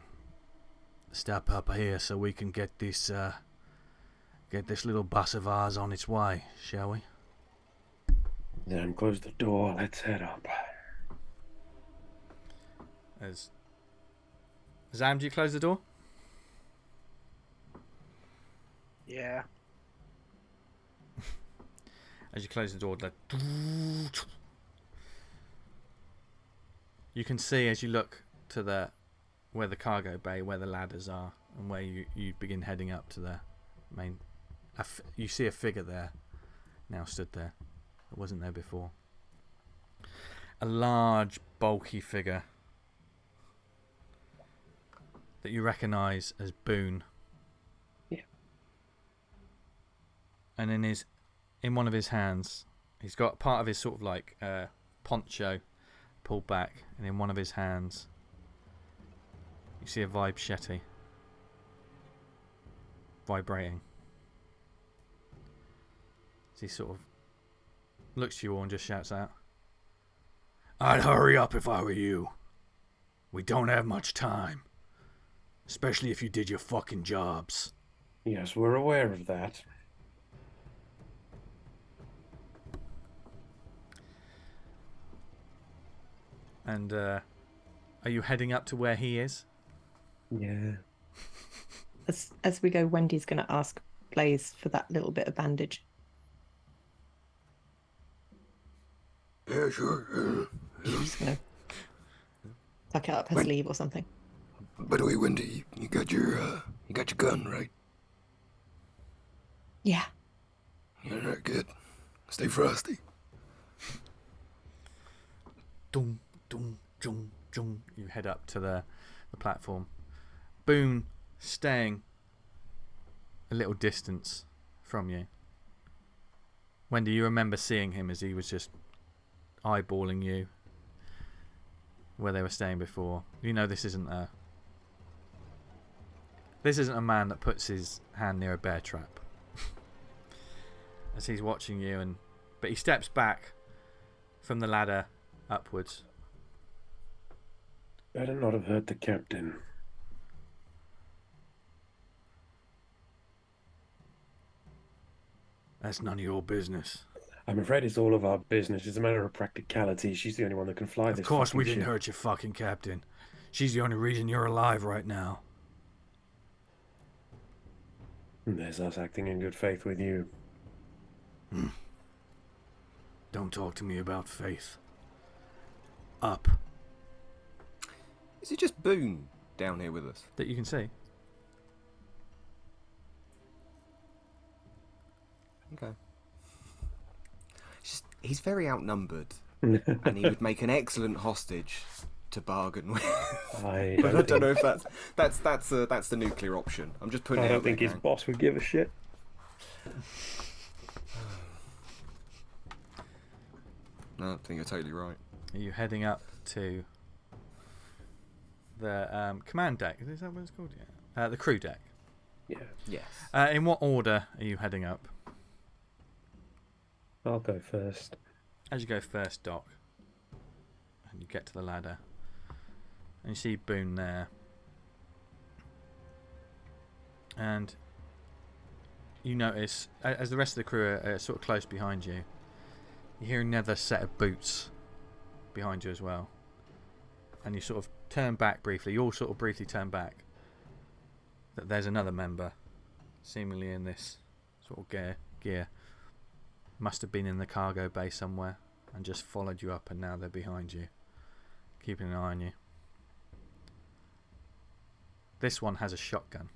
step up here so we can get this little bus of ours on its way, shall we? Then close the door. Let's head up. As Zam, do you close the door? Yeah. As you close the door, like, you can see as you look to where the cargo bay, where the ladders are, and where you begin heading up to the main. You see a figure there, now stood there. It wasn't there before. A large, bulky figure that you recognise as Boone. Yeah. And in one of his hands, he's got part of his sort of like poncho pulled back, and in one of his hands, you see a vibe shetty vibrating. So he sort of looks to you all and just shouts out, "I'd hurry up if I were you. We don't have much time. Especially if you did your fucking jobs." Yes, we're aware of that. And are you heading up to where he is? Yeah. As we go, Wendy's going to ask Blaze for that little bit of bandage. Yeah, sure. She's just going to tuck it up her sleeve or something. By the way, Wendy, you got your gun, right? Yeah. Yeah, right, good. Stay frosty. Dum, dum, dum, dum. You head up to the platform. Boone staying a little distance from you. Wendy, you remember seeing him as he was just eyeballing you where they were staying before. You know this isn't a man that puts his hand near a bear trap. As he's watching you, but he steps back from the ladder upwards. Better not have hurt the captain. That's none of your business. I'm afraid it's all of our business. It's a matter of practicality. She's the only one that can fly this. Of course, we fucking didn't ship. hurt your fucking captain. She's the only reason you're alive right now. And there's us acting in good faith with you. Don't talk to me about faith. Up. Is it just Boone down here with us? That you can see. Okay. He's very outnumbered, and he would make an excellent hostage to bargain with. I But I don't know if that's the nuclear option. I'm just putting I it out don't think there, his gang. boss would give a shit. No, I think you're totally right. Are you heading up to the command deck? Is that what it's called? Yeah. The crew deck. Yeah, Yes. In what order are you heading up? I'll go first. As you go first, Doc, and you get to the ladder, and you see Boone there, and you notice, as the rest of the crew are sort of close behind you, you hear another set of boots behind you as well, and you sort of turn back briefly. You all sort of briefly turn back. That there's another member, seemingly in this sort of gear. Must have been in the cargo bay somewhere and just followed you up, and now they're behind you, keeping an eye on you. This one has a shotgun.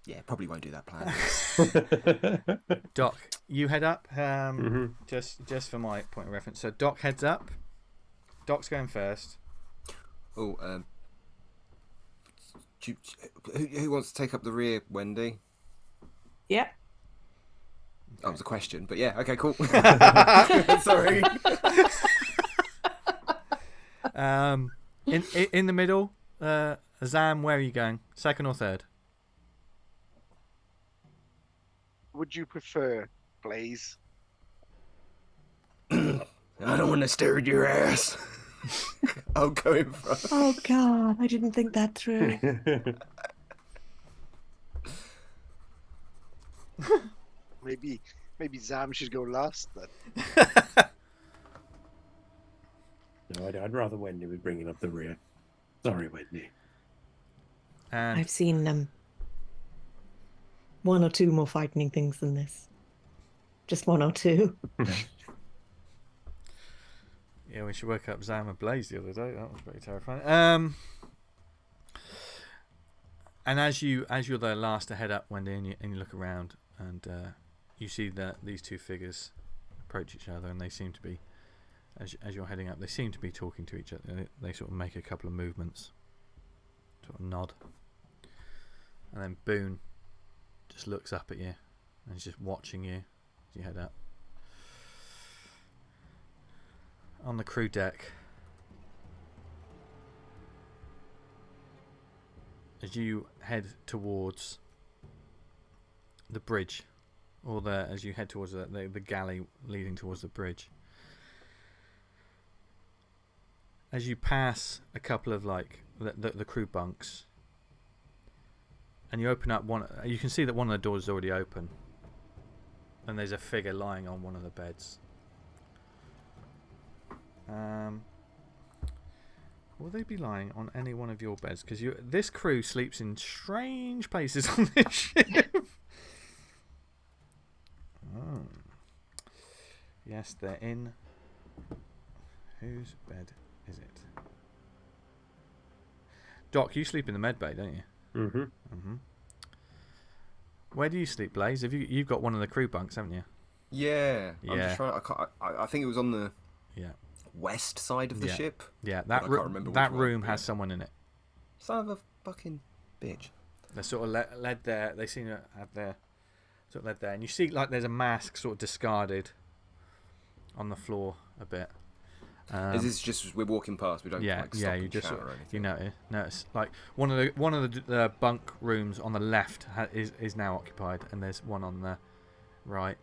Yeah, probably won't do that plan. Doc, you head up. Just for my point of reference. So Doc heads up. Doc's going first. Oh, who wants to take up the rear, Wendy? Yeah. That was a question, but yeah, okay, cool. Sorry. In the middle, Zam, where are you going? Second or third? Would you prefer, Blaze? I don't want to stare at your ass. I'll go in front. Oh God, I didn't think that through. Maybe Zam should go last then. No, I'd rather Wendy was bringing up the rear. Sorry, Wendy. And I've seen one or two more frightening things than this. Just one or two. yeah, we should work up Zam and Blaze the other day. That was pretty terrifying. And as you're the last to head up, Wendy, and you look around, and you see that these two figures approach each other, and they seem to be, as you're heading up, they seem to be talking to each other. They sort of make a couple of movements, sort of nod, and then Boone just looks up at you, and he's just watching you as you head up. On the crew deck, as you head towards the bridge, or as you head towards the galley leading towards the bridge, as you pass a couple of the crew bunks, and you open up one, you can see that one of the doors is already open, and there's a figure lying on one of the Will they be lying on any one of your beds? Because this crew sleeps in strange places on this ship. Oh. Yes, they're in. Whose bed is it? Doc, you sleep in the med bay, don't you? Mm-hmm. Mm-hmm. Where do you sleep, Blaze? You've got one of the crew bunks, haven't you? Yeah. I'm Yeah. just trying. I think it was on the Yeah. west side of the ship. Yeah, I can't remember which one, room but has yeah. someone in it. Son of a fucking bitch. They're sort of led there. They seem to have their sort of led there, and you see like there's a mask sort of discarded on the floor a bit. Is this just we're walking past? We don't like stop you and just chat sort or of, anything. you notice like one of the bunk rooms on the left is now occupied, and there's one on the right.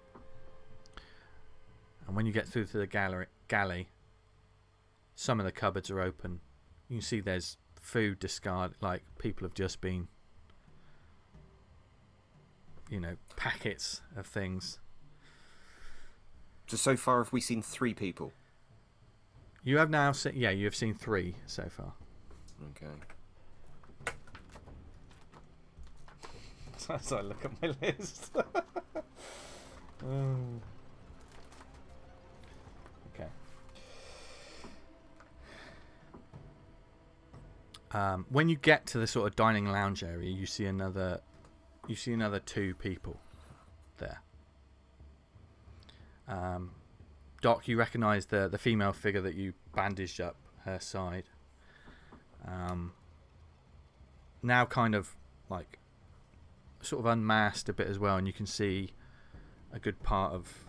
And when you get through to the galley, some of the cupboards are open. You can see there's food discarded, like people have just been, packets of things. So far, have we seen 3 people? You have now seen, you have seen 3 so far. Okay. As I look at my list. Okay. When you get to the sort of dining lounge area, you see another 2 people there. Doc, you recognise the female figure that you bandaged up her side. Now kind of like sort of unmasked a bit as well, and you can see a good part of,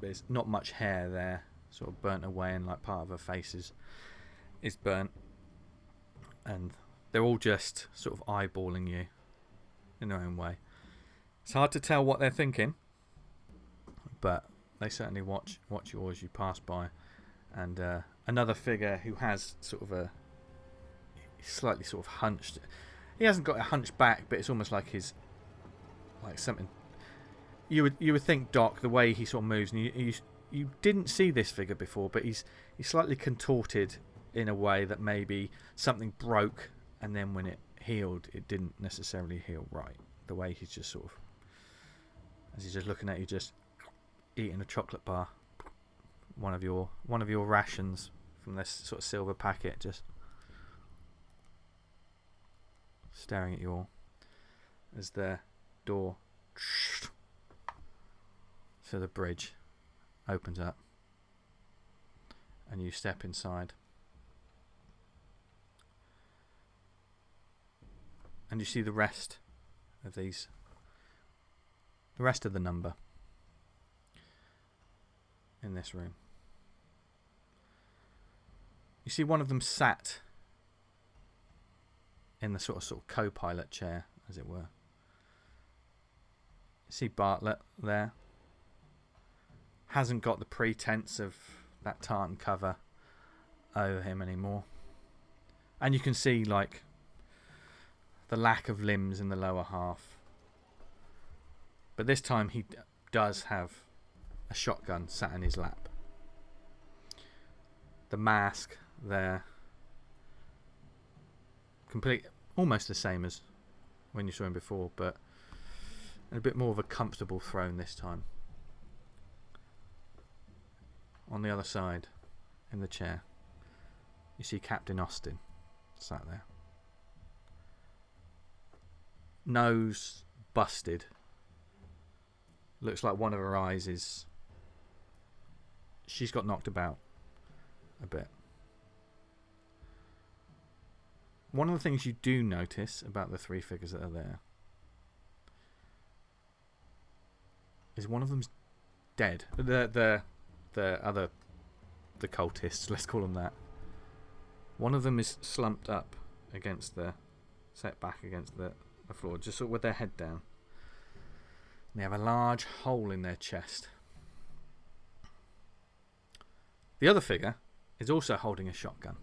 there's not much hair there, sort of burnt away, and like part of her face is burnt, and they're all just sort of eyeballing you in their own way. It's hard to tell what they're thinking, but they certainly watch you as you pass by. And another figure who has sort of a slightly sort of hunched, he hasn't got a hunched back, but it's almost like his, like something you would think, Doc, the way he sort of moves, and you didn't see this figure before, but he's slightly contorted in a way that maybe something broke, and then when it healed, it didn't necessarily heal right. The way he's just sort of, as he's just looking at you, just eating a chocolate bar, one of your rations from this sort of silver packet, just staring at you all as the door to the bridge opens up and you step inside, and you see the rest of the number in this room. You see one of them sat in the sort of co-pilot chair, as it were. You see Bartlett there. Hasn't got the pretense of that tartan cover over him anymore. And you can see like the lack of limbs in the lower half. But this time he does have a shotgun sat in his lap. The mask there, almost the same as when you saw him before, but a bit more of a comfortable throne this time. On the other side, in the chair, you see Captain Austin sat there. Nose busted. Looks like one of her eyes is... she's got knocked about a bit. One of the things you do notice about the 3 figures that are there is one of them's dead. The cultists, let's call them that. One of them is slumped up against set back against the floor, just sort of with their head down. They have a large hole in their chest. The other figure is also holding a shotgun.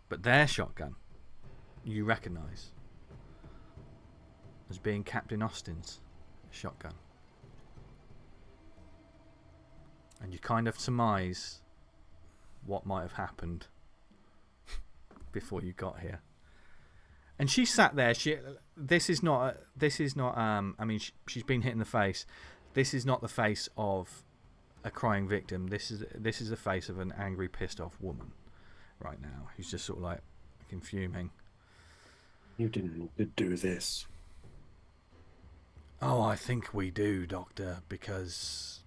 But their shotgun, you recognise as being Captain Austin's shotgun. And you kind of surmise what might have happened before you got here. And she sat there. This is not. I mean, she's been hit in the face. This is not the face of a crying victim. This is the face of an angry, pissed off woman right now, who's just sort of like fuming. You didn't need to do this. Oh, I think we do, Doctor, because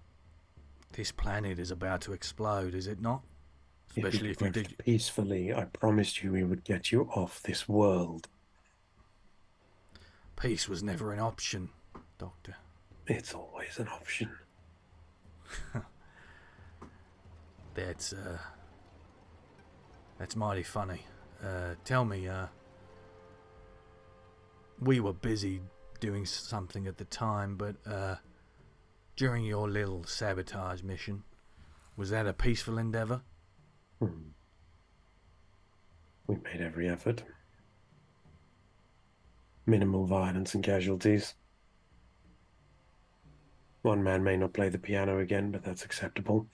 this planet is about to explode, is it not? Especially if you did peacefully. I promised you we would get you off this world. Peace was never an option, Doctor. It's always an option. That's mighty funny. Tell me, we were busy doing something at the time, but during your little sabotage mission, was that a peaceful endeavor? We made every effort. Minimal violence and casualties. One man may not play the piano again, but that's acceptable.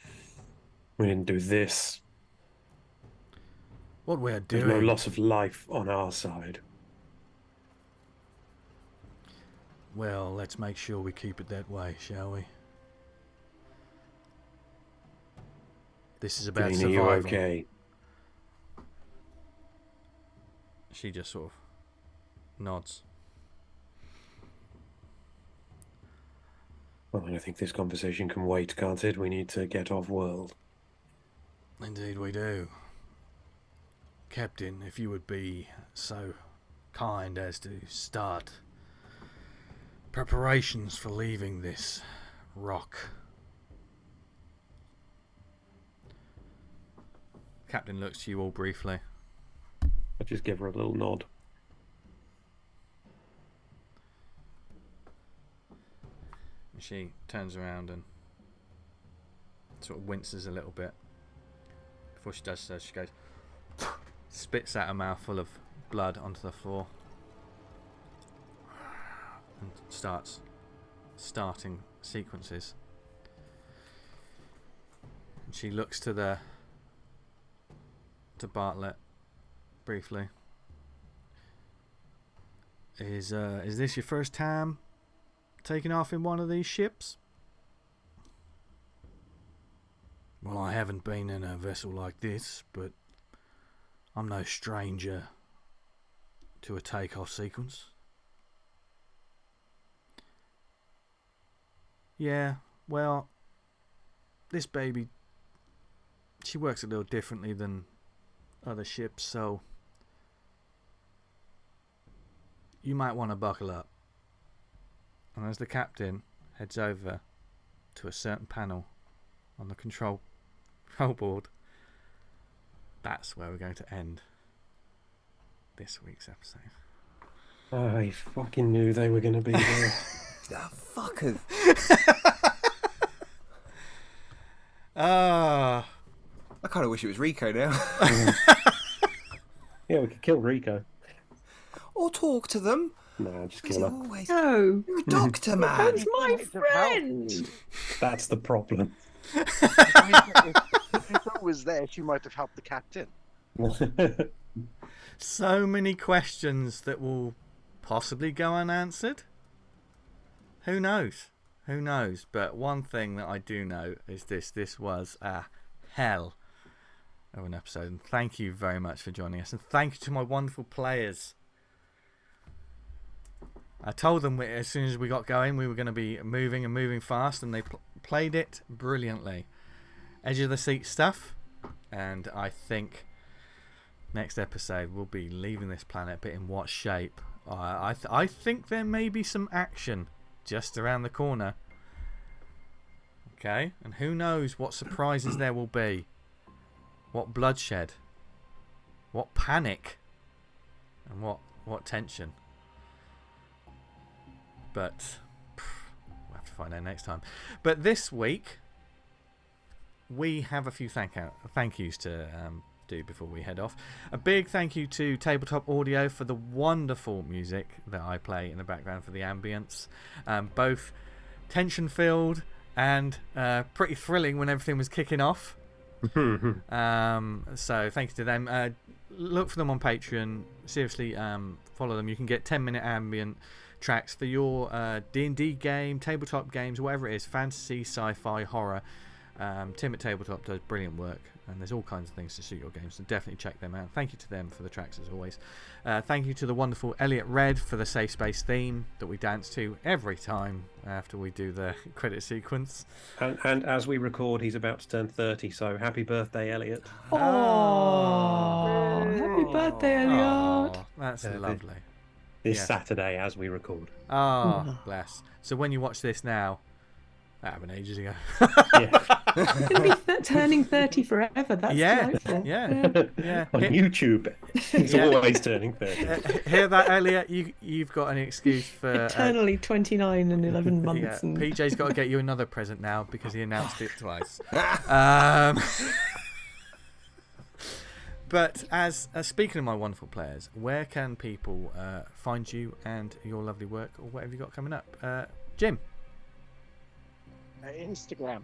We didn't do this. What we're doing... There's no loss of life on our side. Well, let's make sure we keep it that way, shall we? This is about Jane, are you survival. okay? She just sort of nods. Well, I think this conversation can wait, can't it? We need to get off world. Indeed we do. Captain, if you would be so kind as to start preparations for leaving this rock. Captain looks to you all briefly. I just give her a little nod. She turns around and sort of winces a little bit. Before she does so, she goes, spits out a mouthful of blood onto the floor, and starting sequences. And she looks to Bartlett briefly. Is this your first time taking off in one of these ships? Well, I haven't been in a vessel like this, but I'm no stranger to a takeoff sequence. Yeah, well, this baby, she works a little differently than other ships, so you might want to buckle up. And as the captain heads over to a certain panel on the control board, that's where we're going to end this week's episode. I fucking knew they were going to be there. Ah, fuckers. Ah. I kind of wish it was Rico now. Yeah, we could kill Rico. Or talk to them. No, just Is kill it her. always No, You're a doctor, man? that's my friend. That's the problem. If Rico was there, she might have helped the captain. So many questions that will possibly go unanswered. Who knows? Who knows? But one thing that I do know is this was a hell of an episode. And thank you very much for joining us. And thank you to my wonderful players. I told them as soon as we got going we were going to be moving fast, and they played it brilliantly. Edge of the seat stuff. And I think next episode we'll be leaving this planet, but in what shape? I think there may be some action just around the corner. Okay, and who knows what surprises there will be, what bloodshed, what panic, and what tension. But we'll have to find out next time. But this week we have a few thank yous to do before we head off. A big thank you to Tabletop Audio for the wonderful music that I play in the background for the ambience, both tension filled and pretty thrilling when everything was kicking off. So thank you to them. Look for them on Patreon. Seriously, follow them. You can get 10-minute ambient tracks for your D&D game, tabletop games, whatever it is, fantasy, sci-fi, horror. Tim at Tabletop does brilliant work, and there's all kinds of things to suit your games, so definitely check them out. Thank you to them for the tracks as always. Thank you to the wonderful ELIOT Red for the Safe Space theme that we dance to every time after we do the credit sequence. And as we record, he's about to turn 30, so happy birthday, Elliot. Oh, happy birthday, Elliot. Oh, that's lovely. This Saturday as we record. Oh, bless. So when you watch this now, that happened ages ago. He's going to be turning 30 forever. That's delightful. Yeah. On YouTube, he's always turning 30. Hear that, Elliot? You've got an excuse for... Eternally 29 and 11 months. Yeah, and... PJ's got to get you another present now because he announced it twice. But as speaking of my wonderful players, where can people find you and your lovely work, or whatever you got coming up? Jim? Instagram.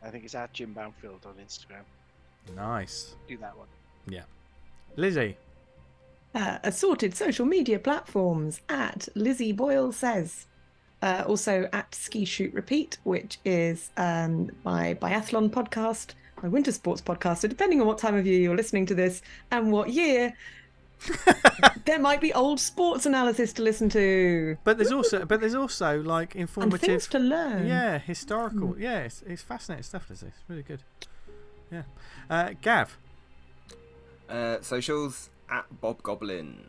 I think it's at Jim Bampfield on Instagram. Nice. Do that one. Yeah. Lizzie? Assorted social media platforms at Lizzie Boyle Says. Also at Ski Shoot Repeat, which is my biathlon podcast, my winter sports podcast. So depending on what time of year you're listening to this and what year, there might be old sports analysis to listen to. But there's also like informative and things to learn. Yeah, historical. Yeah, it's fascinating stuff. This is really good. Yeah. Gav? Socials at Bob Goblin.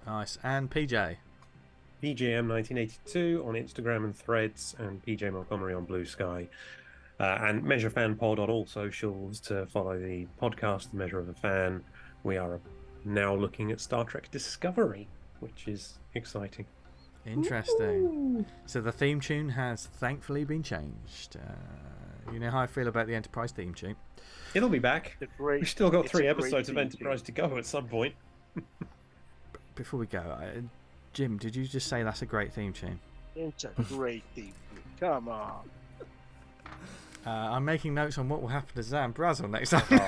Nice. And PJ? PJM1982 on Instagram and Threads, and PJ Montgomery on Blue Sky. And Measure Fan Pod on all socials to follow the podcast, The Measure of a Fan. We are now looking at Star Trek Discovery, which is exciting. Interesting. Ooh. So the theme tune has thankfully been changed. You know how I feel about the Enterprise theme tune. It'll be back. We've still got 3 episodes of Enterprise to go at some point. Before we go, Jim, did you just say that's a great theme tune? It's a great theme tune. Come on. I'm making notes on what will happen to ZAM BRAZEL next time. No.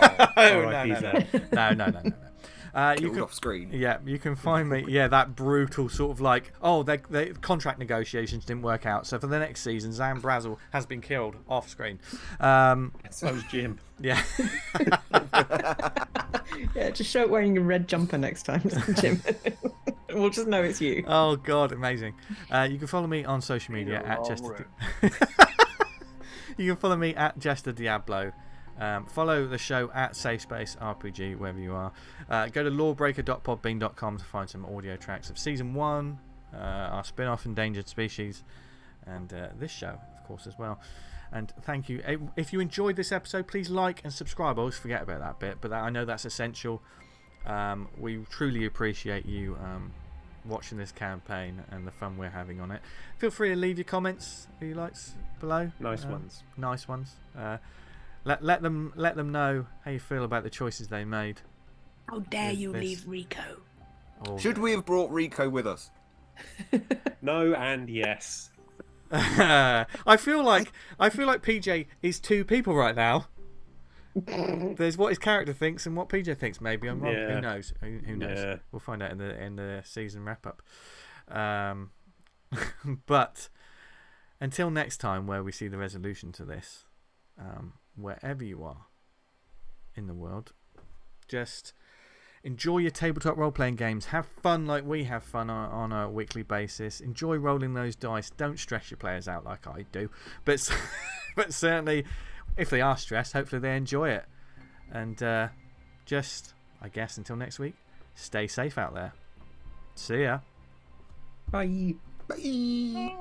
You can, off screen. Yeah, you can find me. Yeah, that brutal sort of like, they contract negotiations didn't work out, so for the next season, ZAM BRAZEL has been killed off screen. So's Jim. Yeah. Yeah, just show it wearing a red jumper next time, Jim. We'll just know it's you. Oh God, amazing! You can follow me on social media at Jester. You can follow me at Jester Diablo. Follow the show at Safe Space RPG, wherever you are. Go to lawbreaker.podbean.com to find some audio tracks of Season 1, our spin-off Endangered Species, and this show, of course, as well. And thank you. If you enjoyed this episode, please like and subscribe. I always forget about that bit, but I know that's essential. We truly appreciate you watching this campaign and the fun we're having on it. Feel free to leave your comments, who you likes, below. Nice ones. Let them know how you feel about the choices they made. How dare you leave Rico? Should we have brought Rico with us? No and yes. I feel like PJ is 2 people right now. There's what his character thinks and what PJ thinks. Maybe I'm wrong. Yeah. Who knows? Who knows? Yeah. We'll find out in the season wrap up. But until next time, where we see the resolution to this, wherever you are in the world, just enjoy your tabletop role-playing games. Have fun like we have fun on a weekly basis. Enjoy rolling those dice. Don't stress your players out like I do. But certainly, if they are stressed, hopefully they enjoy it. And just, I guess, until next week, stay safe out there. See ya. Bye. Bye.